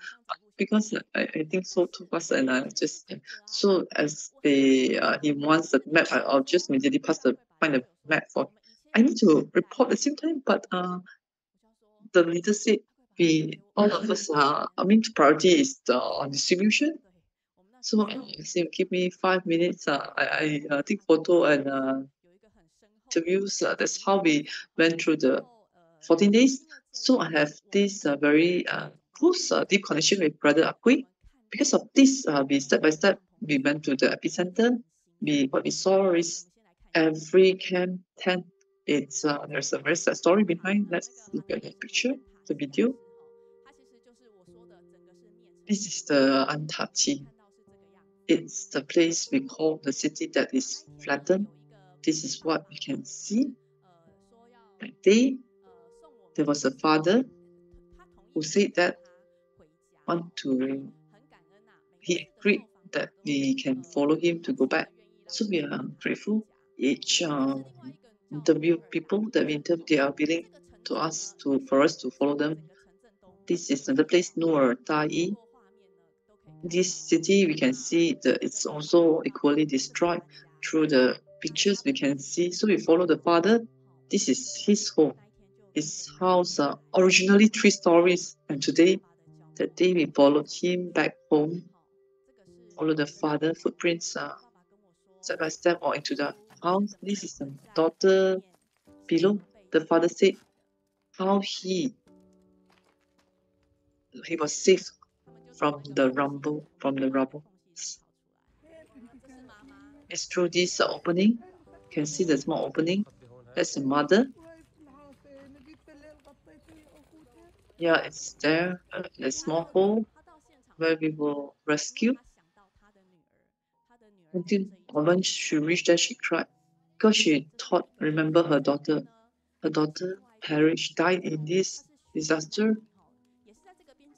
I: because I think so too fast, and I just so as he wants the map, I'll just immediately find the map for. I need to report at the same time, but the leader said we all of us I mean priority is on distribution. So I say give me 5 minutes. I take photo and interviews. That's how we went through the 14 days. So I have this very close, deep connection with Brother Akui. Because of this, we step by step, we went to the epicenter. What we saw is every camp tent. There's a very sad story behind. Let's look at the picture, the video. This is the Antachi. It's the place we call the city that is flattened. This is what we can see. That day, there was a father who said that he agreed that we can follow him to go back. So we are grateful. Each interview people that we interview, they are willing to ask for us to follow them. This is another place, Nur Tai. This city, we can see that it's also equally destroyed. Through the pictures, we can see. So we follow the father. This is his home. His house are originally 3 stories, and today, that day we followed him back home. Follow the father footprints step by step or into the house. This is the daughter below. The father said how he was saved from the rubble. It's through this opening. You can see the small opening. That's the mother. Yeah, it's there, a small hole where we will rescue. Until when she reached there, she cried because she thought, remember her daughter. Her daughter perished, died in this disaster.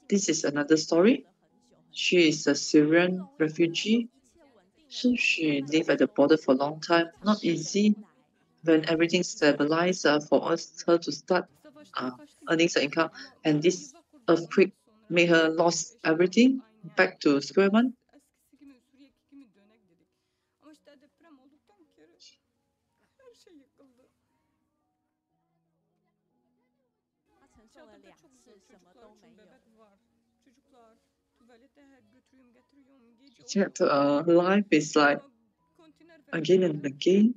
I: This is another story. She is a Syrian refugee. So she lived at the border for a long time. Not easy. When everything stabilized for her to start earning some income. And this earthquake made her lost everything, back to square one. Life is like again and again,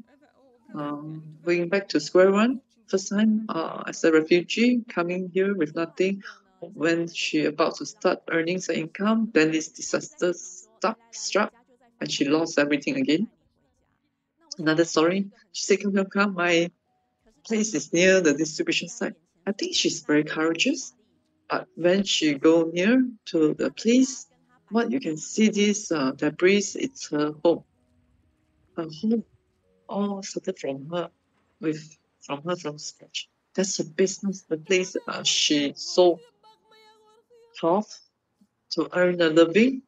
I: going back to square one. First time as a refugee coming here with nothing. When she about to start earning some income, then this disaster struck and she lost everything again. Another story. She said, come, my place is near the distribution site. I think she's very courageous. But when she go near to the place, what you can see this debris, it's her home. Her home all started from her, from scratch. That's her business, the place she sold cloth to earn a living.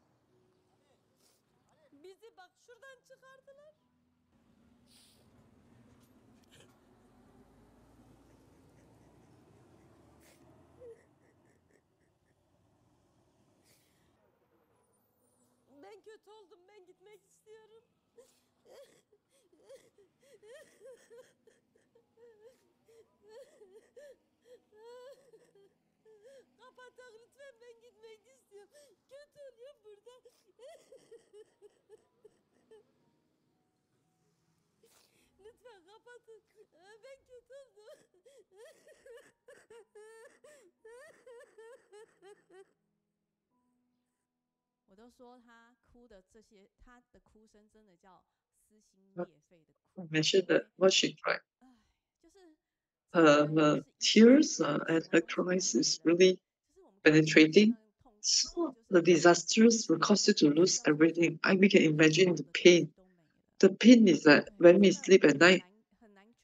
J: Ben kötü oldum. Ben gitmek istiyorum. Kapatın lütfen, ben gitmek istiyorum. Kötü oluyorum burada. Lütfen kapatın. Ben kötü oldum. 我都说他哭的这些，他的哭声真的叫撕心裂肺的哭。
I: I mentioned that what she cried. Her tears and her cries is really penetrating. So the disasters will cause you to lose everything. We can imagine the pain. The pain is that when we sleep at night,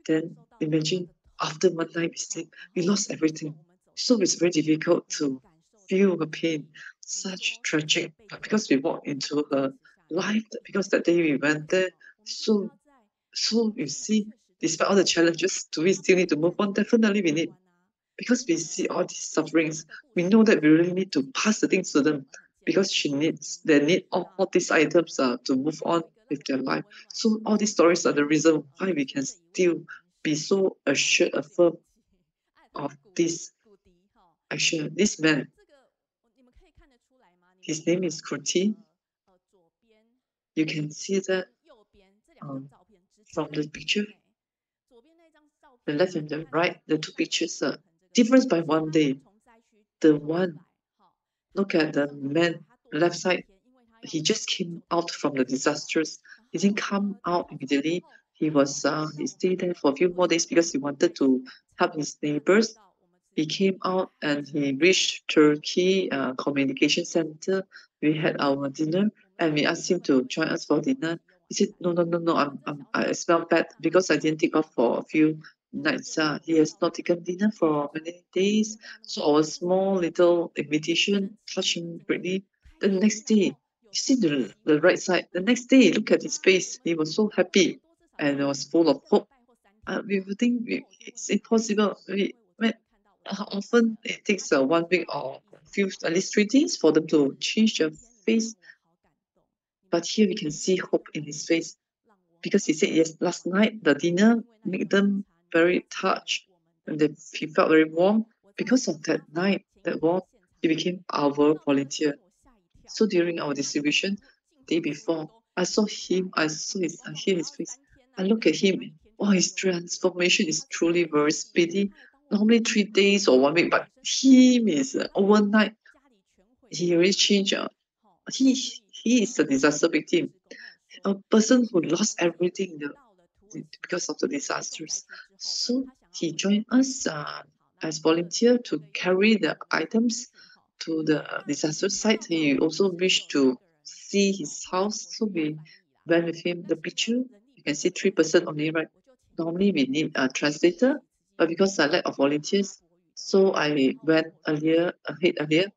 I: then imagine after one night we sleep, we lost everything. So it's very difficult to feel the pain. Such tragic, because we walked into her life, because that day we went there. So you see, despite all the challenges, do we still need to move on? Definitely we need. Because we see all these sufferings, we know that we really need to pass the things to them, because they need all these items to move on with their life. So all these stories are the reason why we can still be so assured, affirmed of this action. This man, his name is Kruti. You can see that from the picture. The left and the right, the two pictures are different by one day. The one, look at the man left side, he just came out from the disasters. He didn't come out immediately. He stayed there for a few more days because he wanted to help his neighbors. He came out and he reached Turkey Communication Center. We had our dinner and we asked him to join us for dinner. He said, no, I smell bad because I didn't take off for a few nights. He has not taken dinner for many days. So our small little invitation touched him greatly. The next day, you see the right side. The next day, look at his face. He was so happy and it was full of hope. we would think it's impossible. Often it takes 1 week or at least 3 days for them to change their face. But here we can see hope in his face, because he said yes, last night the dinner made them very touched, and he felt very warm. Because of that night, that warmth, he became our volunteer. So during our distribution, day before, I saw him, I hear his face. I look at him, oh, his transformation is truly very speedy. Normally 3 days or 1 week, but him is overnight. He really changed. He is a disaster victim, a person who lost everything because of the disasters. So he joined us as volunteer to carry the items to the disaster site. He also wished to see his house, so we went with him. The picture, you can see 3% only, right? Normally we need a translator, but because I lack of volunteers, so I went ahead earlier.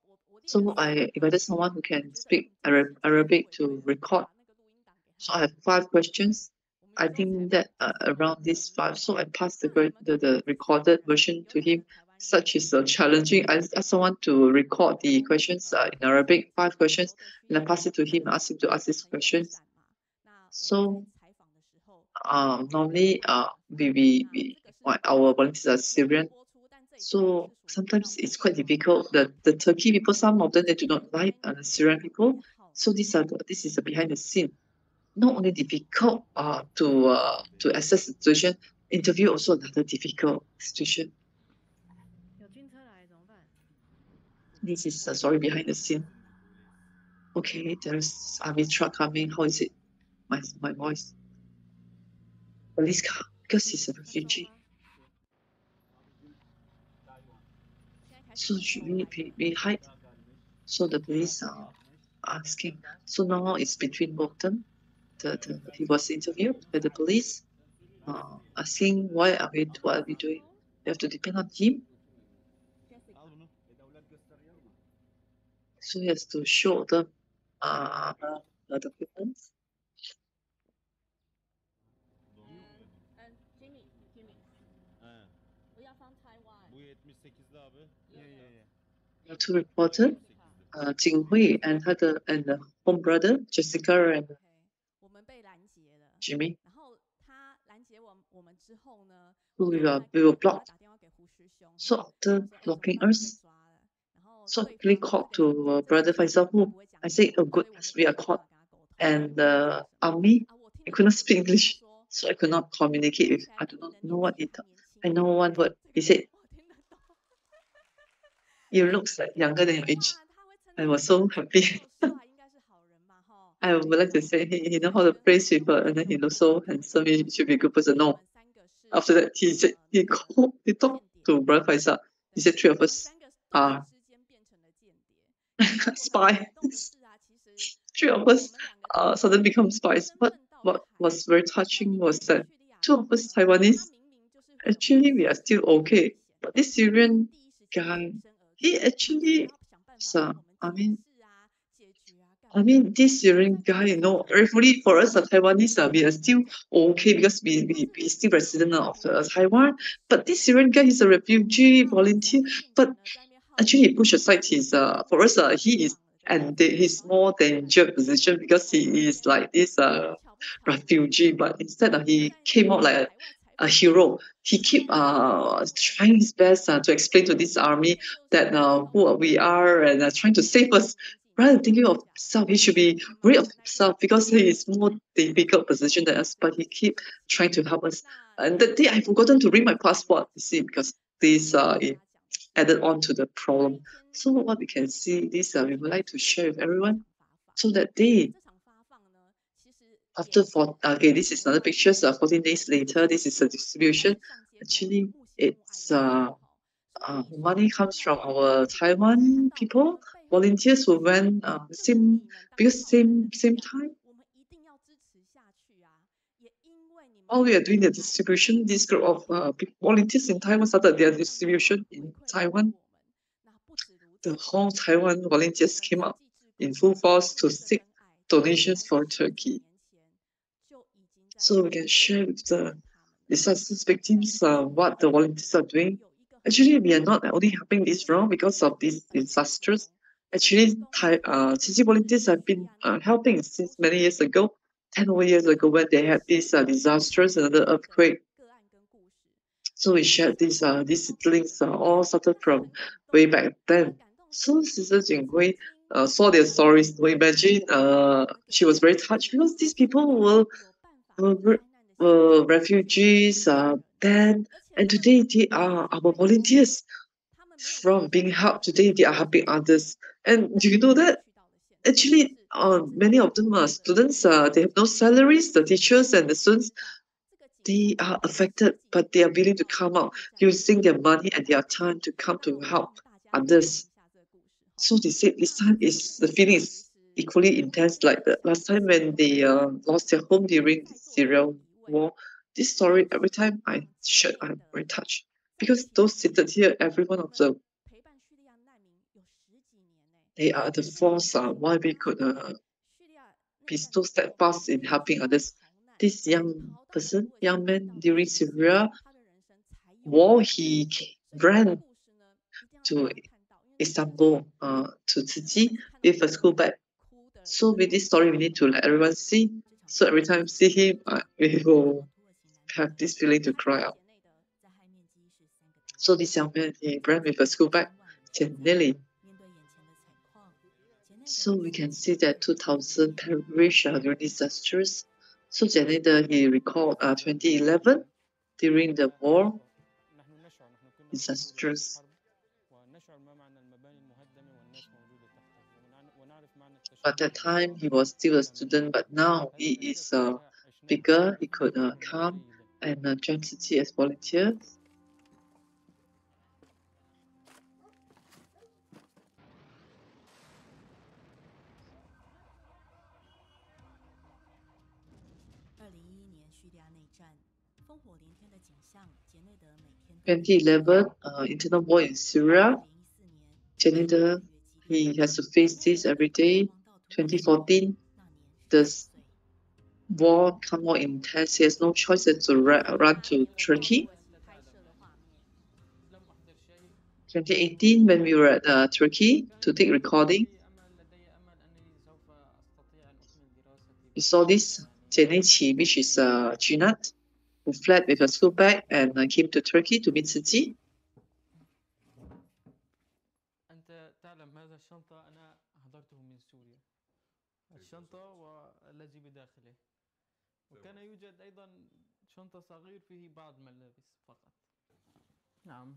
I: So I invited someone who can speak Arabic to record. So I have 5 questions. I think that around these 5, so I passed the recorded version to him. Such is challenging. I asked someone to record the questions in Arabic, 5 questions, and I pass it to him, ask him to ask these questions. So normally our volunteers are Syrian, so sometimes it's quite difficult. The Turkey people, some of them, they do not like the Syrian people. So this is the behind the scene. Not only difficult to assess the situation, interview also another difficult situation. This is the story behind the scene. Okay, there's army truck coming. How is it? My voice. Police car, because he's a refugee. So should we hide? So the police are asking. So now it's between both them. He was interviewed by the police, asking what are we doing? We have to depend on him. So he has to show them the documents. Two reporters, Jinghui and the home brother Jessica and Jimmy. So we were blocked. So after blocking us, so I quickly called to brother Faisal, who I said, oh good, we are caught. And the army, I could not speak English, so I could not communicate with. I do not know what he thought. I know one word. He said, "You looks like younger than your age." I was so happy. I would like to say he know how to praise people, and then he looks so handsome. He should be a good person. No. After that, he said he talked to Brother Faisal. He said 3 of us are spies. 3 of us suddenly become spies. What was very touching was that 2 of us Taiwanese, actually we are still okay. But this Syrian guy, he actually I mean, this Syrian guy, rightfully for us, Taiwanese, we are still okay because we still resident of Taiwan. But this Syrian guy is a refugee volunteer. But actually, he pushed aside his, for us, he is, and his more dangerous position because he is like this refugee. But instead, he came out like a hero. He keep trying his best to explain to this army that who we are and trying to save us. Rather than thinking of himself, he should be rid of himself because he is more difficult position than us. But he keep trying to help us. And that day, I forgotten to bring my passport. You see, because this it added on to the problem. So what we can see, this we would like to share with everyone, so that they after this is another picture. 14 days later, this is a distribution. Actually, it's money comes from our Taiwan people, volunteers who went same time. While we are doing the distribution, this group of volunteers in Taiwan started their distribution in Taiwan. The whole Taiwan volunteers came up in full force to seek donations for Turkey. So we can share with the disaster victims, what the volunteers are doing. Actually, we are not only helping this round because of these disasters. Actually, CC volunteers have been helping since many years ago, 10 over years ago, when they had these disasters and the earthquake. So we shared these links all started from way back then. So Sister Jinghui saw their stories. So imagine she was very touched because these people were refugees then, and today they are our volunteers. From being helped today, they are helping others. And do you know that? Actually, many of them are students. They have no salaries. The teachers and the students, they are affected, but they are willing to come out using their money and their time to come to help others. So they said this time the feeling is equally intense like the last time when they lost their home during the Syrian war. This story, every time I shared, I'm very touched because those seated here, every one of them, they are the force why we could be so steadfast in helping others. This young man during Syria war, he ran to Istanbul, to Tzi with a school bag. So with this story, we need to let everyone see. So every time see him, we will have this feeling to cry out. So this young man, he ran with a school bag, nearly. So we can see that 2,000 perished during disasters. So Janeda, he recalled 2011 during the war disasters. At that time, he was still a student, but now he is bigger. He could come and join CT as volunteers. In 2011, internal war in Syria. Janeda, he has to face this every day. 2014, the war become more intense. He has no choice than to run to Turkey. 2018, when we were at Turkey to take recording, we saw this Denise, which is Junat, who fled with a school bag and came to Turkey to meet Siti.
K: أنت تعلم هذا الشنطة أنا أحضرته من سوريا. الشنطة والذي بداخله. وكان يوجد أيضا شنطة صغير فيه بعض ملابس فقط. نعم.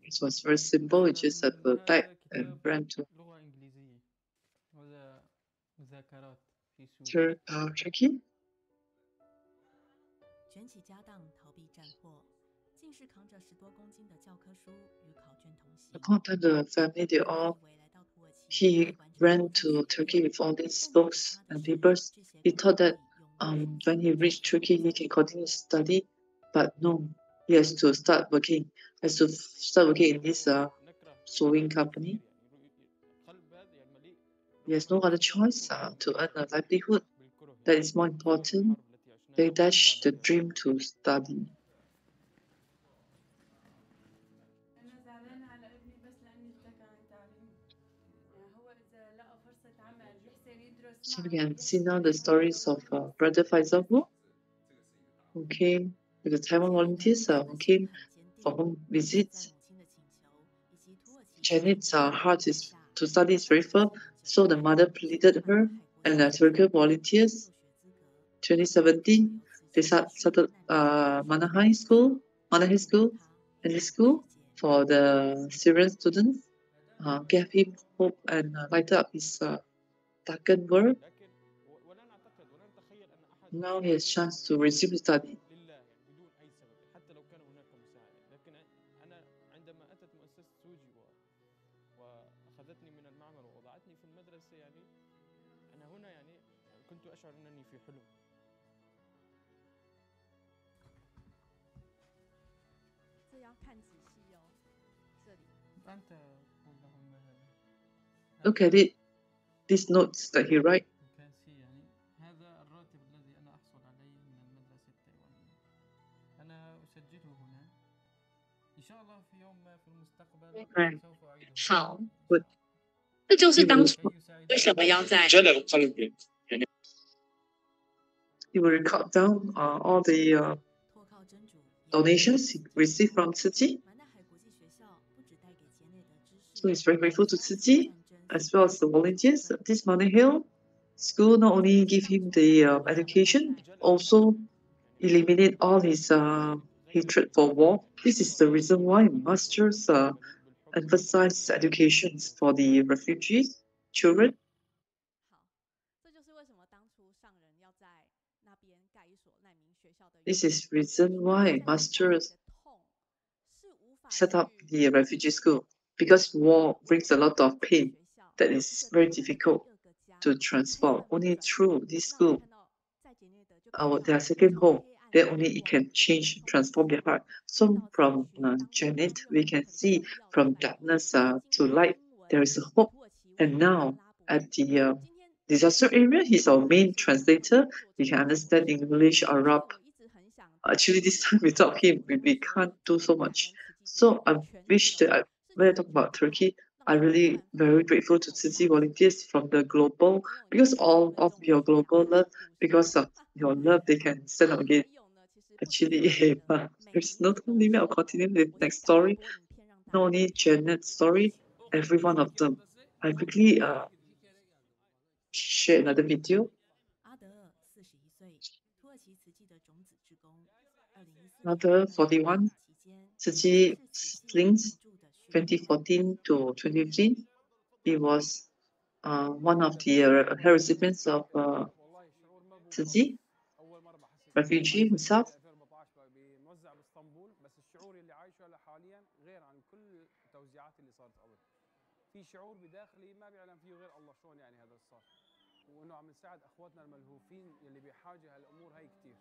I: It was very simple. We just have a bag and ran to Turkey.
L: 卷起家当逃避战祸，竟是扛着10多公斤的教科书与考卷同行。
I: Upon the family, he ran to Turkey with all these books and papers. He thought that when he reached Turkey, he can continue to study, but no, he has to start working. Has to start working in this sewing company. He has no other choice to earn a livelihood. That is more important. They dash the dream to study. So we can see now the stories of Brother Faisal who came with the Taiwan volunteers who came for home visits. Janet's heart is to study is very firm, so the mother pleaded her and the Turkish volunteers. 2017, they started Manahi School, and the school for the Syrian students, gave him hope and lighted up his darkened world. Now he has chance to resume study.
K: وأخذتني من المعمل ووضعتني في المدرسة يعني أنا هنا يعني كنت أشعر أنني في حلم.
I: Look at it. These notes that he writes.
K: هذا الراتب الذي أنا أحصل عليه من المدرسة التايوانية، أنا أسجله هنا. إن شاء الله في يوم ما في المستقبل سوف أعيده.
I: 好，good。这就是当初为什么要在 He will record down all the donations he received from Tzu Chi. So he's very grateful to Tzu Chi as well as the volunteers. This Money Hill school not only give him the education, also eliminate all his hatred for war. This is the reason why masters emphasize education for the refugees children.
J: 好，这就是为什么当初上人要在那边盖一所难民学校的原因。
I: This is reason why masters set up the refugee school, because war brings a lot of pain that is very difficult to transform. Only through this school, their second home, then only it can change, transform their heart. So from Janet, we can see from darkness to light, there is a hope. And now at the disaster area, he's our main translator. He can understand English, Arab. Actually, this time without him, we can't do so much. So I wish that when I talk about Turkey, I'm really very grateful to Tzu Chi volunteers from the global, because all of your global love, because of your love, they can stand up again. Actually, there's no time limit. I'll continue the next story. Not only Janet's story, every one of them. I quickly share another video. Another 41, Tzu Chi siblings, 2014 to 2015. He was one of the recipients of Tzu Chi, refugee himself.
M: في شعور بداخلي ما بيعلم فيه غير الله شلون يعني هذا صار، وانه عم نساعد اخواتنا الملهوفين اللي بحاجه هالامور هاي كثير.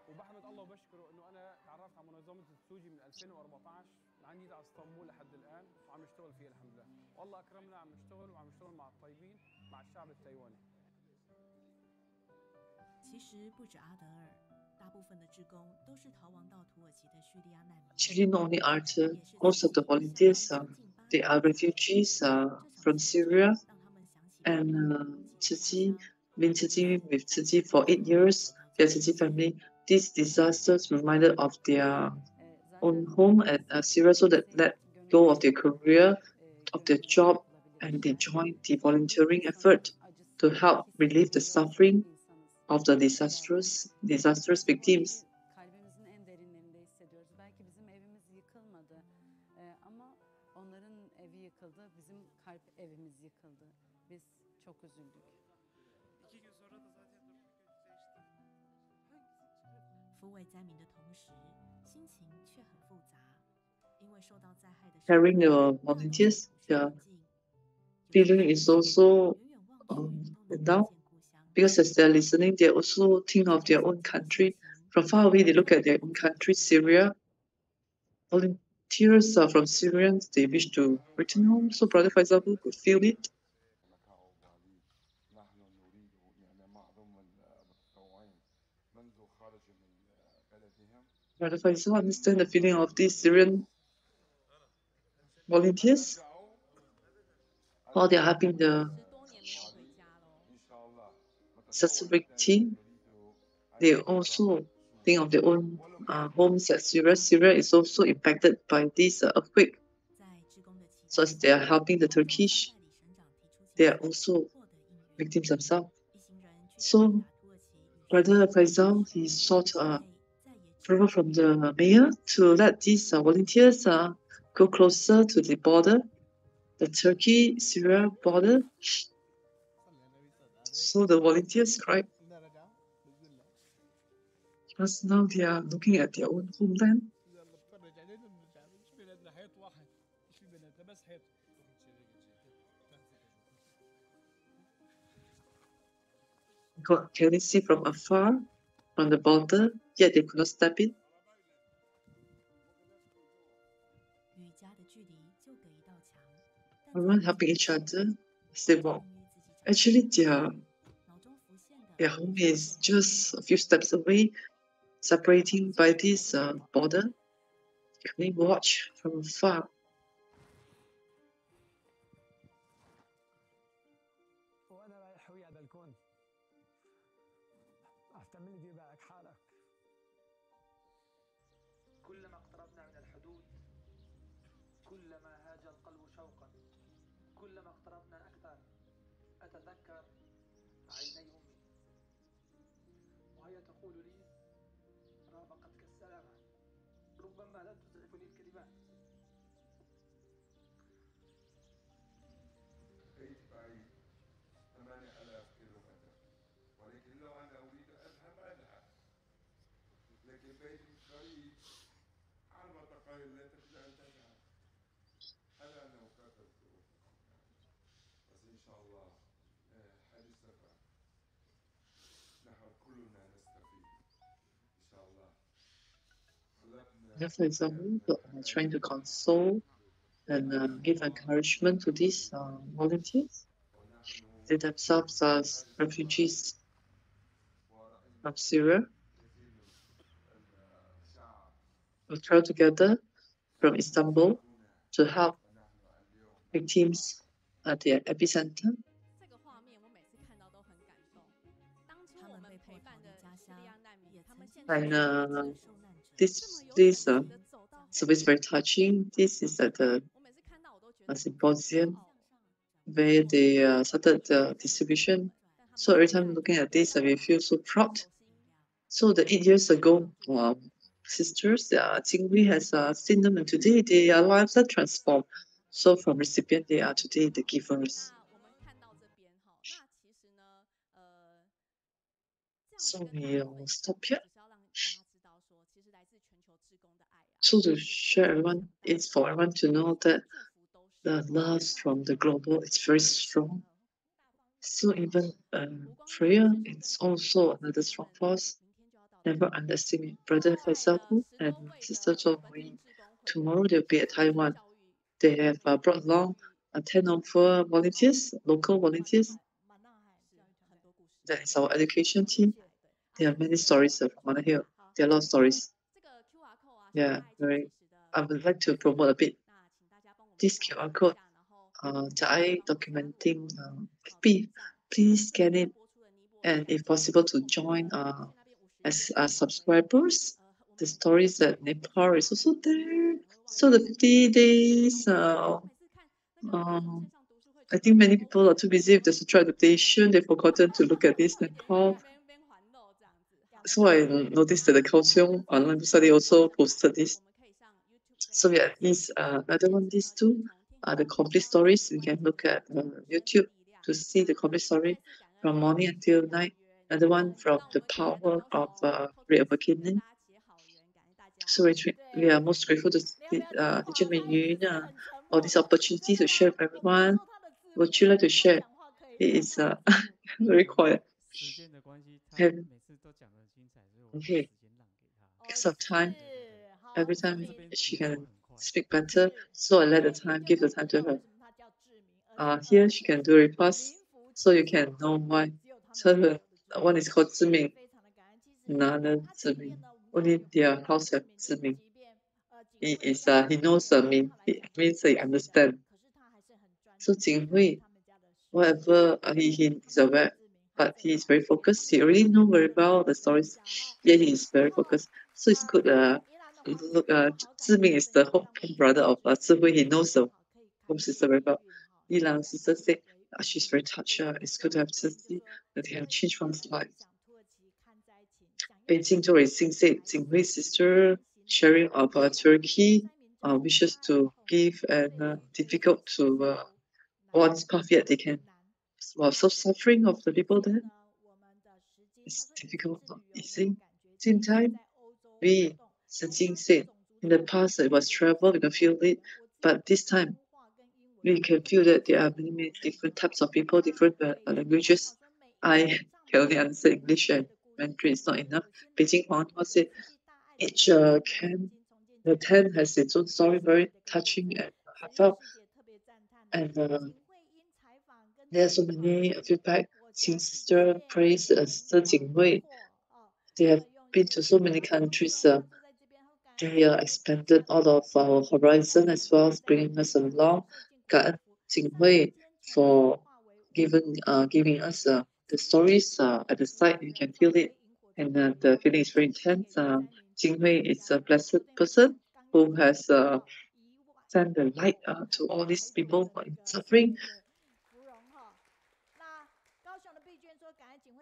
M: وبحمد الله وبشكره انه انا تعرفت على منظمه السوجي من 2014، عندي على اسطنبول لحد الان وعم نشتغل فيها الحمد لله، والله اكرمنا عم نشتغل وعم نشتغل مع الطيبين مع الشعب التايواني.
L: 其实不止阿德尔，大部分的志工都是逃亡到土耳其的叙利亚难民。
I: Actually, not only Arthur, most of the volunteers they are refugees from Syria, and Tzu Chi, been Tzu Chi with Tzu Chi for 8 years. Their Tzu Chi family, these disasters reminded of their own home at Syria, so that let go of their career, of their job, and they joined the volunteering effort to help relieve the suffering of the disastrous victims.
N: Kalbimizin en derinlerinde hissediyoruz. Belki bizim evimiz yıkılmadı ama onların evi yıkıldı, bizim kalp evimiz yıkıldı. Biz çok üzüldük.
K: 2 gün sonra da zaten dördüncü gün
L: 抚慰灾民的同时，心情却很复杂，因为受到灾害的
I: Carrying the volunteers, the feeling is also down, because as they're listening, they also think of their own country. From far away, they look at their own country, Syria. Volunteers from Syrians, they wish to return home. So Brother Faisal could feel it. Brother Faisal understand the feeling of these Syrian volunteers while they are helping the Satsuric team. They also think of their own homes at Syria. Syria is also impacted by this earthquake. So as they are helping the Turkish, they are also victims themselves. So Brother Faisal, he sought approval from the mayor to let these volunteers go closer to the border, the Turkey-Syria border. So the volunteers cried, because now they are looking at their own homeland. God can see from afar, from the border, yet they could not step in. Everyone helping each other as they walk. Actually, their Their home is just a few steps away, separating by this border. You can only watch from afar.
M: وانا رايح ويا بالكون احتمل دير بالك حالك. كلما اقتربنا من الحدود كلما هاج القلب شوقا، كلما اقتربنا اكثر اتذكر عيني امي وهي تقول لي رافقتك السلامه، ربما لا تسعفني الكلمات.
O: بيتي بعيد 8000 كيلومتر، ولكن لو أنا أريد أذهب أذهب، لكن بيتي مش بعيد. عرضك لا تريد أن تذهب، أنا مكافئ الظروف، بس إن شاء الله هذه السفر نحن كلنا نستفيد إن شاء الله.
I: For example, trying to console and give encouragement to these volunteers. They themselves are refugees from Syria. We travel together from Istanbul to help victims at the epicenter.
J: 这个画面我每次看到都很感动。当初我们陪伴的叙利亚难民，他们现在
I: And this service very touching. This is at a symposium where they started the distribution. So every time looking at this, we feel so proud. So the 8 years ago, sisters, Jinghui has seen them, and today their lives are transformed. So from recipient, they are today the givers. So we will stop here. So to share everyone, it's for everyone to know that the love from the global is very strong. So even prayer, it's also another strong force. Never underestimate brother Faisal and sister Zhonghui. Tomorrow they'll be at Taiwan. They have brought along 10 over volunteers, local volunteers. That is our education team. There are many stories of Mana Hill. There are a lot of stories. Yeah, very. I would like to promote a bit. This QR code, Chai documenting FB, please scan it, and if possible to join as subscribers. The stories that Nepal is also there. So the 50 days, I think many people are too busy with the sutra adaptation. They've forgotten to look at this Nepal. So I noticed that the Kaohsiung online study also posted this. So yeah, these another one, these two are the complete stories. You can look at YouTube to see the complete story from morning until night. Another one from the power of reawakening. So we are most grateful to teacher Meiyun for this opportunity to share with everyone. Would you like to share? He is very quiet.
K: 时间的关系，他
I: And
K: 每次都讲得很精彩，所以我把
I: okay,
K: 时间让给他。
I: because of time, every time she can speak better, so I let the time, give the time to her. Here she can do it fast, so you can know why. So one is called Ziming, another Ziming. Only their house have Ziming. He knows the mean. It means he understand. So Jinghui, whatever he is aware, but he is very focused. He already know very well the stories. Yeah, he is very focused. So it's good. Look, Ziming is the home brother of Zhihui. He knows the home sister very well. Yilang sister said she's very touched. It's good to have sister that he have changed from his life. Beijing Zhou said Jinghui's sister sharing of Turkey wishes to give and difficult to one's path yet they can. While so suffering of the people there, it's difficult, not easy. Same time, we, Shijing said, in the past it was travel, we can feel it, but this time we can feel that there are many, many different types of people, different languages. I can only understand English and Mandarin is not enough. Beijing Huanghua said each camp, the tent has its own story, very touching and heartfelt. And there are so many feedback. sister praise Sister Jinghui. They have been to so many countries. They expanded out of our horizon as well as bringing us along. 感恩Jinghui for giving us the stories at the site. You can feel it, and the feeling is very intense. Jinghui is a blessed person who has sent the light to all these people who are in suffering.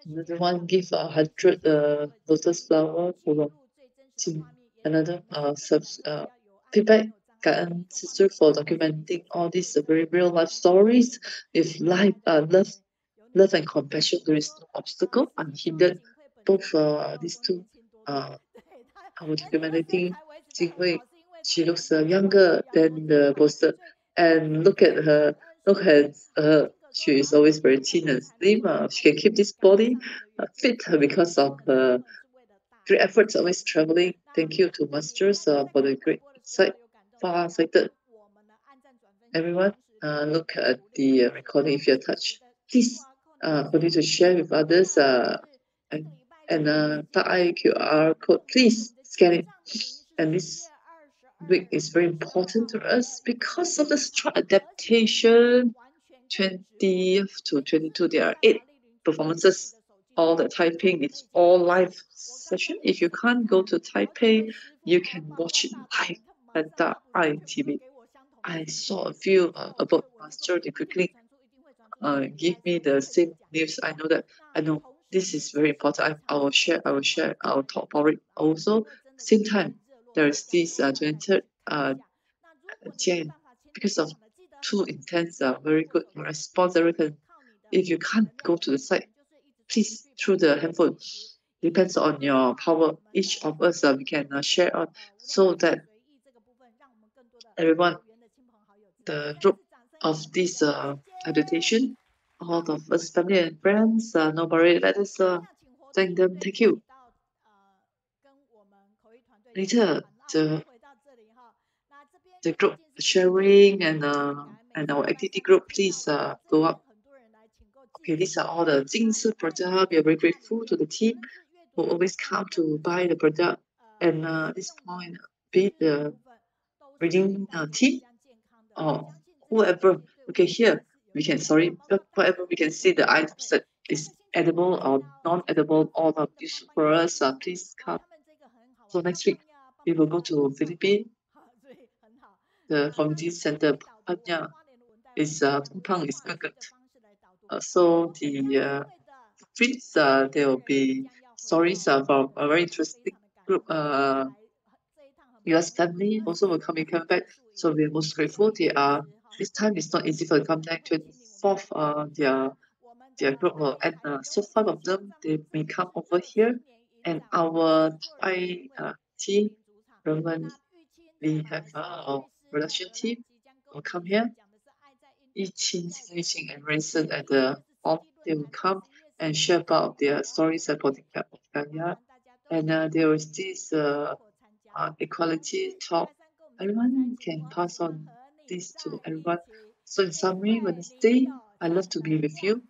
I: Another one give 100 lotus flower for another feedback. 感恩 sister for documenting all these very real life stories with love and compassion. There is no obstacle unhindered. Both these two our documenting Jinghui. She looks younger than the poster, and look at her. Look at her. She is always very thin and slim. She can keep this body fit because of her great efforts always traveling. Thank you to masters for the great insight, far-sighted. Everyone, look at the recording if you're touched. Please continue to share with others and tag QR code. Please scan it. And this week is very important to us because of the strong adaptation. 20th to 22, there are 8 performances. All the Taipei, it's all live session. If you can't go to Taipei, you can watch it live at the ITV. I saw a few about master. They quickly give me the same news. I know this is very important. I will share. I will talk about it also. Same time, there is this 23rd Jan, because of too intense, very good response. Everything. If you can't go to the site, please through the handphone. Depends on your power. Each of us we can share on so that everyone, the group of this meditation, all of us family and friends, nobody let us thank them. Thank you. Later, the group sharing and our activity group, please go up. Okay, these are all the 金丝 product. We are very grateful to the team who always come to buy the product. And this point, be it the reading team or whoever. Okay, here we can whatever we can see the items that is edible or non-edible, all of this for us. Please come. So next week we will go to Philippines. The community center is Peng is good. So the streets there will be stories from a very interesting group. US family also will come back. So we are most grateful. They are this time it's not easy for them to come back. 24th, their group will end. So 5 of them they may come over here, and our team, we have our production team will come here. Yijing and Ransom at the hall, they will come and share about their stories about the backyard. And there is this equality talk. Everyone can pass on this to everyone. So in summary, Wednesday, I love to be with you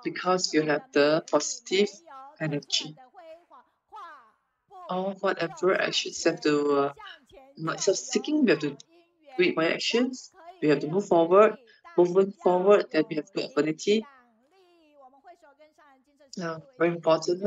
I: because you have the positive energy. Or whatever actions have to not self-seeking, we have to do it by actions. We have to move forward. Moving forward, then we have good ability. Very important.